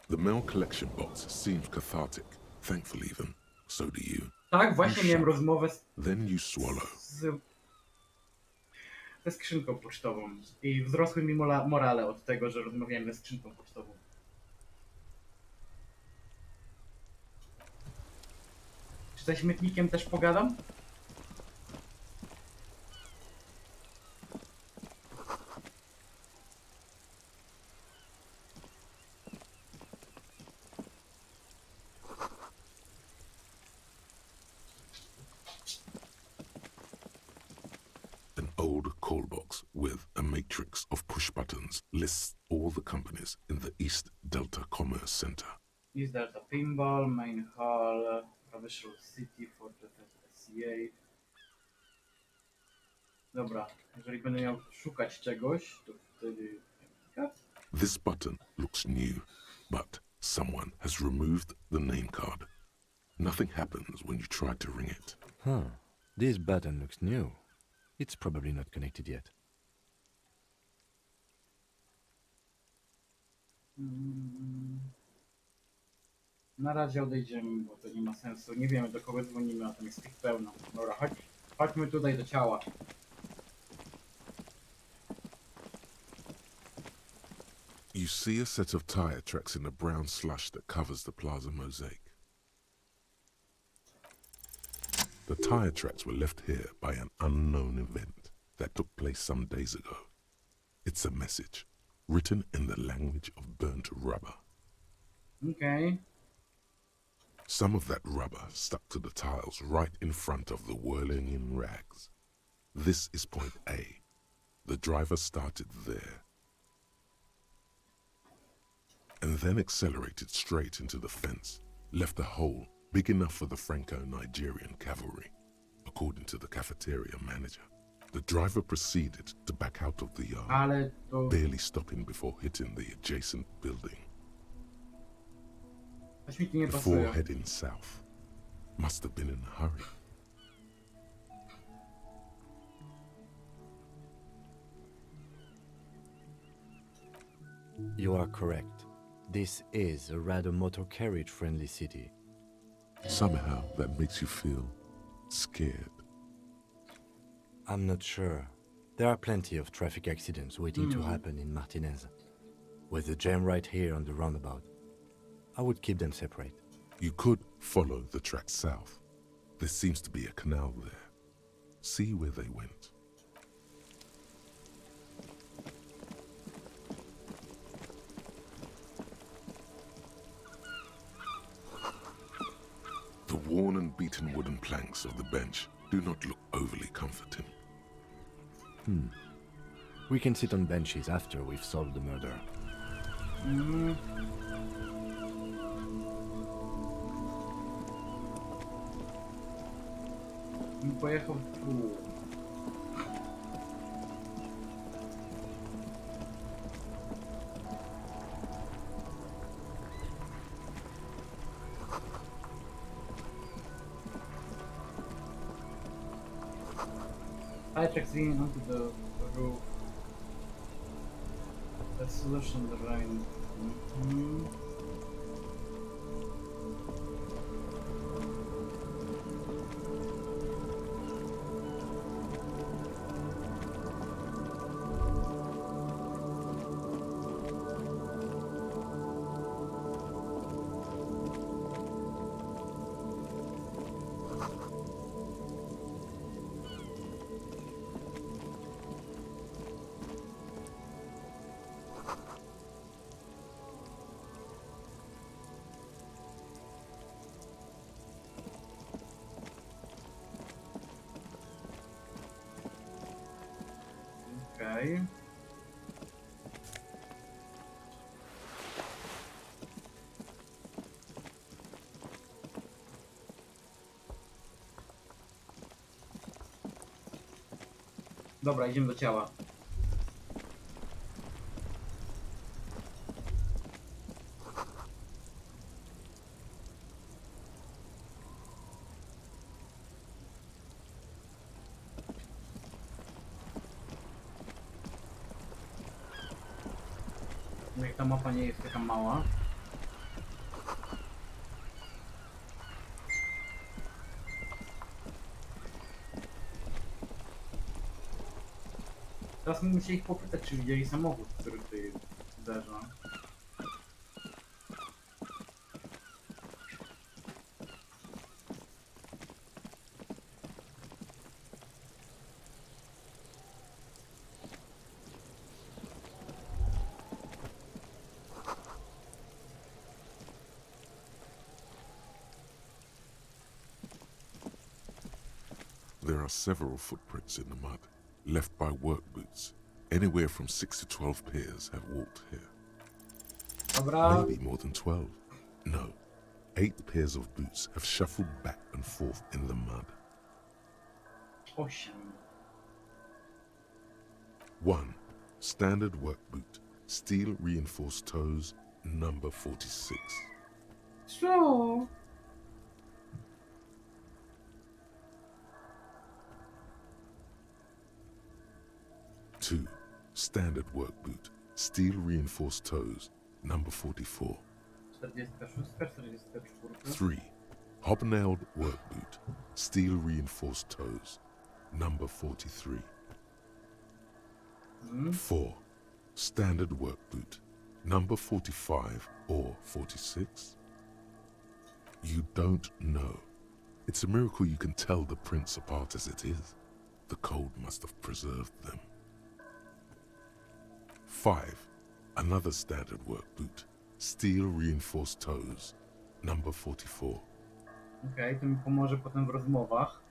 [SPEAKER 5] The mail collection box seems cathartic. Thankfully then, so do you.
[SPEAKER 2] Tak, właśnie miałem rozmowę
[SPEAKER 5] Then you swallow.
[SPEAKER 2] ze skrzynką pocztową i wzrosły mi morale od tego, że rozmawiałem ze skrzynką pocztową. Czy ze śmietnikiem też pogadam?
[SPEAKER 5] An old call box with a matrix of push buttons lists all the companies in the East Delta Commerce Center.
[SPEAKER 2] East Delta Pinball, Main Hall, Provincial City, Fortress SCA. Dobra, jeżeli będę miał szukać czegoś, to wtedy...
[SPEAKER 5] This button looks new, but someone has removed the name card. Nothing happens when you try to ring it.
[SPEAKER 9] Huh. This button looks new. It's probably not connected yet.
[SPEAKER 2] Na razie odejdziemy, bo to nie ma sensu. Nie wiemy, do kogo dzwonimy, a tam jest tych pełno. Dobra, chodźmy tutaj do ciała.
[SPEAKER 5] You see a set of tire tracks in the brown slush that covers the plaza mosaic. The tire tracks were left here by an unknown event that took place some days ago. It's a message, written in the language of burnt rubber.
[SPEAKER 2] Okay.
[SPEAKER 5] Some of that rubber stuck to the tiles right in front of the whirling in rags. This is point A. The driver started there, and then accelerated straight into the fence, left a hole big enough for the Franco-Nigerian cavalry, according to the cafeteria manager. The driver proceeded to back out of the yard, barely stopping before hitting the adjacent building. Before heading south, must have been in a hurry.
[SPEAKER 9] You are correct. This is a rather motor carriage-friendly city.
[SPEAKER 5] Somehow that makes you feel scared.
[SPEAKER 9] I'm not sure. There are plenty of traffic accidents waiting to happen in Martinez. With the jam right here on the roundabout, I would keep them separate.
[SPEAKER 5] You could follow the track south. There seems to be a canal there. See where they went. The worn and beaten wooden planks of the bench do not look overly comforting.
[SPEAKER 9] We can sit on benches after we've solved the murder.
[SPEAKER 2] Pojechał tu. Tracks leaning onto the roof. The solution, the rain. Okay. Dobra, idziemy do ciała. Jak ta mapa nie jest taka mała. Teraz bym się ich popytać, czy widzieli samochód, który tutaj uderza.
[SPEAKER 5] There are several footprints in the mud, left by work boots. Anywhere from 6 to 12 pairs have walked here.
[SPEAKER 2] Dobra.
[SPEAKER 5] Maybe more than 12. No, 8 pairs of boots have shuffled back and forth in the mud.
[SPEAKER 2] 8.
[SPEAKER 5] 1. Standard work boot, steel reinforced toes, number 46.
[SPEAKER 2] Co?
[SPEAKER 5] 2. Standard work boot, steel reinforced toes, number 44.
[SPEAKER 2] 46, 44.
[SPEAKER 5] 3. Hobnailed work boot, steel reinforced toes, number 43. 4. Standard work boot, number 45 or 46. You don't know. It's a miracle you can tell the prints apart as it is. The cold must have preserved them. 5. Another standard work boot, steel reinforced toes, number 44.
[SPEAKER 2] Okej, to mi pomoże potem w rozmowach.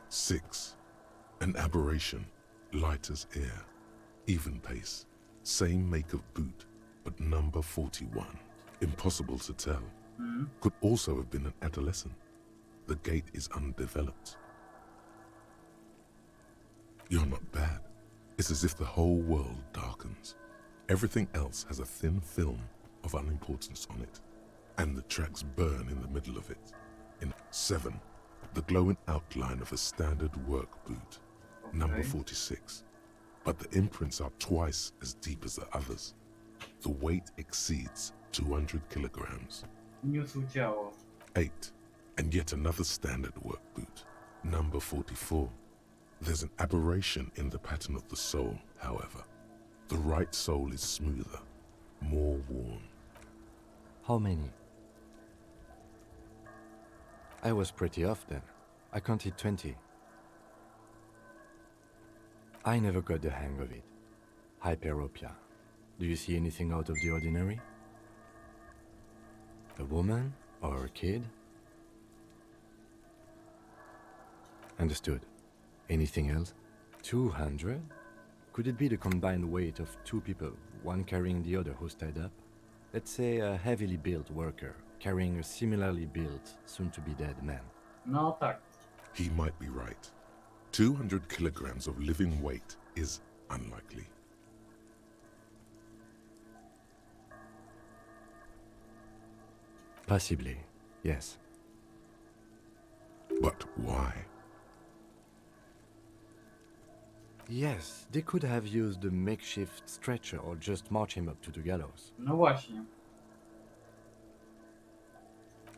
[SPEAKER 5] 6. An aberration, light as air, even pace, same make of boot, but number 41. Impossible to tell. Could also have been an adolescent. The gait is undeveloped. You're not bad. It's as if the whole world darkens. Everything else has a thin film of unimportance on it, and the tracks burn in the middle of it. In 7, the glowing outline of a standard work boot, number 46. But the imprints are twice as deep as the others. The weight exceeds 200 kilograms.
[SPEAKER 2] Niósł ciało.
[SPEAKER 5] 8. And yet another standard work boot, number 44. There's an aberration in the pattern of the sole, however. The right sole is smoother, more worn.
[SPEAKER 9] How many? I was pretty off then. I counted 20. I never got the hang of it. Hyperopia. Do you see anything out of the ordinary? A woman or a kid? Understood. Anything else? 200? Could it be the combined weight of 2 people, one carrying the other who's tied up? Let's say a heavily built worker carrying a similarly built, soon-to-be-dead man.
[SPEAKER 2] No tak.
[SPEAKER 5] He might be right. 200 kilograms of living weight is unlikely.
[SPEAKER 9] Possibly, yes.
[SPEAKER 5] But why?
[SPEAKER 9] Yes, they could have used a makeshift stretcher or just march him up to the gallows.
[SPEAKER 2] No właśnie.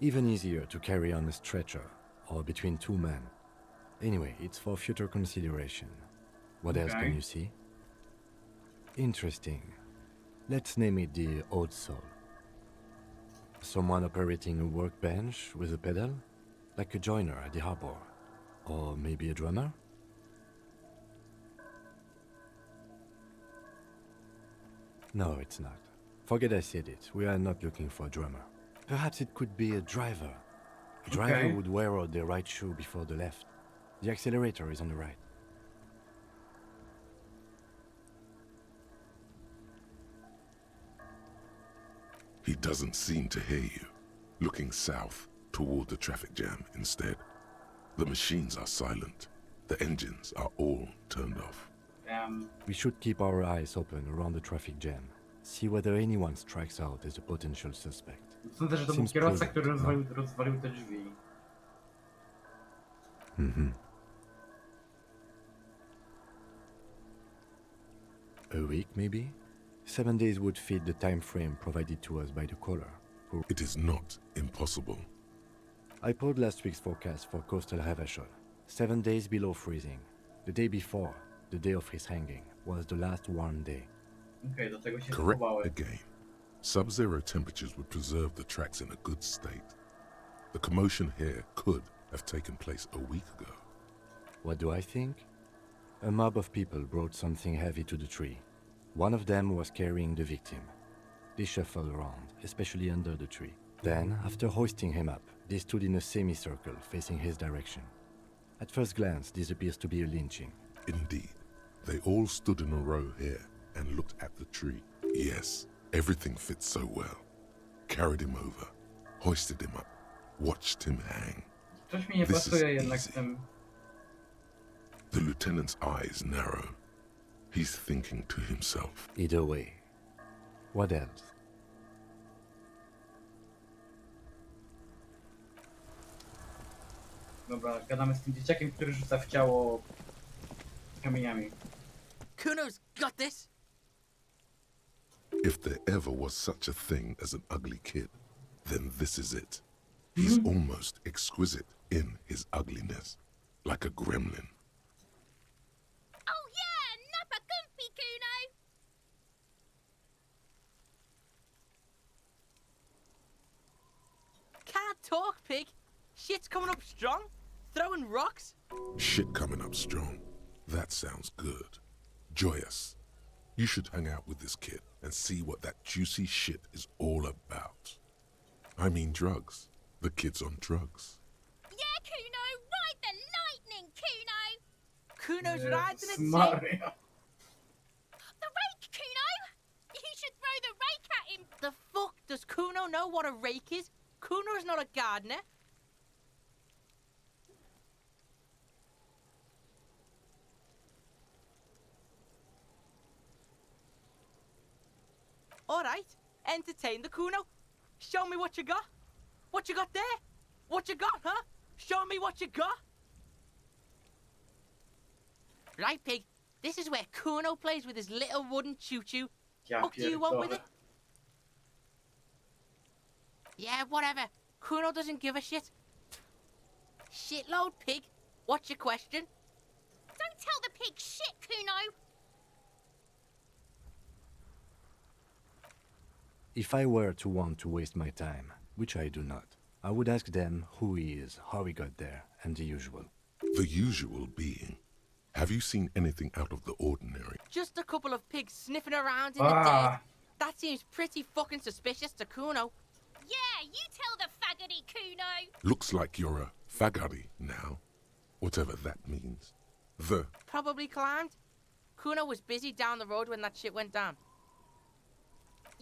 [SPEAKER 9] Even easier to carry on a stretcher, or between 2 men. Anyway, it's for future consideration. What else can you see? Interesting. Let's name it the odd soul. Someone operating a workbench with a pedal? Like a joiner at the harbor. Or maybe a drummer? No, it's not. Forget I said it. We are not looking for a drummer. Perhaps it could be a driver. A driver would wear out the right shoe before the left. The accelerator is on the right.
[SPEAKER 5] It doesn't seem to hear you, looking south toward the traffic jam instead. The machines are silent. The engines are all turned off.
[SPEAKER 9] We should keep our eyes open around the traffic jam. See whether anyone strikes out as a potential suspect.
[SPEAKER 2] Sądzę, że to był
[SPEAKER 9] Seems
[SPEAKER 2] kierowca,
[SPEAKER 9] prudent,
[SPEAKER 2] który
[SPEAKER 9] no?
[SPEAKER 2] rozwalił te drzwi.
[SPEAKER 9] A week, maybe? 7 days would fit the time frame provided to us by the caller.
[SPEAKER 5] It is not impossible.
[SPEAKER 9] I pulled last week's forecast for coastal Havashol. 7 days below freezing. The day before, the day of his hanging, was the last warm day.
[SPEAKER 2] Okej, do tego się
[SPEAKER 5] Correct
[SPEAKER 2] schowałem.
[SPEAKER 5] again. Sub-zero temperatures would preserve the tracks in a good state. The commotion here could have taken place a week ago.
[SPEAKER 9] What do I think? A mob of people brought something heavy to the tree. One of them was carrying the victim. They shuffled around, especially under the tree. Then, after hoisting him up, they stood in a semicircle facing his direction. At first glance, this appears to be a lynching.
[SPEAKER 5] Indeed. They all stood in a row here and looked at the tree. Yes, everything fits so well. Carried him over, hoisted him up, watched him hang.
[SPEAKER 2] Coś mi nie
[SPEAKER 5] This is
[SPEAKER 2] pasuje jednak z
[SPEAKER 5] easy.
[SPEAKER 2] tym.
[SPEAKER 5] The lieutenant's eyes narrow. He's thinking to himself.
[SPEAKER 9] Either way. What else?
[SPEAKER 2] Dobra, gadamy z tym dzieciakiem, który rzuca w ciało kamieniami.
[SPEAKER 20] Kuno's got this!
[SPEAKER 5] If there ever was such a thing as an ugly kid, then this is it. He's almost exquisite in his ugliness, like a gremlin.
[SPEAKER 19] Oh yeah, nappa gumpy, Kuno!
[SPEAKER 20] Can't talk, pig! Shit's coming up strong! Throwing rocks!
[SPEAKER 5] Shit coming up strong. That sounds good. Joyous. You should hang out with this kid and see what that juicy shit is all about. I mean drugs. The kid's on drugs.
[SPEAKER 19] Yeah, Kuno, ride the lightning, Kuno!
[SPEAKER 20] Kuno's riding it, see?
[SPEAKER 2] Maria.
[SPEAKER 19] The rake, Kuno! You should throw the rake at him!
[SPEAKER 20] The fuck? Does Kuno know what a rake is? Kuno's not a gardener. Alright, entertain the Kuno. Show me what you got. What you got there? What you got, huh? Show me what you got. Right, pig. This is where Kuno plays with his little wooden choo-choo. What do you want with it? Yeah, whatever. Kuno doesn't give a shit. Shitload, pig. What's your question?
[SPEAKER 19] Don't tell the pig shit, Kuno!
[SPEAKER 9] If I were to want to waste my time, which I do not, I would ask them who he is, how he got there, and the usual.
[SPEAKER 5] The usual being. Have you seen anything out of the ordinary?
[SPEAKER 20] Just a couple of pigs sniffing around in the dirt. That seems pretty fucking suspicious to Kuno.
[SPEAKER 19] Yeah, you tell the faggoty, Kuno!
[SPEAKER 5] Looks like you're a faggoty now. Whatever that means. The
[SPEAKER 20] Probably climbed. Kuno was busy down the road when that shit went down.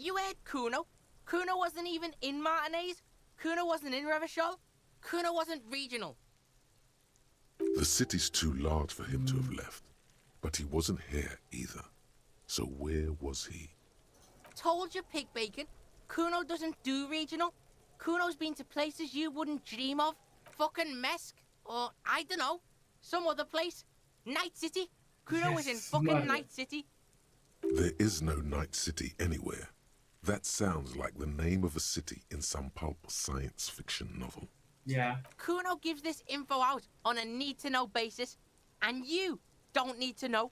[SPEAKER 20] You heard Kuno. Kuno wasn't even in Martinez. Kuno wasn't in Revachol. Kuno wasn't regional.
[SPEAKER 5] The city's too large for him to have left. But he wasn't here either. So where was he?
[SPEAKER 20] Told you, pig bacon. Kuno doesn't do regional. Kuno's been to places you wouldn't dream of. Fucking Mesk. Or, I dunno, some other place. Night City. Kuno was in fucking Night City.
[SPEAKER 5] There is no Night City anywhere. That sounds like the name of a city in some pulp science fiction novel.
[SPEAKER 2] Yeah.
[SPEAKER 20] Kuno gives this info out on a need-to-know basis, and you don't need to know.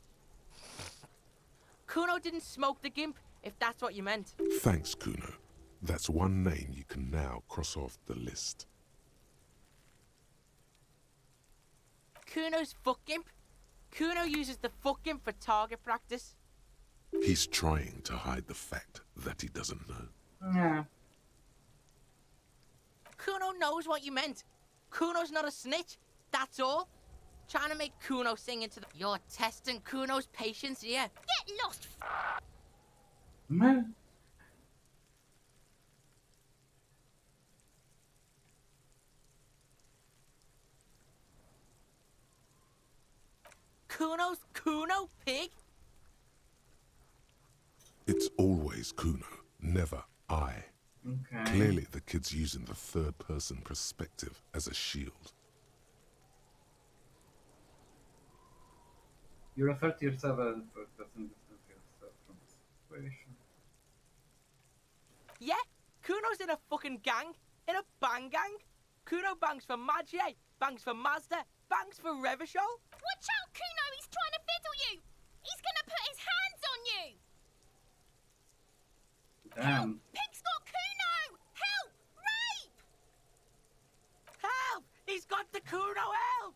[SPEAKER 20] Kuno didn't smoke the gimp, if that's what you meant.
[SPEAKER 5] Thanks, Kuno. That's one name you can now cross off the list.
[SPEAKER 20] Kuno's fuck gimp? Kuno uses the fuck gimp for target practice.
[SPEAKER 5] He's trying to hide the fact that he doesn't know.
[SPEAKER 2] Yeah.
[SPEAKER 20] Kuno knows what you meant. Kuno's not a snitch, that's all. Trying to make Kuno sing into the... You're testing Kuno's patience here.
[SPEAKER 19] Get lost!
[SPEAKER 2] Man.
[SPEAKER 20] Kuno's Kuno, pig?
[SPEAKER 5] It's always Kuno, never I.
[SPEAKER 2] Okay.
[SPEAKER 5] Clearly the kid's using the third-person perspective as a shield.
[SPEAKER 2] You refer to yourself as a third-person distance yourself from the situation.
[SPEAKER 20] Yeah, Kuno's in a fucking gang. In a bang gang. Kuno bangs for Magie, bangs for Mazda, bangs for Revachol.
[SPEAKER 19] Watch out, Kuno! He's trying to fiddle you! He's gonna put his hands on you!
[SPEAKER 2] Damn.
[SPEAKER 19] Pig's got Kuno! Help! Rape!
[SPEAKER 20] Help! He's got the Kuno, help!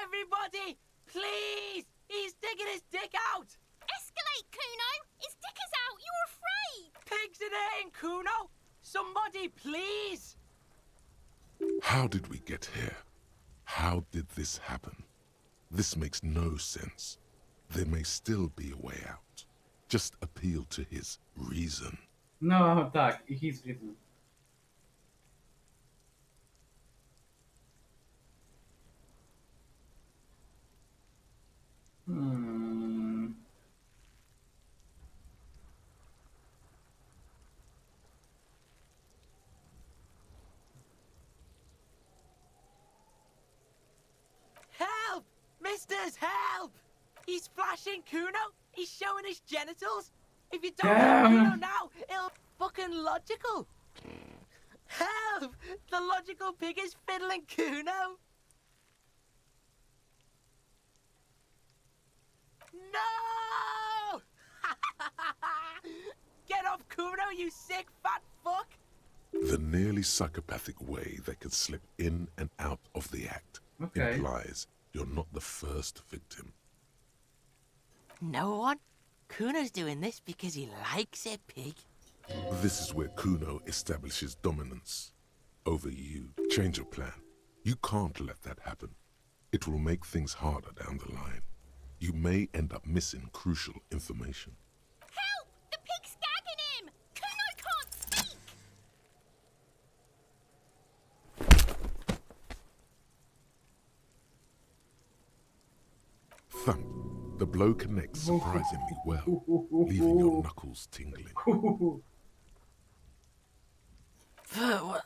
[SPEAKER 20] Everybody, please! He's digging his dick out!
[SPEAKER 19] Escalate, Kuno! His dick is out! You're afraid!
[SPEAKER 20] Pig's in here, Kuno! Somebody, please!
[SPEAKER 5] How did we get here? How did this happen? This makes no sense. There may still be a way out. Just appeal to his reason.
[SPEAKER 2] No, tak, i his reason.
[SPEAKER 20] Help! Misters, help! He's flashing Kuno! He's showing his genitals! If you don't help Kuno now, it'll fucking logical! Help! The logical pig is fiddling Kuno! No! Get off Kuno, you sick fat fuck!
[SPEAKER 5] The nearly psychopathic way they could slip in and out of the act implies you're not the first victim.
[SPEAKER 20] No one? Kuno's doing this because he likes it, pig.
[SPEAKER 5] This is where Kuno establishes dominance over you. Change your plan. You can't let that happen. It will make things harder down the line. You may end up missing crucial information.
[SPEAKER 19] Help! The pig's gagging him! Kuno can't speak!
[SPEAKER 5] Thump. The blow connects surprisingly well, leaving your knuckles tingling.
[SPEAKER 20] What?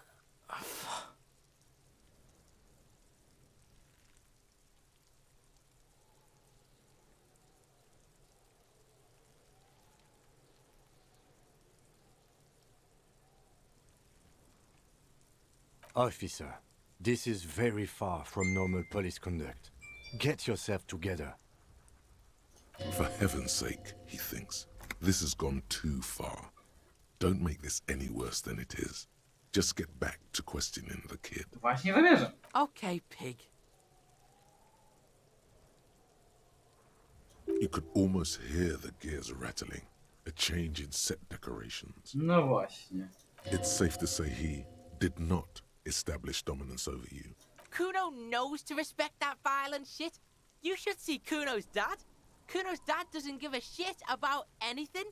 [SPEAKER 9] Officer, this is very far from normal police conduct. Get yourself together.
[SPEAKER 5] For heaven's sake, he thinks, this has gone too far. Don't make this any worse than it is. Just get back to questioning the kid.
[SPEAKER 2] Właśnie zamierzam.
[SPEAKER 20] Okay, pig.
[SPEAKER 5] You could almost hear the gears rattling, a change in set decorations.
[SPEAKER 2] No właśnie.
[SPEAKER 5] It's safe to say he did not establish dominance over you.
[SPEAKER 20] Kuno knows to respect that violent shit. You should see Kuno's dad. Kuno's dad doesn't give a shit about anything.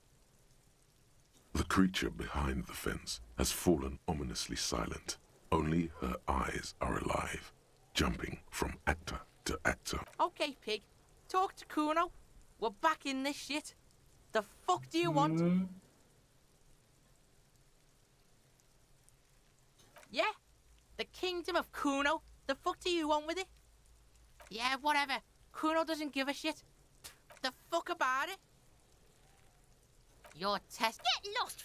[SPEAKER 5] The creature behind the fence has fallen ominously silent. Only her eyes are alive, jumping from actor to actor.
[SPEAKER 20] Okay, pig. Talk to Kuno. We're back in this shit. The fuck do you want? Yeah? The kingdom of Kuno? The fuck do you want with it? Yeah, whatever. Kuno doesn't give a shit. The fuck about it? Your test.
[SPEAKER 19] Get lost!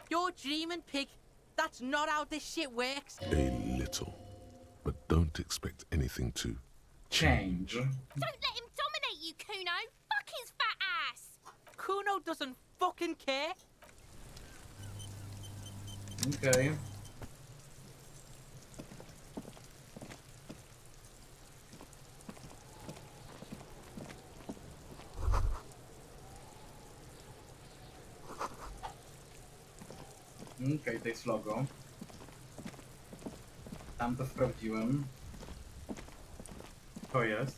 [SPEAKER 20] You're dreaming, pig. That's not how this shit works.
[SPEAKER 5] A little, but don't expect anything to change.
[SPEAKER 19] Don't let him dominate you, Kuno! Fuck his fat ass!
[SPEAKER 20] Kuno doesn't fucking care.
[SPEAKER 2] Okay. Okej, to jest logo. Tam to sprawdziłem. To jest.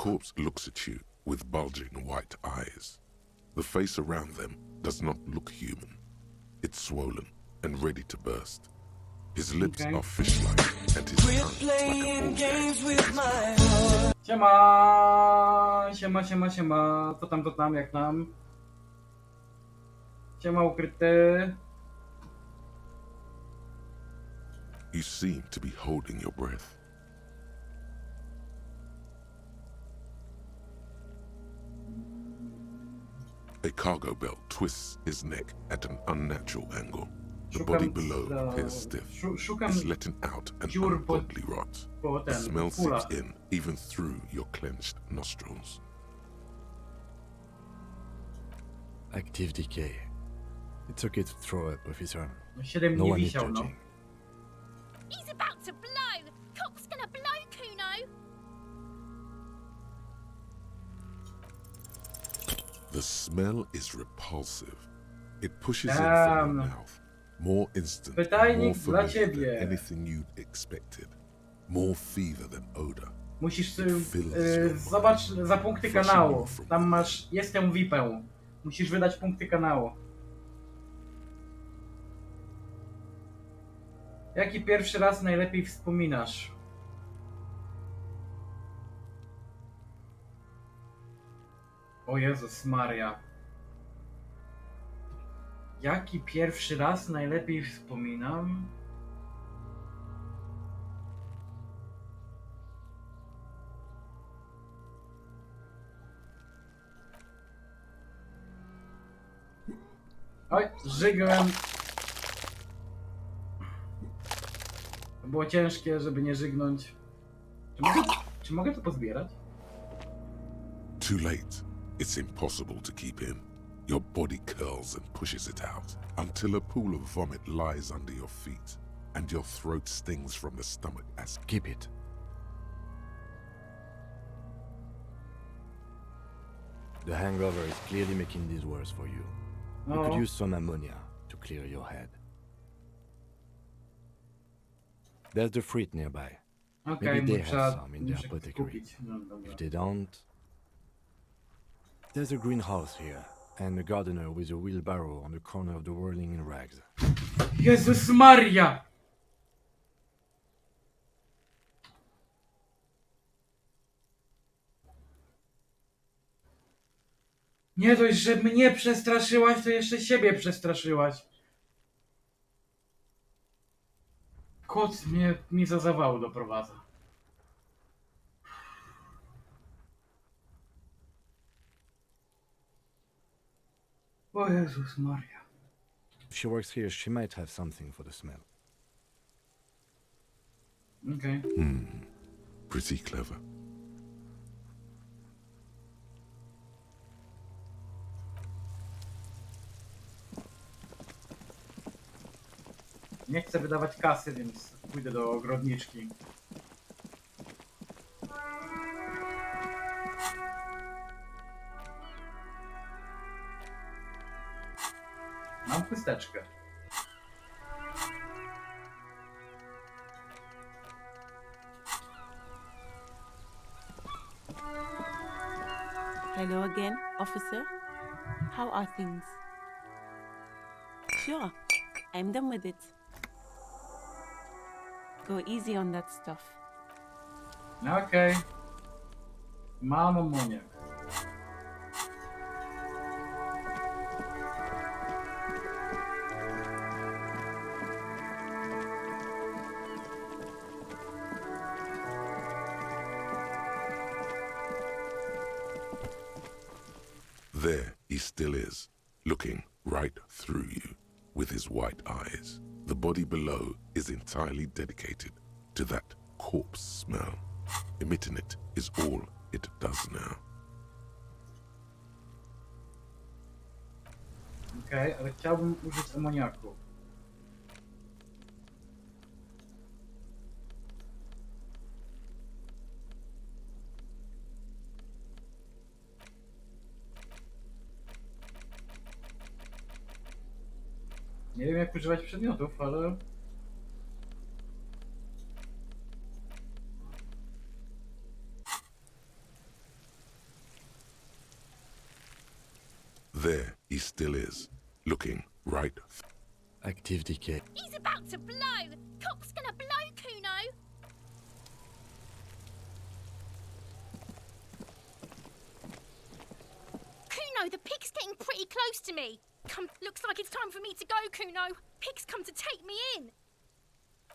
[SPEAKER 5] corpse looks at you with bulging white eyes. The face around them does not look human. It's swollen and ready to burst. His lips are fish-like and his tongue like a bull gag.
[SPEAKER 2] Siema. Co tam, jak tam? Siema, ukryty.
[SPEAKER 5] You seem to be holding your breath. A cargo belt twists his neck at an unnatural angle. The body below appears stiff. It's letting out an ungodly rot. The smell seeps in even through your clenched nostrils.
[SPEAKER 9] Active decay. It's okay to throw up, officer.
[SPEAKER 2] No
[SPEAKER 9] one is judging.
[SPEAKER 19] He's about to blow! Cock's gonna blow, Kuno!
[SPEAKER 5] The smell is repulsive. It pushes in from your mouth. More instant, more familiar than anything you'd expected. More fever than odor.
[SPEAKER 2] Musisz zobacz za punkty kanału. Tam masz, jestem VIP-em. Musisz wydać punkty kanału. Jaki pierwszy raz najlepiej wspominasz? O Jezus Maria. Jaki pierwszy raz najlepiej wspominam? Oj, żygłem. To było ciężkie, żeby nie żygnąć. Czy mogę to pozbierać?
[SPEAKER 5] Too late. It's impossible to keep in. Your body curls and pushes it out until a pool of vomit lies under your feet and your throat stings from the stomach as...
[SPEAKER 9] Keep it. The hangover is clearly making this worse for you. You could use some ammonia to clear your head. There's the fruit nearby.
[SPEAKER 2] Okay,
[SPEAKER 9] maybe they have some in their apothecary. If they don't... There's a greenhouse here, and a gardener with a wheelbarrow on the corner of the whirling in rags.
[SPEAKER 2] Jezus Maria! Nie dość, że mnie przestraszyłaś, to jeszcze siebie przestraszyłaś. Kot mi za zawału doprowadza. O Jezus Maria.
[SPEAKER 9] If she works here, she might have something for the smell.
[SPEAKER 2] Okay.
[SPEAKER 5] Pretty clever.
[SPEAKER 2] Nie chcę wydawać kasy, więc pójdę do ogrodniczki. Mam chusteczkę.
[SPEAKER 14] Hello again, officer. How are things? Sure, I'm done with it. Go easy on that stuff.
[SPEAKER 2] Okay. Mam amoniak.
[SPEAKER 5] There he still is, looking right through you with his white eyes. The body below is entirely dedicated to that corpse smell. Emitting it is all it does now.
[SPEAKER 2] Okej, ale chciałbym użyć amoniaku. Nie wiem jak używać przedmiotów, ale...
[SPEAKER 5] There he still is, looking right.
[SPEAKER 9] Active decay.
[SPEAKER 19] He's about to blow! Cock's gonna blow, Kuno! Kuno, the pig's getting pretty close to me. Looks like it's time for me to go, Kuno. Pig's come to take me in.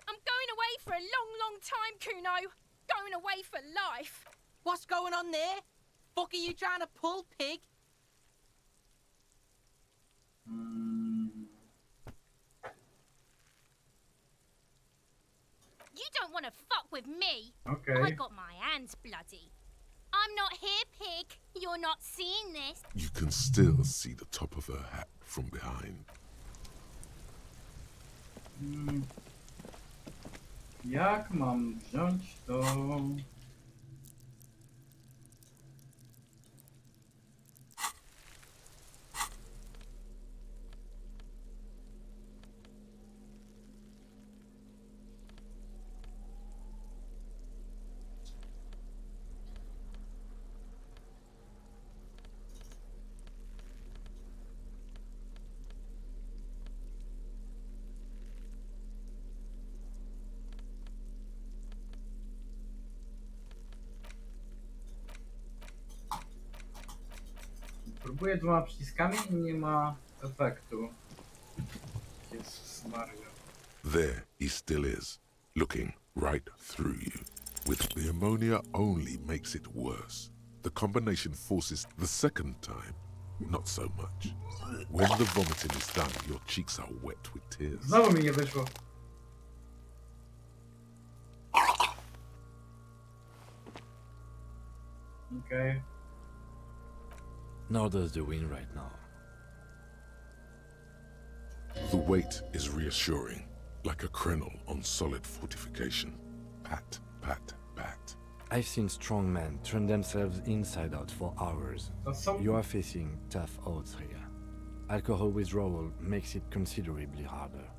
[SPEAKER 19] I'm going away for a long, long time, Kuno. Going away for life.
[SPEAKER 20] What's going on there? Fuck are you trying to pull, pig?
[SPEAKER 19] You don't want to fuck with me.
[SPEAKER 2] Okay.
[SPEAKER 19] I got my hands bloody. I'm not here, pig. You're not seeing this.
[SPEAKER 5] You can still see the top of her hat from behind.
[SPEAKER 2] Jak mam wziąć to? Próbuję dwoma przyciskami i nie ma efektu. Jezus Maria.
[SPEAKER 5] There he still is, looking right through you. With the ammonia only makes it worse. The combination forces the second time, not so much. When the vomiting is done, your cheeks are wet with tears.
[SPEAKER 2] Znowu mi nie wyszło. Okay.
[SPEAKER 9] Nor does the wind right now.
[SPEAKER 5] The weight is reassuring, like a crenel on solid fortification. Pat, pat, pat.
[SPEAKER 9] I've seen strong men turn themselves inside out for hours. You are facing tough odds here. Alcohol withdrawal makes it considerably harder.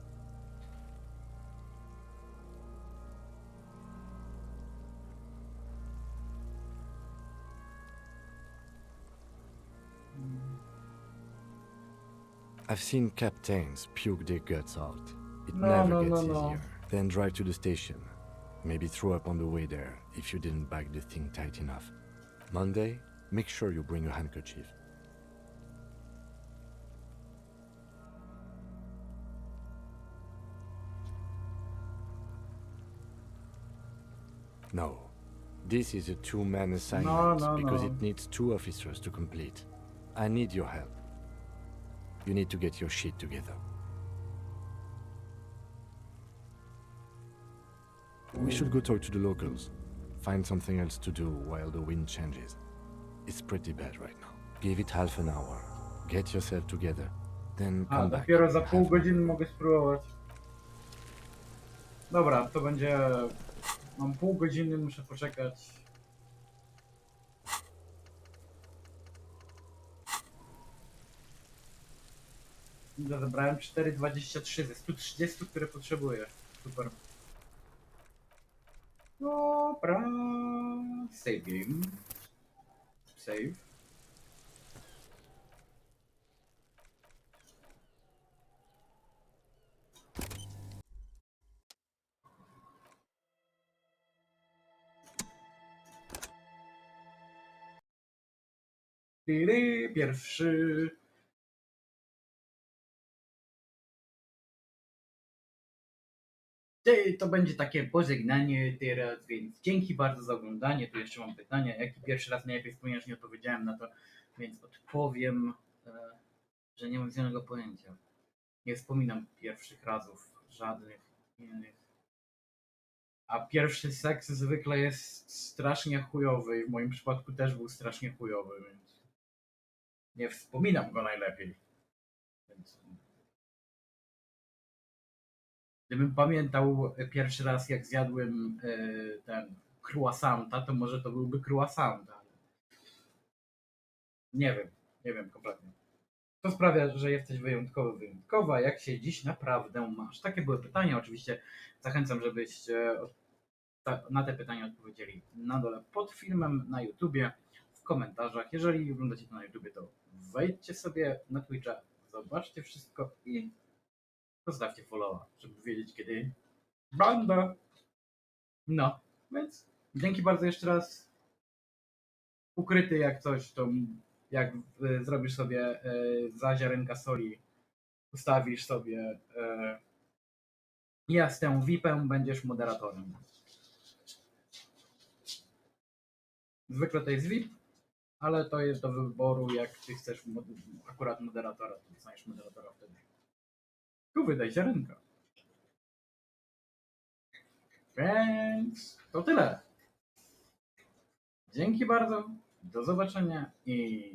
[SPEAKER 9] I've seen captains puke their guts out. It never gets easier. Then drive to the station. Maybe throw up on the way there if you didn't bag the thing tight enough. Monday, make sure you bring a handkerchief. No. This is a two-man assignment because it needs 2 officers to complete. I need your help. You need to get your shit together. We should go talk to the locals. Find something else to do while the wind changes. It's pretty bad right now. Give it half an hour. Get yourself together. Then come back.
[SPEAKER 2] Dopiero za pół godziny mogę spróbować. Dobra, to będzie... Mam pół godziny, muszę poczekać. Zabrałem 4,23 ze 130, które potrzebuję. Super. Dobra. Save game. Save. Pierwszy. To będzie takie pożegnanie teraz, więc dzięki bardzo za oglądanie. Tu jeszcze mam pytania, jaki pierwszy raz najlepiej wspomniałeś, nie odpowiedziałem na to, więc odpowiem, że nie mam zielonego pojęcia. Nie wspominam pierwszych razów, żadnych innych. A pierwszy seks zwykle jest strasznie chujowy i w moim przypadku też był strasznie chujowy, więc nie wspominam go najlepiej. Więc... Gdybym pamiętał pierwszy raz, jak zjadłem ten croissanta, to może to byłby croissant, ale nie wiem kompletnie. To sprawia, że jesteś wyjątkowa, jak się dziś naprawdę masz. Takie były pytania, oczywiście zachęcam, żebyście na te pytania odpowiedzieli na dole pod filmem, na YouTubie, w komentarzach. Jeżeli oglądacie to na YouTubie, to wejdźcie sobie na Twitcha, zobaczcie wszystko i zostawcie followa, żeby wiedzieć, kiedy będę. No, więc dzięki bardzo jeszcze raz. Ukryty jak coś, to jak zrobisz sobie za ziarenka soli, ustawisz sobie ja z tą VIP-em, będziesz moderatorem. Zwykle to jest VIP, ale to jest do wyboru, jak ty chcesz akurat moderatora, to dostaniesz moderatora wtedy. Tu wydaj ziarenka. Więc to tyle. Dzięki bardzo, do zobaczenia i